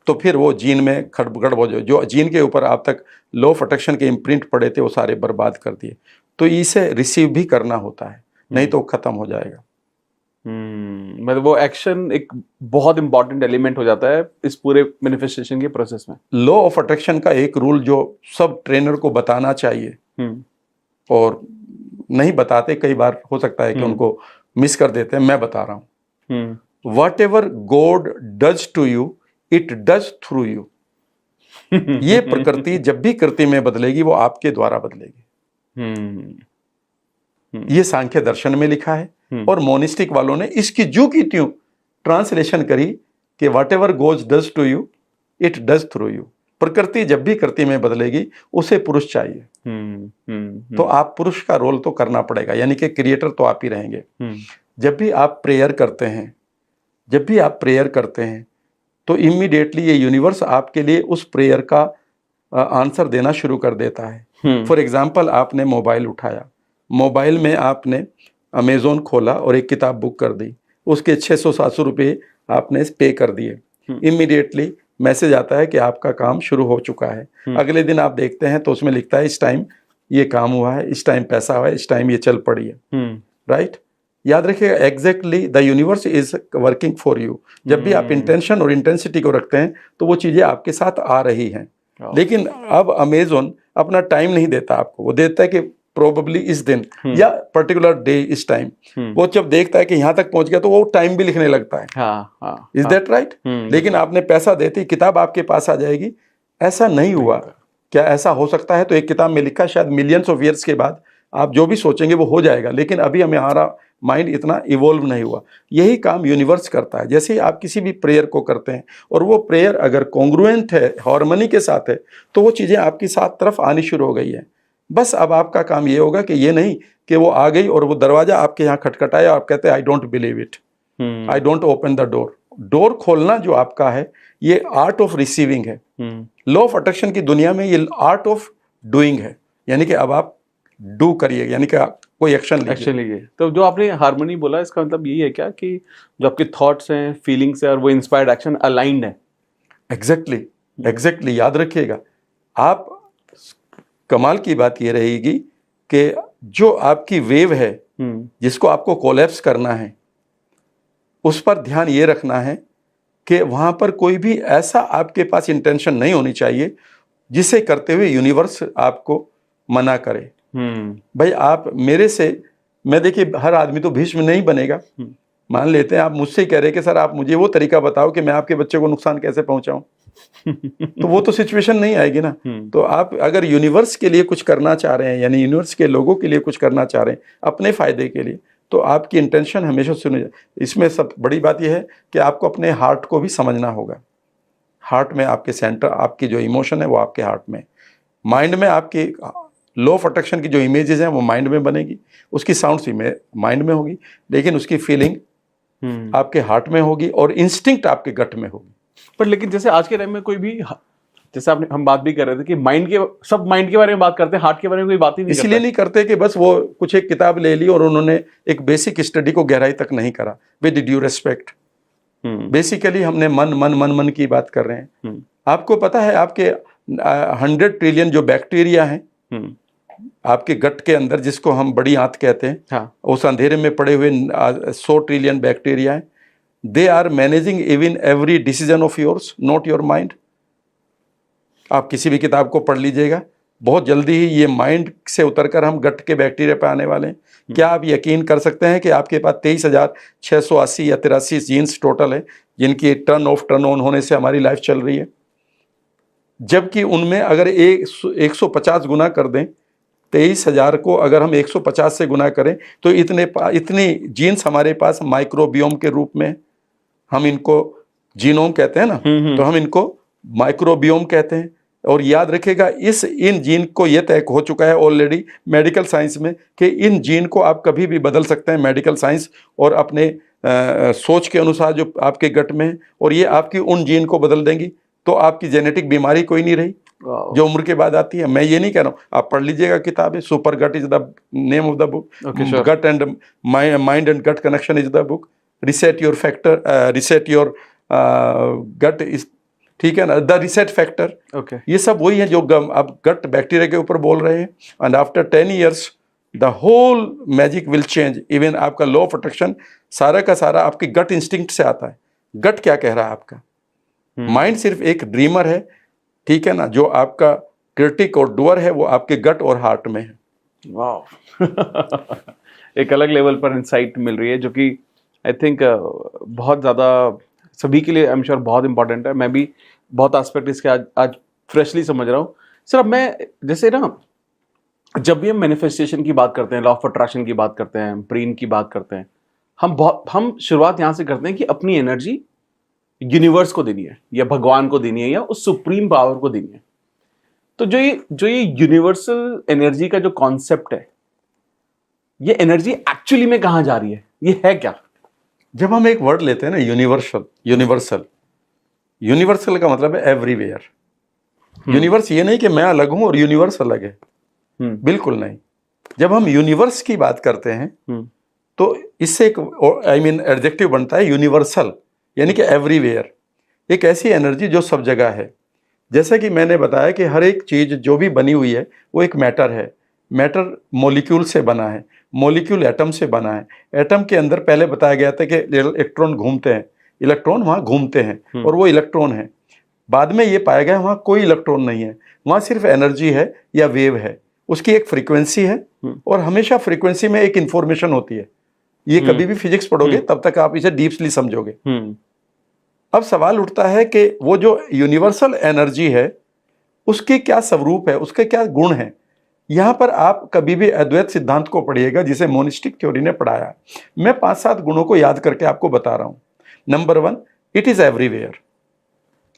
[SPEAKER 3] तो फिर वो जीन में खड़बड़ हो जाए, जो जीन के ऊपर आप तक लॉ ऑफ अट्रैक्शन के इम्प्रिंट पड़े थे वो सारे बर्बाद कर दिए। तो इसे रिसीव भी करना होता है, नहीं तो खत्म हो जाएगा।
[SPEAKER 2] मतलब वो एक्शन एक बहुत इंपॉर्टेंट एलिमेंट हो जाता है इस पूरे मैनिफेस्टेशन के प्रोसेस में।
[SPEAKER 3] लॉ ऑफ अट्रैक्शन का एक रूल जो सब ट्रेनर को बताना चाहिए और नहीं बताते, कई बार हो सकता है कि उनको मिस कर देते हैं, मैं बता रहा हूं, whatever God does to you it does through you. ये प्रकृति जब भी कृति में बदलेगी वो आपके द्वारा बदलेगी। ये सांख्य दर्शन में लिखा है, और मोनिस्टिक वालों ने इसकी जो की त्यों ट्रांसलेशन करी कि whatever God does to you it does through you. प्रकृति जब भी कृति में बदलेगी उसे पुरुष चाहिए, तो आप पुरुष का रोल तो करना पड़ेगा, यानी कि क्रिएटर तो आप ही रहेंगे। जब भी आप प्रेयर करते हैं तो इमीडिएटली ये यूनिवर्स आपके लिए उस प्रेयर का आंसर देना शुरू कर देता है। फॉर एग्जाम्पल, आपने मोबाइल उठाया, मोबाइल में आपने अमेज़ोन खोला और एक किताब बुक कर दी, उसके 600-700 रुपये आपने पे कर दिए। इमीडिएटली मैसेज आता है कि आपका काम शुरू हो चुका है। अगले दिन आप देखते हैं तो उसमें लिखता है इस टाइम ये काम हुआ है, इस टाइम पैसा हुआ है, इस टाइम ये चल पड़ी है, राइट। याद रखिएगा, exactly the universe is working for you. जब भी आप इंटेंशन और इंटेंसिटी को रखते हैं तो वो चीज़ें आपके साथ आ रही हैं। लेकिन अब अमेजोन अपना टाइम नहीं देता आपको, वो देता है कि प्रोबेबली इस दिन या पर्टिकुलर डे इस टाइम। वो जब देखता है कि यहाँ तक पहुंच गया तो वो टाइम भी लिखने लगता है। Is that right? लेकिन आपने पैसा देते ही किताब आपके पास आ जाएगी, ऐसा नहीं हुआ। क्या ऐसा हो सकता है? तो एक किताब में लिखा शायद मिलियंस ऑफ ईयर्स के बाद आप जो भी सोचेंगे वो हो जाएगा, लेकिन अभी हमारा माइंड इतना इवॉल्व नहीं हुआ। यही काम यूनिवर्स करता है। जैसे ही आप किसी भी प्रेयर को करते हैं और वो प्रेयर अगर कॉन्ग्रुएंट है, हार्मनी के साथ है, तो वो चीज़ें आपकी साथ तरफ आनी शुरू हो गई है। बस अब आपका काम ये होगा कि ये नहीं कि वो आ गई और वो दरवाजा आपके यहाँ खटखटाया, आप कहते हैं I don't believe it, I don't open the door. Door खोलना जो आपका है ये आर्ट ऑफ रिसीविंग है। लॉ ऑफ अट्रैक्शन की दुनिया में ये आर्ट ऑफ डूइंग है, यानी कि अब आप डू करिए, यानी कि कोई एक्शन लीजिए।
[SPEAKER 2] तो जो आपने हार्मनी बोला, इसका मतलब यही है क्या कि जो आपके थॉट्स हैं, फीलिंग्स है और वो इंस्पायर्ड एक्शन अलाइंड है?
[SPEAKER 3] एग्जैक्टली याद रखिएगा। आप, कमाल की बात ये रहेगी कि जो आपकी वेव है जिसको आपको कोलैप्स करना है, उस पर ध्यान ये रखना है कि वहां पर कोई भी ऐसा आपके पास इंटेंशन नहीं होनी चाहिए जिसे करते हुए यूनिवर्स आपको मना करे। भाई आप मेरे से, मैं देखिए हर आदमी तो भीष्म नहीं बनेगा। मान लेते हैं आप मुझसे कह रहे कि सर आप मुझे वो तरीका बताओ कि मैं आपके बच्चे को नुकसान कैसे पहुंचाऊं, तो वो तो सिचुएशन नहीं आएगी ना। तो आप अगर यूनिवर्स के लिए कुछ करना चाह रहे हैं, यानी यूनिवर्स के लोगों के लिए कुछ करना चाह रहे हैं अपने फायदे के लिए, तो आपकी इंटेंशन हमेशा सुनी जाए। इसमें सब बड़ी बात यह है कि आपको अपने हार्ट को भी समझना होगा। हार्ट में आपके सेंटर, आपकी जो इमोशन है वो आपके हार्ट में, माइंड में आपकी लॉ ऑफ अट्रैक्शन की जो इमेजेस हैं वो माइंड में बनेगी, उसकी साउंड्स में माइंड में होगी, लेकिन उसकी फीलिंग आपके हार्ट में होगी और इंस्टिंक्ट आपके गट में होगी।
[SPEAKER 2] पर लेकिन जैसे आज के टाइम में कोई भी, जैसे आपने, हम बात भी कर रहे थे कि सब माइंड के बारे में बात करते हैं, हार्ट के बारे में कोई बात ही नहीं करता।
[SPEAKER 3] इसलिए नहीं करते कि बस वो कुछ एक किताब ले ली और उन्होंने एक बेसिक स्टडी को गहराई तक नहीं करा। विद ड्यू रिस्पेक्ट, बेसिकली हमने मन मन मन मन की बात कर रहे हैं। आपको पता है आपके 100 ट्रिलियन जो बैक्टीरिया हैं आपके गट के अंदर, जिसको हम बड़ी आंत कहते हैं,
[SPEAKER 2] हाँ।
[SPEAKER 3] उस अंधेरे में पड़े हुए 100 ट्रिलियन बैक्टीरिया हैं। They are managing even every decision of yours, not your mind. आप किसी भी किताब को पढ़ लीजिएगा, बहुत जल्दी ही ये माइंड से उतरकर हम गट के बैक्टीरिया पे आने वाले हैं। क्या आप यकीन कर सकते हैं कि आपके पास 23,680 या 83 जीन्स टोटल है, जिनकी टर्न ऑफ टर्न ऑन होने से हमारी लाइफ चल रही है, जबकि उनमें अगर 150 गुना कर दें, 23,000 को अगर हम 150 से गुना करें तो इतनी जीन्स हमारे पास माइक्रोबियोम के रूप में, हम इनको जीनोम कहते हैं ना, तो हम इनको माइक्रोबियोम कहते हैं। और याद रखिएगा इन जीन को यह तय हो चुका है ऑलरेडी मेडिकल साइंस में कि इन जीन को आप कभी भी बदल सकते हैं, मेडिकल साइंस और अपने सोच के अनुसार जो आपके गट में है, और ये आपकी उन जीन को बदल देंगी, तो आपकी जेनेटिक बीमारी कोई नहीं रही जो उम्र के बाद आती है। मैं ये नहीं कह रहा हूँ, आप पढ़ लीजिएगा किताबें, super gut is the name of the book, gut and mind and gut connection is the book, reset your factor, reset your gut is, ठीक है ना, द रिसेट फैक्टर। ये सब वही है जो अब गट बैक्टीरिया के ऊपर बोल रहे हैं। And after 10 years the whole magic will change. Even आपका लॉ ऑफ अट्रैक्शन सारा का सारा आपकी गट इंस्टिंक्ट से आता है। गट क्या कह रहा है आपका, माइंड सिर्फ एक ड्रीमर है, ठीक है ना, जो आपका क्रिटिक और डूअर है वो आपके गट और हार्ट में है।
[SPEAKER 2] वाह एक अलग लेवल पर इंसाइट मिल रही है, जो कि आई थिंक बहुत ज़्यादा सभी के लिए आई एम श्योर बहुत इंपॉर्टेंट है। मैं भी बहुत एस्पेक्ट इसके आज फ्रेशली समझ रहा हूँ। सर अब मैं, जैसे ना, जब भी हम मैनिफेस्टेशन की बात करते हैं, लॉ ऑफ अट्रैक्शन की बात करते हैं, ब्रेन की बात करते हैं, हम शुरुआत यहाँ से करते हैं कि अपनी एनर्जी यूनिवर्स को देनी है या भगवान को देनी है या उस सुप्रीम पावर को देनी है। तो जो ये यूनिवर्सल एनर्जी का जो कॉन्सेप्ट है, ये एनर्जी एक्चुअली में कहाँ जा रही है, ये है क्या?
[SPEAKER 3] जब हम एक वर्ड लेते हैं ना, यूनिवर्सल का मतलब है एवरीवेयर। यूनिवर्स ये नहीं कि मैं अलग हूं और यूनिवर्स अलग है, बिल्कुल नहीं। जब हम यूनिवर्स की बात करते हैं तो इससे एक एडजेक्टिव बनता है यूनिवर्सल, यानी कि एवरीवेयर, एक ऐसी एनर्जी जो सब जगह है। जैसा कि मैंने बताया कि हर एक चीज़ जो भी बनी हुई है वो एक मैटर है, मैटर मॉलिक्यूल से बना है, मॉलिक्यूल एटम से बना है। एटम के अंदर पहले बताया गया था कि इलेक्ट्रॉन घूमते हैं, इलेक्ट्रॉन वहाँ घूमते हैं और वो इलेक्ट्रॉन है। बाद में ये पाया गया वहाँ कोई इलेक्ट्रॉन नहीं है, वहाँ सिर्फ एनर्जी है या वेव है, उसकी एक फ्रीक्वेंसी है और हमेशा फ्रीक्वेंसी में एक इंफॉर्मेशन होती है। ये कभी भी फिजिक्स पढ़ोगे तब तक आप इसे डीपली समझोगे। अब सवाल उठता है कि वो जो यूनिवर्सल एनर्जी है उसके क्या स्वरूप है, उसके क्या गुण है। यहाँ पर आप कभी भी अद्वैत सिद्धांत को पढ़िएगा जिसे मोनिस्टिक थ्योरी ने पढ़ाया। मैं 5-7 गुणों को याद करके आपको बता रहा हूँ। नंबर 1, इट इज एवरीवेयर,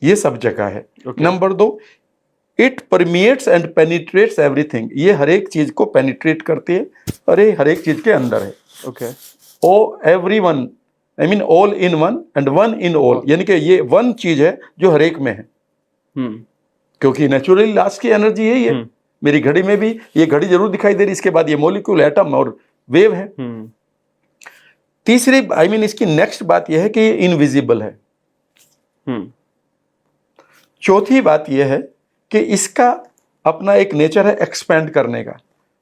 [SPEAKER 3] ये सब जगह है। Number 2, it permeates and penetrates everything, ये हर एक चीज को पेनिट्रेट करती है और ये हर एक चीज के अंदर है।
[SPEAKER 2] Okay,
[SPEAKER 3] oh everyone, I mean all in one and one in all, यानी कि ये वन चीज है जो हर एक में है। क्योंकि नेचुरली लास्ट की एनर्जी यही है। मेरी घड़ी में भी ये घड़ी जरूर दिखाई दे रही, इसके बाद ये मॉलिक्यूल, एटम और वेव है। तीसरी आई मीन इसकी नेक्स्ट बात यह है कि ये इनविजिबल है। चौथी बात यह है कि इसका अपना एक नेचर है एक्सपेंड करने का।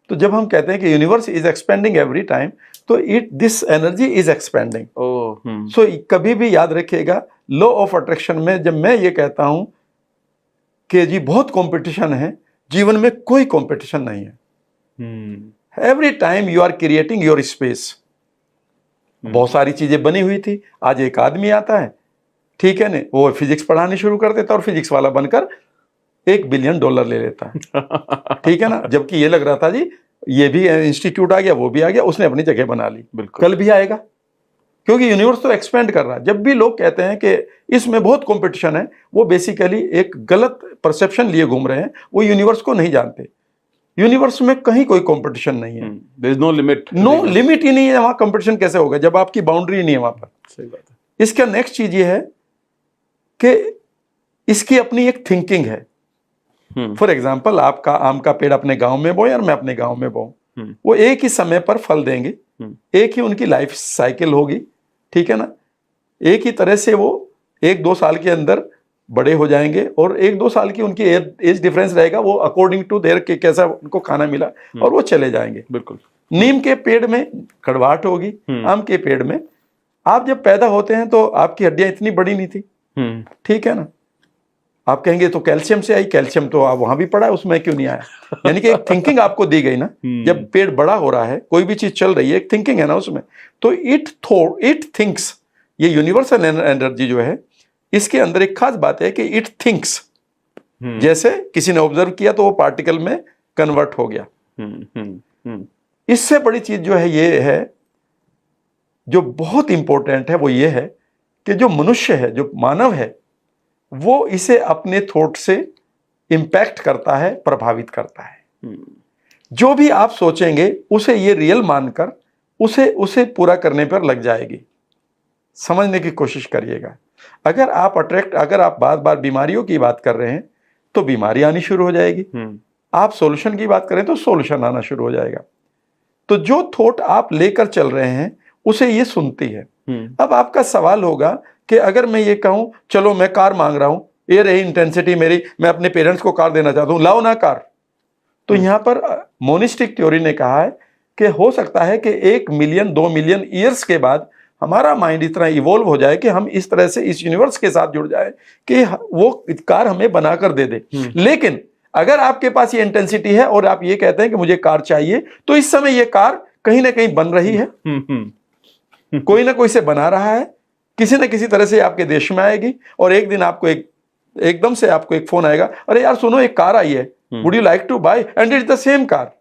[SPEAKER 3] तो जब हम कहते हैं कि universe is expanding every time, तो दिस एनर्जी इज एक्सपेंडिंग। सो कभी भी याद रखिएगा, लॉ ऑफ अट्रैक्शन में जब मैं ये कहता हूं कि जी बहुत कंपटीशन है, जीवन में कोई कंपटीशन नहीं है। Every time you are creating your space. बहुत सारी चीजें बनी हुई थी, आज एक आदमी आता है, ठीक है ना, वो फिजिक्स पढ़ानी शुरू कर देता और फिजिक्स वाला बनकर $1 बिलियन ले लेता है। ठीक है ना, जबकि ये लग रहा था जी ये भी इंस्टीट्यूट आ गया, वो भी आ गया, उसने अपनी जगह बना ली। कल भी आएगा, क्योंकि यूनिवर्स तो एक्सपेंड कर रहा है। जब भी लोग कहते हैं कि इसमें बहुत कंपटीशन है, वो बेसिकली एक गलत परसेप्शन लिए घूम रहे हैं, वो यूनिवर्स को नहीं जानते। यूनिवर्स में कहीं कोई कंपटीशन नहीं है।
[SPEAKER 2] There is no limit,
[SPEAKER 3] no limit ही नहीं है। वहां कंपटीशन कैसे होगा जब आपकी बाउंड्री नहीं है वहां पर।
[SPEAKER 2] सही बात है।
[SPEAKER 3] इसका नेक्स्ट चीज ये है कि इसकी अपनी एक थिंकिंग है। फॉर एग्जाम्पल, आपका आम का पेड़ अपने गांव में बोए और मैं अपने गांव में बोऊं, वो एक ही समय पर फल देंगे, एक ही उनकी लाइफ साइकिल होगी, ठीक है ना। एक ही तरह से वो 1-2 साल के अंदर बड़े हो जाएंगे और 1-2 साल की उनकी एज डिफरेंस रहेगा, वो अकॉर्डिंग टू देयर के कैसा उनको खाना मिला और वो चले जाएंगे।
[SPEAKER 2] बिल्कुल।
[SPEAKER 3] नीम के पेड़ में कड़वाहट होगी, आम के पेड़ में, आप जब पैदा होते हैं तो आपकी हड्डियां इतनी बड़ी नहीं थी, ठीक है ना। आप कहेंगे तो कैल्शियम से आई, कैल्शियम तो आप वहां भी पड़ा है, उसमें क्यों नहीं आया। यानी कि एक थिंकिंग आपको दी गई ना, जब पेड़ बड़ा हो रहा है, कोई भी चीज चल रही है, एक थिंकिंग है ना उसमें। तो इट थिंक्स, ये यूनिवर्सल एनर्जी जो है, इसके अंदर एक खास बात है कि इट थिंक्स, जैसे किसी ने ऑब्जर्व किया तो वो पार्टिकल में कन्वर्ट हो गया। इससे बड़ी चीज जो है ये है, जो बहुत इंपॉर्टेंट है, वो ये है कि जो मनुष्य है, जो मानव है, वो इसे अपने थॉट से इंपैक्ट करता है, प्रभावित करता है। जो भी आप सोचेंगे उसे ये रियल मानकर उसे पूरा करने पर लग जाएगी। समझने की कोशिश करिएगा। अगर आप बार बार बीमारियों की बात कर रहे हैं तो बीमारी आनी शुरू हो जाएगी। आप सॉल्यूशन की बात करें तो सॉल्यूशन आना शुरू हो जाएगा। तो जो थॉट आप लेकर चल रहे हैं उसे ये सुनती है। अब आपका सवाल होगा कि अगर मैं ये कहूं, चलो मैं कार मांग रहा हूं, ये रही इंटेंसिटी मेरी, मैं अपने पेरेंट्स को कार देना चाहता हूं, लाओ ना कार। तो यहां पर मोनिस्टिक थ्योरी ने कहा है कि हो सकता है कि 1 मिलियन 2 मिलियन ईयर्स के बाद हमारा माइंड इतना इवॉल्व हो जाए कि हम इस तरह से इस यूनिवर्स के साथ जुड़ जाए कि वो कार हमें बनाकर दे दे। लेकिन अगर आपके पास ये इंटेंसिटी है और आप ये कहते हैं कि मुझे कार चाहिए, तो इस समय ये कार कहीं ना कहीं बन रही है, कोई ना कोई से बना रहा है, किसी न किसी तरह से आपके देश में आएगी और एक दिन आपको एकदम से आपको एक फोन आएगा, अरे यार सुनो, एक कार आई है, would you like to buy, and it's the same car.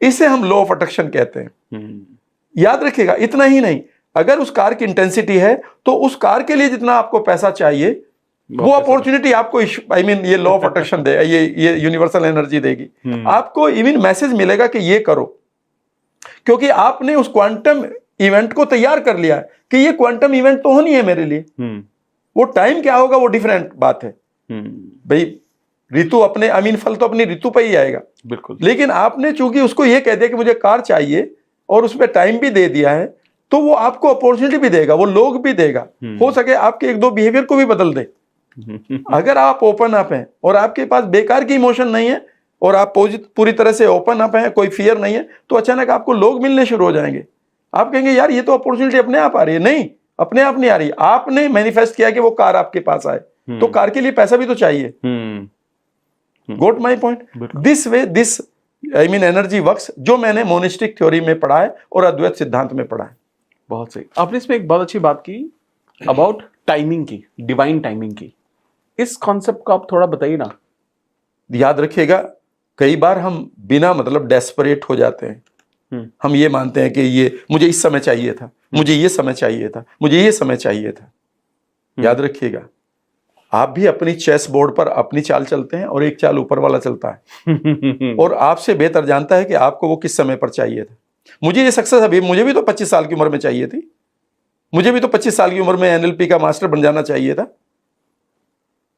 [SPEAKER 3] इसे हम लॉ ऑफ अट्रैक्शन कहते हैं। याद रखिएगा, इतना ही नहीं, अगर उस कार की इंटेंसिटी है तो उस कार के लिए जितना आपको पैसा चाहिए वो अपॉर्चुनिटी आपको ये लॉ ऑफ अट्रैक्शन देगा, ये यूनिवर्सल एनर्जी देगी। आपको इवन मैसेज मिलेगा कि ये करो, क्योंकि आपने उस क्वांटम इवेंट को तैयार कर लिया है कि ये क्वांटम इवेंट तो होनी है मेरे लिए। वो टाइम क्या होगा वो डिफरेंट बात है भाई। ऋतु अपने फल तो अपनी ऋतु पे ही आएगा,
[SPEAKER 2] बिल्कुल।
[SPEAKER 3] लेकिन आपने चूंकि उसको ये कह दिया कि मुझे कार चाहिए और उसमें टाइम भी दे दिया है, तो वो आपको अपॉर्चुनिटी भी देगा, वो लोग भी देगा। हो सके आपके 1-2 बिहेवियर को भी बदल दे। अगर आप ओपन अप हैं और आपके पास बेकार की इमोशन नहीं है, और आप पूरी तरह से ओपन अप हैं, कोई फियर नहीं है, तो अचानक आपको लोग मिलने शुरू हो जाएंगे। आप कहेंगे यार ये तो अपॉर्चुनिटी अपने आप आ रही है। नहीं, अपने आप नहीं आ रही, आपने मैनिफेस्ट किया कि वो कार आपके पास आए, तो कार के लिए पैसा भी तो चाहिए। Got my point. This way this energy works, जो मैंने मोनिस्टिक थ्योरी में पढ़ा है और अद्वैत सिद्धांत में पढ़ा है।
[SPEAKER 2] बहुत सही। आपने इसमें एक बहुत अच्छी बात की अबाउट टाइमिंग की, डिवाइन टाइमिंग की। इस कॉन्सेप्ट को आप थोड़ा बताइए ना।
[SPEAKER 3] याद रखिएगा, कई बार हम बिना मतलब डेस्परेट हो जाते हैं। हम ये मानते हैं कि ये मुझे इस समय चाहिए था, मुझे ये समय चाहिए था, मुझे ये समय चाहिए था। याद रखिएगा, आप भी अपनी चेस बोर्ड पर अपनी चाल चलते हैं और एक चाल ऊपर वाला चलता है और आपसे बेहतर जानता है कि आपको वो किस समय पर चाहिए था। मुझे ये सक्सेस अभी, मुझे भी तो 25 साल की उम्र में चाहिए थी। मुझे भी तो 25 साल की उम्र में एनएलपी का मास्टर बन जाना चाहिए था,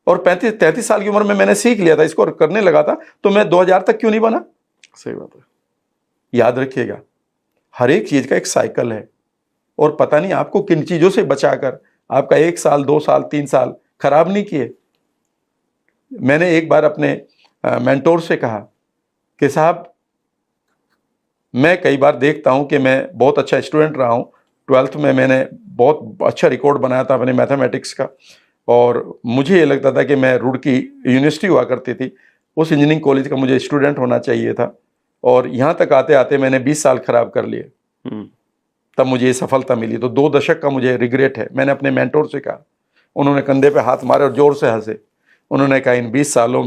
[SPEAKER 3] और 35-33 साल की उम्र में मैंने सीख लिया था इसको और करने लगा था, तो मैं 2000 तक क्यों नहीं बना?
[SPEAKER 2] सही बात है।
[SPEAKER 3] याद रखिएगा, हर एक चीज का एक साइकिल है, और पता नहीं आपको किन चीजों से बचाकर आपका 1 साल 2 साल 3 साल खराब नहीं किए। मैंने एक बार अपने मेंटोर से कहा कि साहब, मैं कई बार देखता हूं कि मैं बहुत अच्छा स्टूडेंट रहा हूं। 12th में मैंने बहुत अच्छा रिकॉर्ड बनाया था अपने मैथमेटिक्स का, और मुझे ये लगता था कि मैं रुड़की यूनिवर्सिटी हुआ करती थी, उस इंजीनियरिंग कॉलेज का मुझे स्टूडेंट होना चाहिए था, और यहाँ तक आते आते मैंने 20 साल खराब कर लिए, तब मुझे ये सफलता मिली। तो 2 दशक का मुझे रिग्रेट है। मैंने अपने मेंटोर से कहा, उन्होंने कंधे पे हाथ मारे और जोर से हंसे। उन्होंने कहा, इन 20 सालों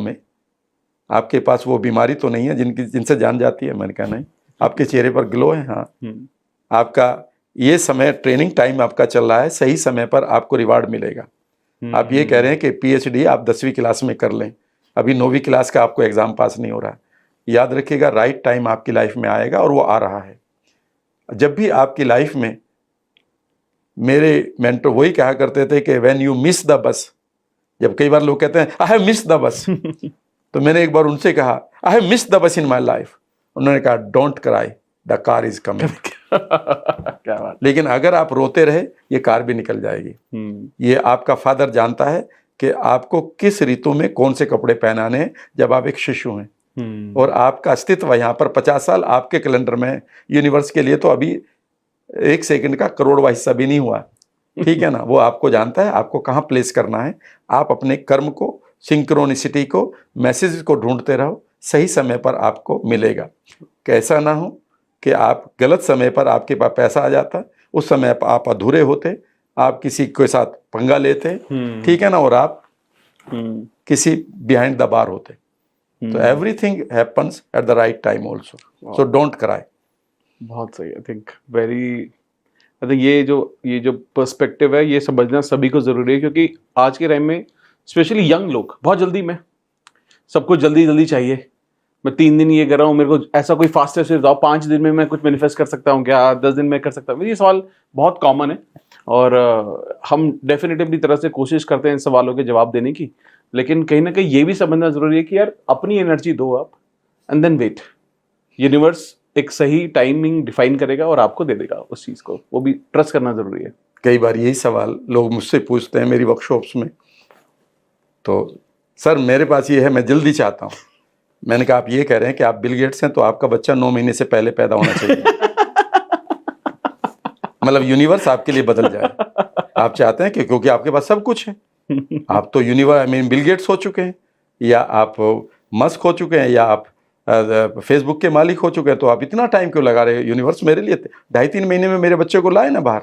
[SPEAKER 3] में आपके पास वो बीमारी तो नहीं है जिनसे जान जाती है? मैंने कहा नहीं। आपके चेहरे पर ग्लो है? हाँ। आपका ये समय, ट्रेनिंग टाइम आपका चल रहा है, सही समय पर आपको रिवार्ड मिलेगा। आप ये कह रहे हैं कि पीएचडी आप 10वीं क्लास में कर लें, अभी 9वीं क्लास का आपको एग्जाम पास नहीं हो रहा है। याद रखिएगा, राइट टाइम आपकी लाइफ में आएगा, और वो आ रहा है। जब भी आपकी लाइफ में, मेरे मेंटर वही कहा करते थे कि when you miss the bus, जब कई बार लोग कहते हैं I have miss the bus तो मैंने एक बार उनसे कहा, I have miss the bus in my life. उन्होंने कहा, don't cry, the car is coming.
[SPEAKER 2] क्या बात।
[SPEAKER 3] लेकिन अगर आप रोते रहे, ये कार भी निकल जाएगी। ये आपका फादर जानता है कि आपको किस ऋतु में कौन से कपड़े पहनाने हैं जब आप एक शिशु हैं, और आपका अस्तित्व यहाँ पर 50 साल आपके कैलेंडर में है। यूनिवर्स के लिए तो अभी 1 सेकंड का करोड़वा हिस्सा भी नहीं हुआ, ठीक है ना? वो आपको जानता है आपको कहाँ प्लेस करना है। आप अपने कर्म को, सिंक्रोनिसिटी को, मैसेज को ढूंढते रहो, सही समय पर आपको मिलेगा। कैसा ना हो कि आप गलत समय पर आपके पास पैसा आ जाता, उस समय आप अधूरे होते, आप किसी के साथ पंगा लेते, ठीक है ना, और आप किसी बिहाइंड द बार होते। तो everything happens at the right time also, so don't cry.
[SPEAKER 2] बहुत सही। आई थिंक ये जो पर्सपेक्टिव है, ये समझना सभी को जरूरी है, क्योंकि आज के टाइम में स्पेशली यंग लोग बहुत जल्दी में, सबको जल्दी जल्दी चाहिए। मैं 3 दिन ये कर रहा हूँ, मेरे को ऐसा कोई फास्ट स्टेप बताओ, 5 दिन में मैं कुछ मैनिफेस्ट कर सकता हूँ क्या, 10 दिन में कर सकता हूँ? ये सवाल बहुत कॉमन है, और हम डेफिनेटली अपनी तरह से कोशिश करते हैं इन सवालों के जवाब देने की। लेकिन कहीं ना कहीं ये भी समझना जरूरी है कि यार, अपनी एनर्जी दो आप, एंड देन वेट। यूनिवर्स एक सही टाइमिंग डिफाइन करेगा और आपको दे देगा उस चीज को, वो भी ट्रस्ट करना जरूरी है।
[SPEAKER 3] कई बार यही सवाल लोग मुझसे पूछते हैं मेरी वर्कशॉप्स में, तो सर मेरे पास ये है, मैं जल्दी चाहता हूँ। मैंने कहा, आप ये कह रहे हैं कि आप बिल गेट्स हैं, तो आपका बच्चा 9 महीने से पहले पैदा होना चाहिए। मतलब यूनिवर्स आपके लिए बदल जाए। आप चाहते हैं कि क्योंकि आपके पास सब कुछ है, आप तो यूनिवर्स बिल गेट्स हो चुके हैं, या आप मस्क हो चुके हैं, या आप फेसबुक के मालिक हो चुके हैं, तो आप इतना टाइम क्यों लगा रहे हैं? यूनिवर्स मेरे लिए 2.5-3 महीने में मेरे बच्चे को लाए ना बाहर।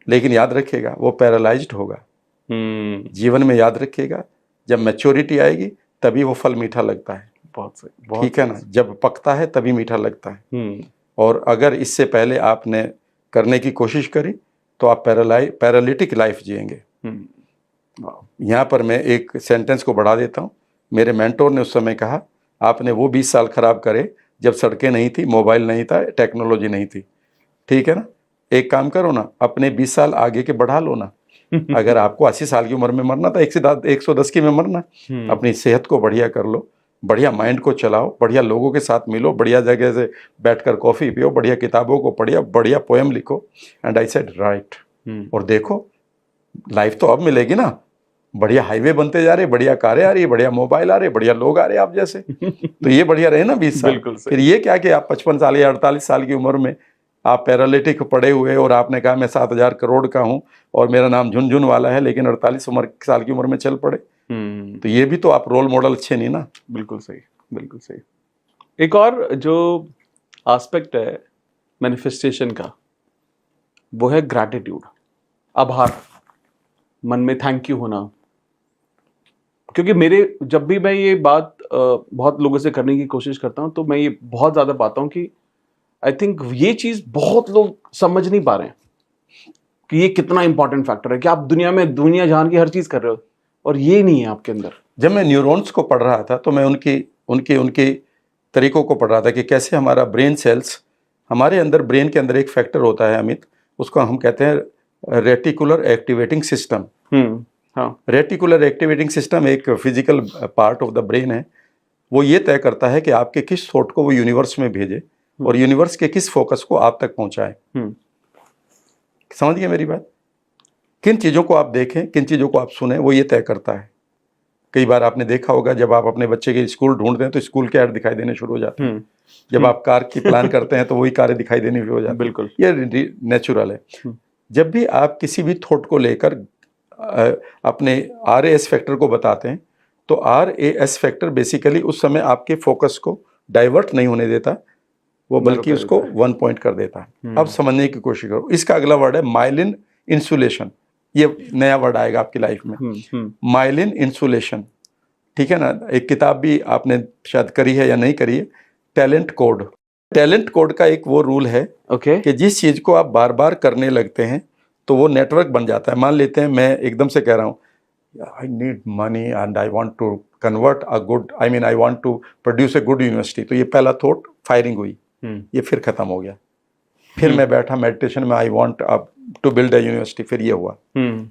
[SPEAKER 3] लेकिन याद रखिएगा, वो पैरालाइज्ड होगा जीवन में। याद रखिएगा, जब मैच्योरिटी आएगी तभी वो फल मीठा लगता है।
[SPEAKER 2] बहुत सही,
[SPEAKER 3] ठीक है ना? जब पकता है तभी मीठा लगता है। और अगर इससे पहले आपने करने की कोशिश करी, तो आप पैरालिटिक लाइफ जिएंगे। यहाँ पर मैं एक सेंटेंस को बढ़ा देता हूँ। मेरे मेंटोर ने उस समय कहा, आपने वो 20 साल खराब करे जब सड़कें नहीं थी, मोबाइल नहीं था, टेक्नोलॉजी नहीं थी, ठीक है ना? एक काम करो ना, अपने 20 साल आगे के बढ़ा लो ना। अगर आपको 80 साल की उम्र में मरना था, 110 की में मरना, अपनी सेहत को बढ़िया कर लो, बढ़िया माइंड को चलाओ, बढ़िया लोगों के साथ मिलो, बढ़िया जगह से बैठकर कॉफी पियो, बढ़िया किताबों को पढ़िए, बढ़िया पोएम लिखो। And I said right. और देखो, लाइफ तो अब मिलेगी ना, बढ़िया हाईवे बनते जा रहे, बढ़िया कारें आ रही है, बढ़िया मोबाइल आ रहे, बढ़िया लोग आ रहे आप जैसे। तो ये बढ़िया रहे ना 20 साल।
[SPEAKER 2] बिल्कुल सही।
[SPEAKER 3] फिर ये क्या कि आप 55 साल या 48 साल की उम्र में आप पैरालिटिक पड़े हुए और आपने कहा मैं 7,000 करोड़ का हूं और मेरा नाम झुनझुन वाला है, लेकिन 48 साल की उम्र में चल पड़े। तो ये भी तो आप रोल मॉडल अच्छे नहीं ना।
[SPEAKER 2] बिल्कुल सही, बिल्कुल सही। एक और जो एस्पेक्ट है मैनिफेस्टेशन का, वो है ग्रैटिट्यूड, आभार, मन में थैंक यू होना। क्योंकि जब भी मैं ये बात बहुत लोगों से करने की कोशिश करता हूं, तो मैं ये बहुत ज्यादा पाता हूं कि आई थिंक ये चीज बहुत लोग समझ नहीं पा रहे हैं कि ये कितना इंपॉर्टेंट फैक्टर है कि आप दुनिया जहान की हर चीज कर रहे हो और ये नहीं है आपके अंदर।
[SPEAKER 3] जब मैं न्यूरॉन्स को पढ़ रहा था तो मैं उनके तरीकों को पढ़ रहा था कि कैसे हमारा ब्रेन सेल्स, हमारे अंदर ब्रेन के अंदर एक फैक्टर होता है अमित, उसको हम कहते हैं रेटिकुलर एक्टिवेटिंग सिस्टम।
[SPEAKER 2] हाँ।
[SPEAKER 3] रेटिकुलर एक्टिवेटिंग सिस्टम एक physical part of the brain है। वो ये तय करता है कि आपके किस थॉट को वो यूनिवर्स में भेजे और यूनिवर्स के किस फोकस को आप तक पहुंचाए। समझ गए मेरी बात? किन चीज़ों को आप देखें, किन चीज़ों को आप सुने, वो ये तय करता है। कई बार आपने देखा होगा जब आप अपने बच्चे के स्कूल ढूंढते हैं तो स्कूल के ऐड दिखाई देने शुरू हो जाते हैं। जब आप कार की प्लान करते हैं तो वही कारें दिखाई देनी शुरू हो जाती है।
[SPEAKER 2] बिल्कुल,
[SPEAKER 3] ये नेचुरल है। जब भी आप किसी भी थॉट को लेकर अपने RAS फैक्टर को बताते हैं तो RAS फैक्टर बेसिकली उस समय आपके फोकस को डाइवर्ट नहीं होने देता, वो बल्कि उसको 1 पॉइंट कर देता है। अब समझने की कोशिश करो। इसका अगला वर्ड है माइलिन इंसुलेशन। ये नया वर्ड आएगा आपकी लाइफ में, माइलिन इंसुलेशन। ठीक है ना? एक किताब भी आपने शायद करी है या नहीं करी है, टैलेंट कोड। टैलेंट कोड का एक वो रूल है कि जिस चीज को आप बार बार करने लगते हैं तो वो नेटवर्क बन जाता है। मान लेते हैं मैं एकदम से कह रहा हूँ I need money and I want to convert a good, I want to produce a good university. तो ये पहला थॉट फायरिंग हुई, ये फिर खत्म हो गया। फिर मैं बैठा मेडिटेशन में, I want to build a university, फिर ये हुआ।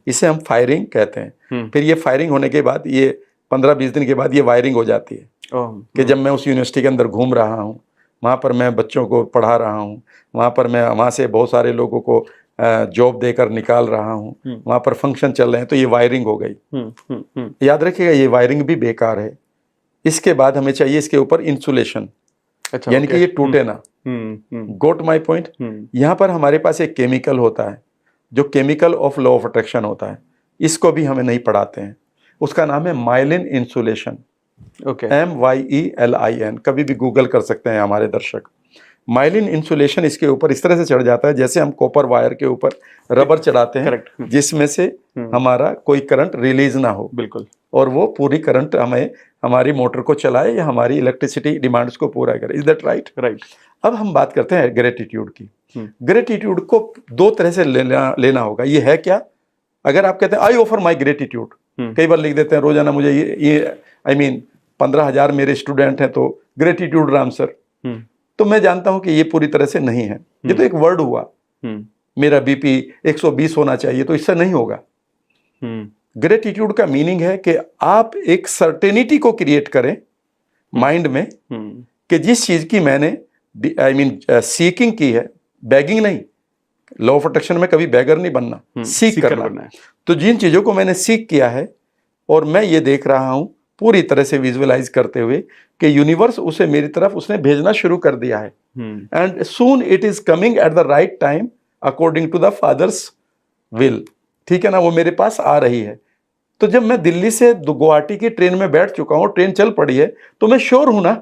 [SPEAKER 3] इसे हम फायरिंग कहते हैं। फिर ये फायरिंग होने के बाद ये 15-20 दिन के बाद ये वायरिंग हो जाती है कि जब मैं उस यूनिवर्सिटी के अंदर घूम रहा हूँ, वहाँ पर मैं बच्चों को पढ़ा रहा हूँ, वहाँ पर मैं वहाँ से बहुत सारे लोगों को जॉब देकर निकाल रहा हूँ, वहाँ पर फंक्शन चल रहे हैं, तो ये वायरिंग हो गई। याद रखिएगा ये वायरिंग भी बेकार है। इसके बाद हमें चाहिए इसके ऊपर इंसुलेशन, यानी कि ये टूटे ना। गोट माई पॉइंट। यहाँ पर हमारे पास एक केमिकल होता है जो chemical of law of attraction होता है, इसको भी हमें नहीं पढ़ाते हैं। उसका नाम है माइलिन इंसुलेशन, MYELIN। कभी भी गूगल कर सकते हैं हमारे दर्शक। माइलिन इंसुलेशन इसके ऊपर इस तरह से चढ़ जाता है जैसे हम कॉपर वायर के ऊपर रबर चढ़ाते हैं, जिसमें से हमारा कोई करंट रिलीज ना हो।
[SPEAKER 2] बिल्कुल। और
[SPEAKER 3] वो पूरी करंट हमें हमारी मोटर को चलाए या हमारी इलेक्ट्रिसिटी डिमांड्स को पूरा करे। Is that right?
[SPEAKER 2] राइट।
[SPEAKER 3] अब हम बात करते हैं ग्रेटिट्यूड की। ग्रेटिट्यूड को 2 तरह से लेना होगा। ये है क्या? अगर आप कहते हैं आई ऑफर माई ग्रेटिट्यूड, कई बार लिख देते हैं रोजाना मुझे ये 15,000 मेरे स्टूडेंट हैं तो ग्रेटिट्यूड राम सर। तो मैं जानता हूं कि ये पूरी तरह से नहीं है। ये तो एक वर्ड हुआ। मेरा BP 120 होना चाहिए, तो इससे नहीं होगा। ग्रेटिट्यूड का मीनिंग है कि आप एक सर्टेनिटी को क्रिएट करें माइंड में कि जिस चीज की मैंने सीकिंग की है, बैगिंग नहीं। लॉ ऑफ अट्रैक्शन में कभी बैगर नहीं बनना, सीक करना है। तो जिन चीजों को मैंने सीख किया है और मैं ये देख रहा हूं पूरी तरह से विजुअलाइज करते हुए कि यूनिवर्स उसे मेरी तरफ उसने भेजना शुरू कर दिया है, and soon it is coming at the right time according to the father's will. ठीक है ना? वो मेरे पास आ रही है। तो जब मैं दिल्ली से गुवाहाटी की ट्रेन में बैठ चुका हूं, ट्रेन चल पड़ी है, तो मैं श्योर हूं ना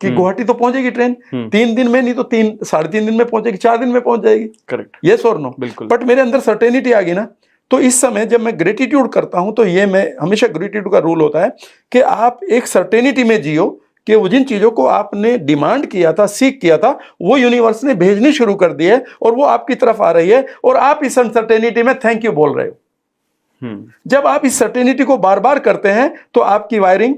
[SPEAKER 3] कि गुवाहाटी तो पहुंचेगी ट्रेन 3 दिन में, नहीं तो 3-3.5 दिन में पहुंचेगी, 4 दिन में पहुंच जाएगी।
[SPEAKER 2] करेक्ट।
[SPEAKER 3] यस और नो?
[SPEAKER 2] बिल्कुल।
[SPEAKER 3] बट मेरे अंदर सर्टेनिटी आ गई ना। तो इस समय जब मैं ग्रेटिट्यूड करता हूं तो ये मैं हमेशा ग्रेटिट्यूड का रूल होता है कि आप एक सर्टेनिटी में जियो कि वो जिन चीजों को आपने डिमांड किया था, सीख किया था, वो यूनिवर्स ने भेजनी शुरू कर दी है और वो आपकी तरफ आ रही है और आप इस अनसर्टेनिटी में थैंक यू बोल रहे हो। जब आप इस सर्टेनिटी को बार बार करते हैं तो आपकी firing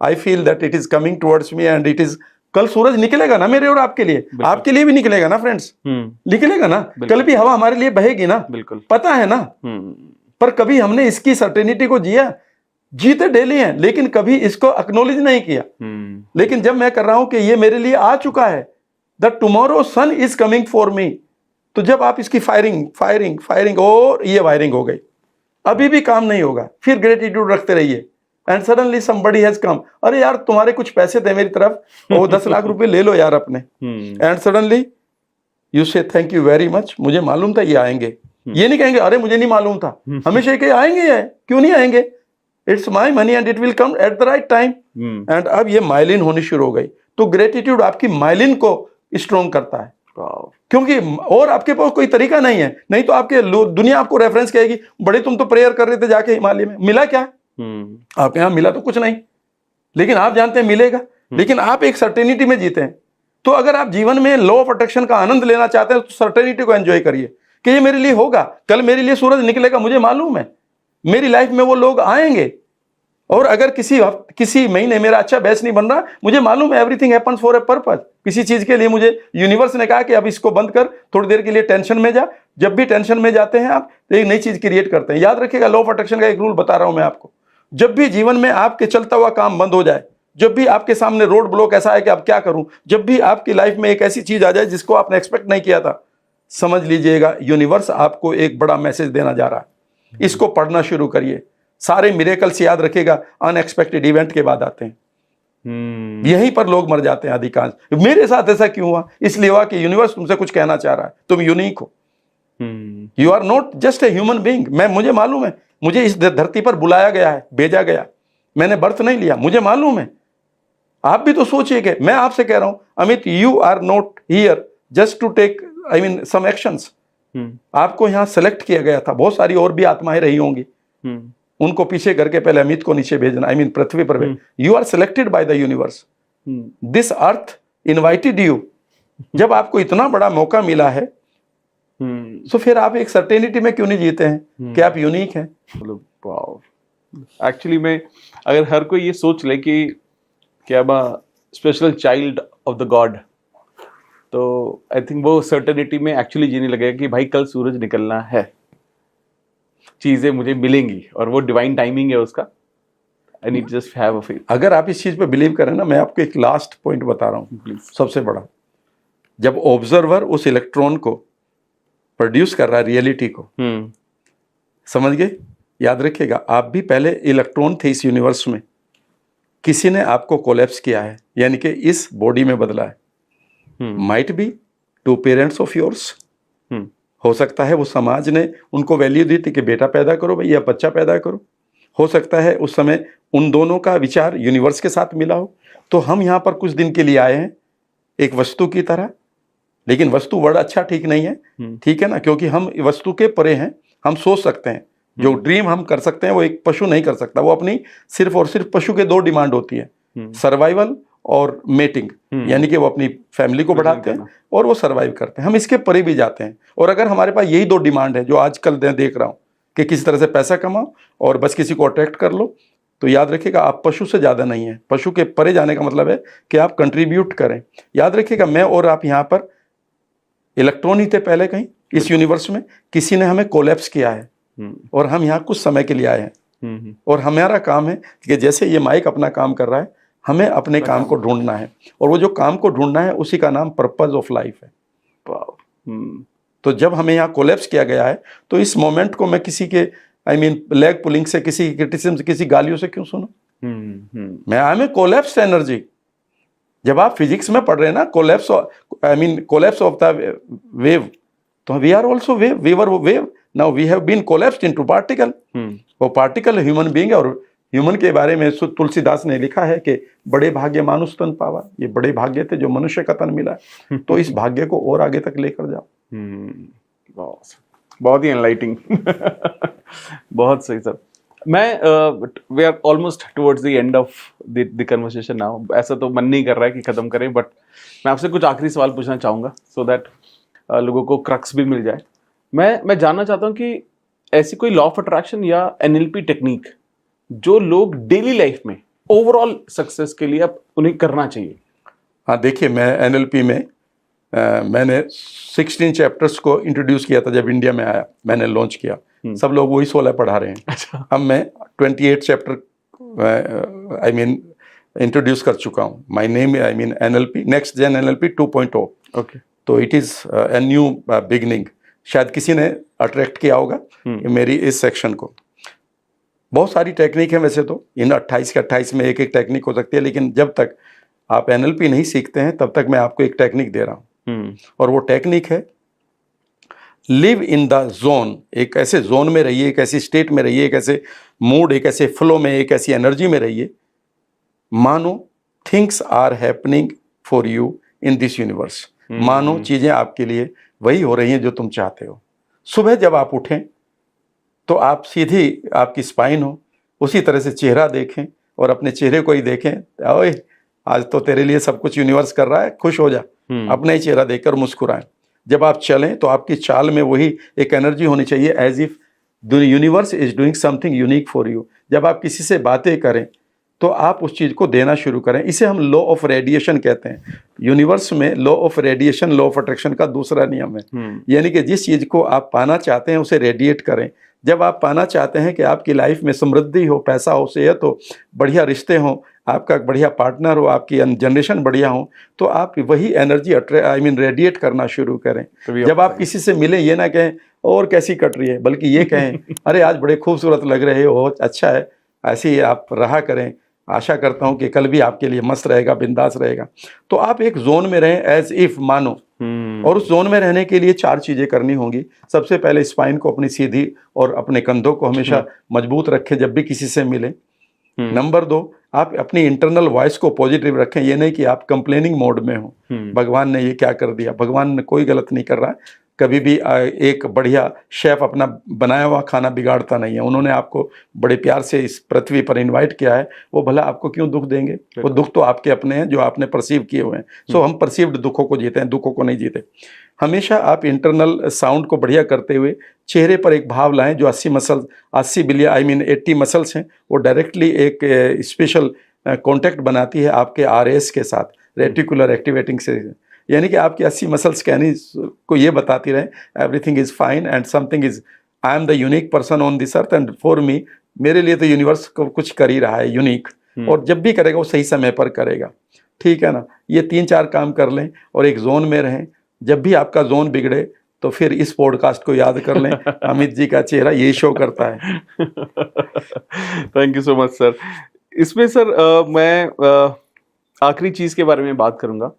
[SPEAKER 3] I feel that it is coming towards me and it is। कल सूरज निकलेगा ना मेरे और आपके लिए भी निकलेगा ना फ्रेंड्स, निकलेगा ना। कल भी हवा हमारे लिए बहेगी ना,
[SPEAKER 2] बिल्कुल
[SPEAKER 3] पता है ना। पर कभी हमने इसकी सर्टेनिटी को जिया, जीते डेली हैं, लेकिन कभी इसको एक्नॉलेज नहीं किया। लेकिन जब मैं कर रहा हूं कि ये मेरे लिए आ चुका है, the tomorrow sun is coming for me, तो जब आप इसकी फायरिंग और ये वायरिंग हो गई, अभी भी काम नहीं होगा, फिर ग्रेटिट्यूड रखते रहिए and suddenly somebody has come, अरे यार तुम्हारे कुछ पैसे थे मेरी तरफ, वो 10 लाख रुपए ले लो यार अपने, एंड सडनली यू से थैंक यू वेरी मच, मुझे मालूम था ये आएंगे। ये नहीं कहेंगे अरे मुझे नहीं मालूम था, हमेशा कहे आएंगे, ये क्यों नहीं आएंगे, it's my money and it will come eight the right time. And अब ये माइलिन होनी शुरू हो गई, तो ग्रेटिट्यूड आपकी माइलिन को स्ट्रॉन्ग करता है, क्योंकि और आपके पास कोई तरीका नहीं है, नहीं तो आपके दुनिया आपको रेफरेंस कहेगी बड़े तुम तो प्रेयर कर रहे थे जाके हिमालय में, मिला क्या? आपके यहाँ मिला तो कुछ नहीं, लेकिन आप जानते हैं मिलेगा, लेकिन आप एक सर्टेनिटी में जीते हैं। तो अगर आप जीवन में लॉ ऑफ अट्रैक्शन का आनंद लेना चाहते हैं तो सर्टेनिटी को एंजॉय करिए कि ये मेरे लिए होगा, कल मेरे लिए सूरज निकलेगा, मुझे मालूम है मेरी लाइफ में वो लोग आएंगे, और अगर किसी महीने मेरा अच्छा बैच नहीं बन रहा, मुझे मालूम है everything happens for a purpose, किसी चीज के लिए मुझे यूनिवर्स ने कहा कि अब इसको बंद कर, थोड़ी देर के लिए टेंशन में जा। जब भी टेंशन में जाते हैं आप तो एक नई चीज क्रिएट करते हैं। याद रखिएगा, लॉ ऑफ अट्रैक्शन का एक रूल बता रहा हूं मैं आपको, जब भी जीवन में आपके चलता हुआ काम बंद हो जाए, जब भी आपके सामने रोड ब्लॉक ऐसा है कि अब क्या करूं, जब भी आपकी लाइफ में एक ऐसी चीज आ जाए जिसको आपने एक्सपेक्ट नहीं किया था, समझ लीजिएगा यूनिवर्स आपको एक बड़ा मैसेज देना जा रहा है। इसको पढ़ना शुरू करिए। सारे मिरेकल्स याद रखिएगा अनएक्सपेक्टेड इवेंट के बाद आते हैं। यहीं पर लोग मर जाते हैं अधिकांश। मेरे साथ ऐसा क्यों हुआ? इसलिए हुआ कि यूनिवर्स तुमसे कुछ कहना चाह रहा है, तुम यूनिक हो, you are not just a human being. मुझे मालूम है, मुझे इस धरती पर बुलाया गया है, भेजा गया, मैंने बर्थ नहीं लिया, मुझे मालूम है। आप भी तो सोचिए कि मैं आपसे कह रहा हूं Amit, you are not here just to take some actions. आपको यहां सेलेक्ट किया गया था, बहुत सारी और भी आत्माएं रही होंगी, उनको पीछे करके पहले अमित को नीचे भेजना, पृथ्वी पर। You are selected by the universe, this earth invited you. जब आपको इतना बड़ा मौका मिला है तो फिर आप एक सर्टेनिटी में क्यों नहीं जीते हैं कि आप यूनिक हैं?
[SPEAKER 2] एक्चुअली में अगर हर कोई ये सोच ले कि I'm a special child of the God, तो आई थिंक वो सर्टेनिटी में एक्चुअली जीने लगेगा कि भाई कल सूरज निकलना है, चीजें मुझे मिलेंगी, और वो डिवाइन टाइमिंग है उसका। I need just have a faith.
[SPEAKER 3] अगर आप इस चीज पे बिलीव करें ना, मैं आपको एक लास्ट पॉइंट बता रहा हूँ, प्लीज, सबसे बड़ा। जब ऑब्जर्वर उस इलेक्ट्रॉन को प्रोड्यूस कर रहा है, रियलिटी को, समझ गए? याद रखिएगा, आप भी पहले इलेक्ट्रॉन थे इस यूनिवर्स में, किसी ने आपको कोलैप्स किया है, यानी कि इस बॉडी में बदला है। Might be two parents of yours, हो सकता है वो समाज ने उनको वैल्यू दी थी कि बेटा पैदा करो भाई या बच्चा पैदा करो, हो सकता है उस समय उन दोनों का विचार यूनिवर्स के साथ मिला हो। तो हम यहाँ पर कुछ दिन के लिए आए हैं एक वस्तु की तरह, लेकिन वस्तु वर्ड अच्छा ठीक नहीं है, ठीक है ना, क्योंकि हम वस्तु के परे हैं, हम सोच सकते हैं, जो ड्रीम हम कर सकते हैं वो एक पशु नहीं कर सकता। वो अपनी सिर्फ और सिर्फ पशु के दो डिमांड होती है, सर्वाइवल और मेटिंग, यानी कि वो अपनी फैमिली को बढ़ाते हैं और वो सर्वाइव करते हैं। हम इसके परे भी जाते हैं, और अगर हमारे पास यही दो डिमांड है जो आजकल देख रहा हूँ कि किसी तरह से पैसा कमाओ और बस किसी को अट्रैक्ट कर लो, तो याद रखिएगा आप पशु से ज़्यादा नहीं है। पशु के परे जाने का मतलब है कि आप कंट्रीब्यूट करें। याद रखिएगा, मैं और आप यहाँ पर इलेक्ट्रॉन ही थे पहले कहीं इस यूनिवर्स में, किसी ने हमें कोलैप्स किया है और हम यहाँ कुछ समय के लिए आए हैं, और हमारा काम है कि जैसे ये माइक अपना काम कर रहा है, हमें अपने काम को ढूंढना है, और वो जो काम को ढूंढना है उसी का नाम पर्पस ऑफ लाइफ है। तो जब हमें यहाँ कोलैप्स किया गया है, तो इस मोमेंट को मैं किसी के लेग पुलिंग से, किसी क्रिटिसिज्म से, किसी गालियों से क्यों सुनूं? मैं I am a collapse energy. जब आप फिजिक्स में पढ़ रहे हैं ना, कोलैप्स ऑफ द वेव, तो we are also wave, we were wave, now we have been collapsed into particle. वो पार्टिकल ह्यूमन बीइंग है, और ह्यूमन के बारे में तुलसीदास ने लिखा है कि बड़े भाग्य मानुष तन पावा, ये बड़े भाग्य थे जो मनुष्य का तन मिला, तो इस भाग्य को और आगे तक लेकर जाओ।
[SPEAKER 2] बहुत ही एनलाइटिंग बहुत सही सर। मैं we are almost towards the end of the conversation now. ऐसा तो मन नहीं कर रहा है कि खत्म करें, बट मैं आपसे कुछ आखिरी सवाल पूछना चाहूँगा सो दैट लोगों को क्रक्स भी मिल जाए। मैं जानना चाहता हूँ कि ऐसी कोई लॉ ऑफ अट्रैक्शन या NLP टेक्निक जो लोग डेली लाइफ में ओवरऑल सक्सेस के लिए अब उन्हें करना चाहिए।
[SPEAKER 3] हाँ, देखिए, मैं NLP में मैंने 16 चैप्टर्स को इंट्रोड्यूस किया था जब इंडिया में आया, मैंने लॉन्च किया। सब लोग वही 16 पढ़ा रहे हैं।
[SPEAKER 2] अच्छा।
[SPEAKER 3] अब मैं 28 चैप्टर इंट्रोड्यूस कर चुका हूँ। My name NLP, next gen NLP 2.0।
[SPEAKER 2] Okay.
[SPEAKER 3] तो it is a new beginning. शायद किसी ने अट्रैक्ट किया होगा मेरी इस सेक्शन को। बहुत सारी टेक्निक है वैसे तो, इन 28 के 28 में एक एक टेक्निक हो सकती है, लेकिन जब तक आप NLP नहीं सीखते हैं तब तक मैं आपको एक टेक्निक दे रहा हूँ। और वो टेक्निक है लिव इन द जोन। एक ऐसे जोन में रहिए, एक ऐसी स्टेट में रहिए, एक ऐसे मूड, एक ऐसे फ्लो में, एक ऐसी एनर्जी में रहिए मानो things are happening for you in this universe. मानो चीजें आपके लिए वही हो रही हैं जो तुम चाहते हो। सुबह जब आप उठें तो आप सीधी आपकी स्पाइन हो, उसी तरह से चेहरा देखें और अपने चेहरे को ही देखें, ओए आज तो तेरे लिए सब कुछ यूनिवर्स कर रहा है, खुश हो जा। अपना ही चेहरा देखकर मुस्कुराएं। जब आप चलें तो आपकी चाल में वही एक एनर्जी होनी चाहिए, as if the universe is doing something unique for you. जब आप किसी से बातें करें तो आप उस चीज़ को देना शुरू करें। इसे हम लॉ ऑफ रेडिएशन कहते हैं। यूनिवर्स में law of radiation, law of attraction का दूसरा नियम है। यानी कि जिस चीज़ को आप पाना चाहते हैं उसे रेडिएट करें। जब आप पाना चाहते हैं कि आपकी लाइफ में समृद्धि हो, पैसा हो, सेहत हो, बढ़िया रिश्ते हों, आपका बढ़िया पार्टनर हो, आपकी जनरेशन बढ़िया हो, तो आप वही एनर्जी रेडिएट करना शुरू करें। जब आप किसी से मिलें ये ना कहें और कैसी कट रही है, बल्कि ये कहें अरे आज बड़े खूबसूरत लग रहे हो, अच्छा है। ऐसे ही आप रहा करें। आशा करता हूं कि कल भी आपके लिए मस्त रहेगा, बिंदास रहेगा। तो आप एक जोन में रहें, एज इफ मानो। और उस जोन में रहने के लिए 4 चीजें करनी होंगी। सबसे पहले स्पाइन को अपनी सीधी और अपने कंधों को हमेशा मजबूत रखें जब भी किसी से मिले। नंबर 2, आप अपनी इंटरनल वॉइस को पॉजिटिव रखें। ये नहीं कि आप कंप्लेनिंग मोड में हो, भगवान ने ये क्या कर दिया। भगवान ने कोई गलत नहीं कर रहा है। कभी भी एक बढ़िया शेफ अपना बनाया हुआ खाना बिगाड़ता नहीं है। उन्होंने आपको बड़े प्यार से इस पृथ्वी पर इनवाइट किया है, वो भला आपको क्यों दुख देंगे। वो दुख तो आपके अपने हैं जो आपने परसीव किए हुए हैं। सो हम परसीव्ड दुखों को जीते हैं, दुखों को नहीं जीते। हमेशा आप इंटरनल साउंड को बढ़िया करते हुए चेहरे पर एक भाव लाएं। जो 80 बिलियन 80 मसल्स हैं, वो डायरेक्टली एक स्पेशल कॉन्टैक्ट बनाती है आपके RAS के साथ, रेटिकुलर एक्टिवेटिंग से। यानी कि आपकी 80 मसल्स कहनी को ये बताती रहे everything is fine and something is, I am the unique person on this earth and for me. मेरे लिए तो यूनिवर्स को कुछ कर ही रहा है यूनिक, और जब भी करेगा वो सही समय पर करेगा। ठीक है ना। ये 3-4 काम कर लें और एक जोन में रहें। जब भी आपका जोन बिगड़े तो फिर इस पॉडकास्ट को याद कर लें। अमित जी का चेहरा यही शो करता है।
[SPEAKER 2] Thank you so much sir. इसमें सर मैं आखिरी चीज के बारे में बात करूंगा।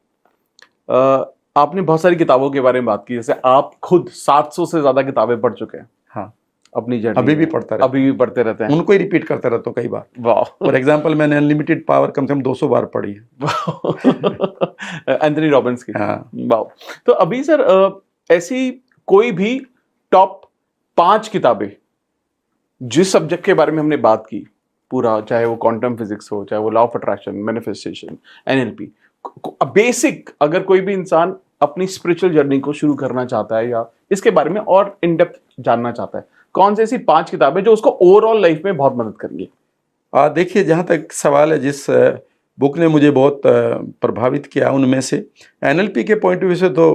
[SPEAKER 2] आपने बहुत सारी किताबों के बारे में बात की, जैसे आप खुद 700 से ज्यादा किताबें पढ़ चुके हैं।
[SPEAKER 3] हाँ,
[SPEAKER 2] अपनी जर्नी
[SPEAKER 3] अभी भी पढ़ता रहता,
[SPEAKER 2] अभी भी पढ़ते रहते हैं।
[SPEAKER 3] उनको ही रिपीट करता रहता हूँ कई बार।
[SPEAKER 2] वाह।
[SPEAKER 3] फॉर एग्जांपल मैंने अनलिमिटेड पावर कम से कम 200 बार पढ़ी है।
[SPEAKER 2] एंथनी रॉबिन्स की।
[SPEAKER 3] हाँ।
[SPEAKER 2] वाह। तो अभी सर ऐसी कोई भी टॉप 5 किताबें जिस सब्जेक्ट के बारे में हमने बात की पूरा, चाहे वो क्वांटम फिजिक्स हो, चाहे वो law of attraction, manifestation, NLP, basic, अगर कोई भी इंसान अपनी स्पिरिचुअल जर्नी को शुरू करना चाहता है या इसके बारे में और इन डेप्थ जानना चाहता है, कौन सी ऐसी 5 किताबें जो उसको ओवरऑल लाइफ में बहुत मदद करेंगी?
[SPEAKER 3] देखिए, जहाँ तक सवाल है, जिस बुक ने मुझे बहुत प्रभावित किया उनमें से NLP के पॉइंट ऑफ व्यू से तो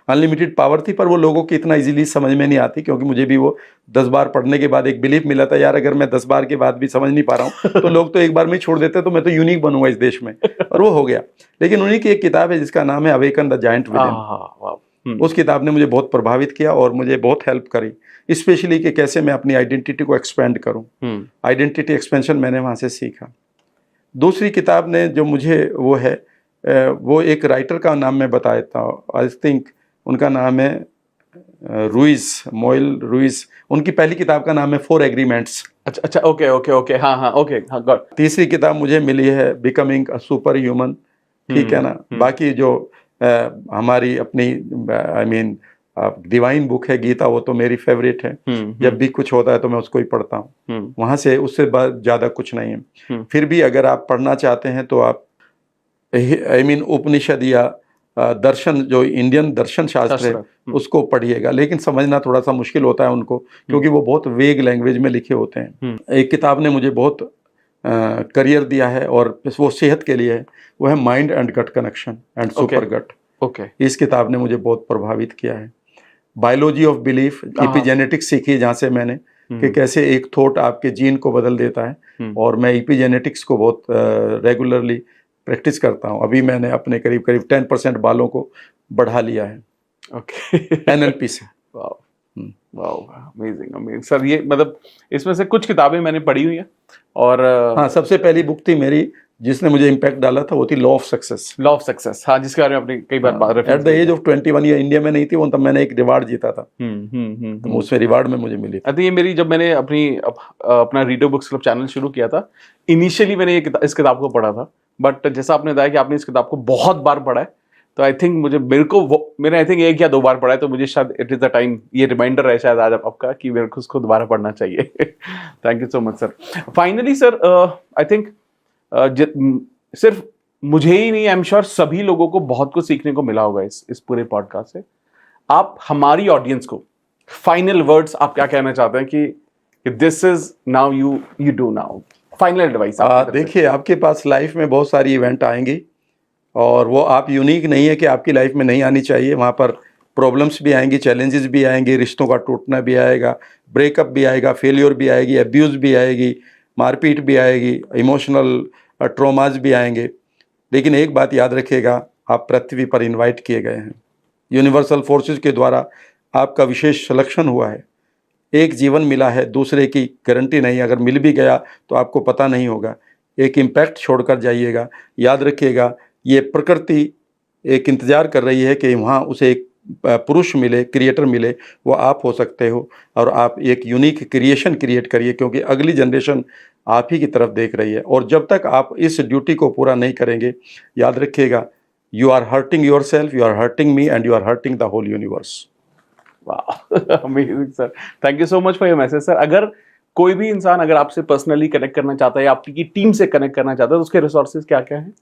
[SPEAKER 3] अनलिमिटेड पावर थी, पर वो लोगों की इतना इजीली समझ में नहीं आती, क्योंकि मुझे भी वो 10 बार पढ़ने के बाद एक बिलीफ मिला था, यार अगर मैं 10 बार के बाद भी समझ नहीं पा रहा हूँ तो लोग तो एक बार में छोड़ देते, तो मैं तो यूनिक बनूंगा इस देश में, और वो हो गया। लेकिन उन्हीं की एक किताब है जिसका नाम है awaken the giant with in. उस किताब ने मुझे बहुत प्रभावित किया और मुझे बहुत हेल्प करी, स्पेशली कि कैसे मैं अपनी आइडेंटिटी को एक्सपेंड करूँ। आइडेंटिटी एक्सपेंशन मैंने वहाँ से सीखा। दूसरी किताब ने जो मुझे वो है, वो एक राइटर का नाम मैं बता देता हूँ। आई थिंक उनका नाम है रुइस, मोइल रुइस। उनकी पहली किताब का नाम है 4 एग्रीमेंट्स।
[SPEAKER 2] अच्छा, ओके, हाँ, ओके, गॉट।
[SPEAKER 3] तीसरी किताब मुझे मिली है बिकमिंग अ सुपर ह्यूमन। ठीक है ना। बाकी जो हमारी अपनी डिवाइन बुक है गीता, वो तो मेरी फेवरेट है। जब भी कुछ होता है तो मैं उसको ही पढ़ता हूँ। वहां से उससे ज्यादा कुछ नहीं है। फिर भी अगर आप पढ़ना चाहते हैं तो आप उपनिषद या दर्शन, जो इंडियन दर्शन शास्त्र है, उसको पढ़िएगा। लेकिन समझना थोड़ा सा मुश्किल होता है उनको, क्योंकि वो बहुत वेग लैंग्वेज में लिखे होते हैं। एक किताब ने मुझे बहुत करियर दिया है और वो सेहत के लिए है, वो है mind and gut connection and super gut. इस किताब ने मुझे बहुत प्रभावित किया है। बायोलॉजी ऑफ बिलीफ, एपिजेनेटिक्स सीखी है जहाँ से मैंने, कि कैसे एक थॉट आपके जीन को बदल देता है। और मैं एपिजेनेटिक्स को बहुत रेगुलरली प्रैक्टिस करता हूँ। अभी मैंने अपने करीब करीब 10% बालों को बढ़ा लिया है
[SPEAKER 2] ओके।
[SPEAKER 3] NLP से।
[SPEAKER 2] वाह वाह, अमेजिंग अमेजिंग सर। ये मतलब इसमें से कुछ किताबें मैंने पढ़ी हुई हैं और
[SPEAKER 3] हाँ, सबसे पहली बुक थी मेरी जिसने मुझे इम्पैक्ट डाला था, वो थी law of success.
[SPEAKER 2] Law of success, हाँ, जिसके बारे में आपने कई बार बात
[SPEAKER 3] at the age of 21 year India में नहीं थी वो, तब मैंने एक रिवार्ड जीता था, तो उसमें रिवार्ड में मुझे मिली थी।
[SPEAKER 2] ये मेरी, जब मैंने अपना रीडर बुक्स क्लब चैनल शुरू किया था, इनिशियली मैंने इस किताब को पढ़ा था, बट जैसा आपने बताया कि आपने इस किताब को बहुत बार पढ़ा है, तो आई थिंक मैंने आई थिंक 1 या 2 बार पढ़ा है, तो मुझे शायद इट इज द टाइम, ये रिमाइंडर है शायद आज आपका कि मेरे को उसको दोबारा पढ़ना चाहिए। Thank you so much sir. Finally sir, I think सिर्फ मुझे ही नहीं, आई एम श्योर सभी लोगों को बहुत कुछ सीखने को मिला होगा इस पूरे पॉडकास्ट से। आप हमारी ऑडियंस को फाइनल वर्ड्स आप क्या कहना चाहते हैं कि this is now you do now, final advice?
[SPEAKER 3] देखिए, आपके पास लाइफ में बहुत सारी इवेंट आएंगी और वो आप यूनिक नहीं है कि आपकी लाइफ में नहीं आनी चाहिए। वहाँ पर प्रॉब्लम्स भी आएंगी, चैलेंजेस भी आएंगे, रिश्तों का टूटना भी आएगा, ब्रेकअप भी आएगा, फेलियर भी आएगी, अब्यूज़ भी आएगी, मारपीट भी आएगी, इमोशनल ट्रॉमाज भी आएंगे। लेकिन एक बात याद रखिएगा, आप पृथ्वी पर इनवाइट किए गए हैं। यूनिवर्सल फोर्सेस के द्वारा आपका विशेष सिलेक्शन हुआ है। एक जीवन मिला है, दूसरे की गारंटी नहीं, अगर मिल भी गया तो आपको पता नहीं होगा। एक इम्पैक्ट छोड़कर जाइएगा। याद रखिएगा, ये प्रकृति एक इंतज़ार कर रही है कि वहाँ उसे एक पुरुष मिले, क्रिएटर मिले, वो आप हो सकते हो, और आप एक यूनिक क्रिएशन क्रिएट करिए, क्योंकि अगली जनरेशन आप ही की तरफ देख रही है। और जब तक आप इस ड्यूटी को पूरा नहीं करेंगे, याद रखिएगा, you are hurting yourself, you are hurting me, and you are hurting the whole universe.
[SPEAKER 2] वाह, amazing sir, thank you so much for your message sir. अगर कोई भी इंसान अगर आपसे पर्सनली कनेक्ट करना चाहता है या आपकी टीम से कनेक्ट करना चाहता है, तो उसके रिसोर्सेज क्या क्या हैं?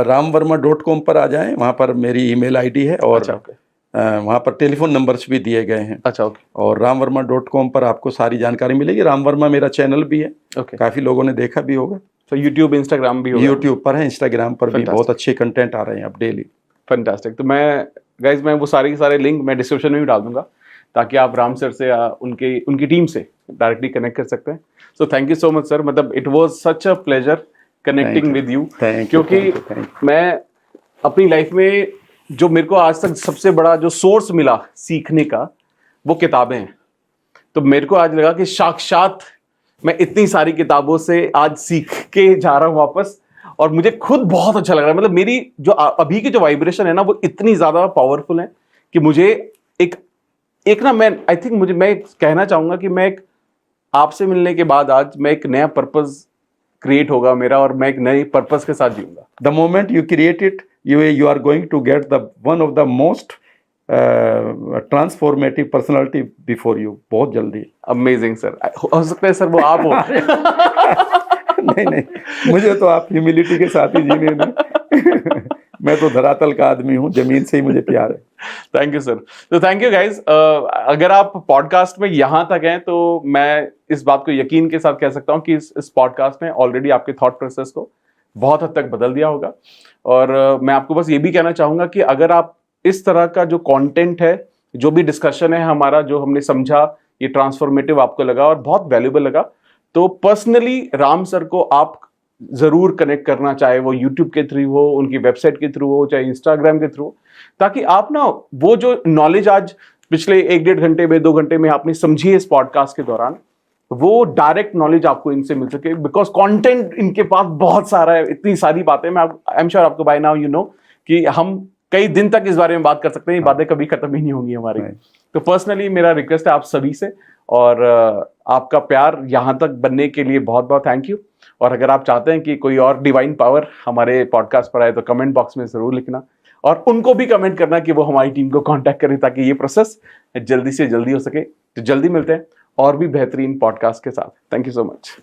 [SPEAKER 3] ramvarma.com पर आ जाएं, वहाँ पर मेरी ईमेल आईडी है, और
[SPEAKER 2] अच्छा, ओके।
[SPEAKER 3] वहाँ पर टेलीफोन नंबर्स भी दिए गए हैं।
[SPEAKER 2] अच्छा, ओके।
[SPEAKER 3] और ramvarma.com पर आपको सारी जानकारी मिलेगी। राम वर्मा मेरा चैनल भी है,
[SPEAKER 2] ओके।
[SPEAKER 3] काफ़ी लोगों ने देखा भी होगा।
[SPEAKER 2] तो यूट्यूब, इंस्टाग्राम भी होगा?
[SPEAKER 3] यूट्यूब पर है, इंस्टाग्राम पर भी
[SPEAKER 2] Fantastic.
[SPEAKER 3] बहुत अच्छे कंटेंट आ रहे हैं अब डेली।
[SPEAKER 2] फैंटास्टिक। तो मैं वो सारे लिंक मैं डिस्क्रिप्शन में भी डाल दूंगा, ताकि आप राम सर से या उनकी टीम से डायरेक्टली कनेक्ट कर सकते हैं। So thank you so much sir, मतलब it was such a pleasure connecting with you, क्योंकि मैं अपनी लाइफ में जो मेरे को आज तक सबसे बड़ा जो सोर्स मिला सीखने का, वो किताबें हैं। तो मेरे को आज लगा कि साक्षात मैं इतनी सारी किताबों से आज सीख के जा रहा हूँ वापस, और मुझे खुद बहुत अच्छा लग रहा है। मतलब मेरी जो अभी की जो वाइब्रेशन है ना, वो इतनी ज्यादा पावरफुल है कि मुझे एक ना, मैं आई थिंक मैं कहना चाहूंगा कि मैं एक आपसे मिलने के बाद आज मैं एक नया पर्पस क्रिएट होगा मेरा, और मैं एक नए पर्पस के साथ जीऊंगा।
[SPEAKER 3] The moment you create it, you are going to get the one of the most transformative personality before you, बहुत जल्दी।
[SPEAKER 2] अमेजिंग सर, हो सकता है सर वो आप हो।
[SPEAKER 3] नहीं, मुझे तो आप ह्यूमिलिटी के साथ ही जीने दें। मैं तो धरातल का आदमी हूँ, जमीन से ही मुझे प्यार है।
[SPEAKER 2] Thank you sir. तो थैंक यू गाइज। अगर आप पॉडकास्ट में यहाँ तक हैं, तो मैं इस बात को यकीन के साथ कह सकता हूँ कि इस पॉडकास्ट ने ऑलरेडी आपके थॉट प्रोसेस को बहुत हद तक बदल दिया होगा। और मैं आपको बस ये भी कहना चाहूंगा कि अगर आप इस तरह का जो कंटेंट है, जो भी डिस्कशन है हमारा, जो हमने समझा, ये ट्रांसफॉर्मेटिव आपको लगा और बहुत वैल्यूएबल लगा, तो पर्सनली राम सर को आप जरूर कनेक्ट करना, चाहे वो यूट्यूब के थ्रू हो, उनकी वेबसाइट के थ्रू हो, चाहे इंस्टाग्राम के थ्रू, ताकि आप ना वो जो नॉलेज आज पिछले 1-1.5 घंटे में, 2 घंटे में आपने समझी इस पॉडकास्ट के दौरान, वो डायरेक्ट नॉलेज आपको इनसे मिल सके, बिकॉज कंटेंट इनके पास बहुत सारा है, इतनी सारी बातें। मैं आई एम श्योर आपको बाय नाउ यू नो कि हम कई दिन तक इस बारे में बात कर सकते हैं, ये बातें कभी खत्म ही नहीं होंगी हमारी। तो पर्सनली मेरा रिक्वेस्ट है आप सभी से, और आपका प्यार यहाँ तक बनने के लिए बहुत बहुत थैंक यू। और अगर आप चाहते हैं कि कोई और डिवाइन पावर हमारे पॉडकास्ट पर आए, तो कमेंट बॉक्स में जरूर लिखना, और उनको भी कमेंट करना कि वो हमारी टीम को कांटेक्ट करें, ताकि ये प्रोसेस जल्दी से जल्दी हो सके। तो जल्दी मिलते हैं और भी बेहतरीन पॉडकास्ट के साथ। Thank you so much.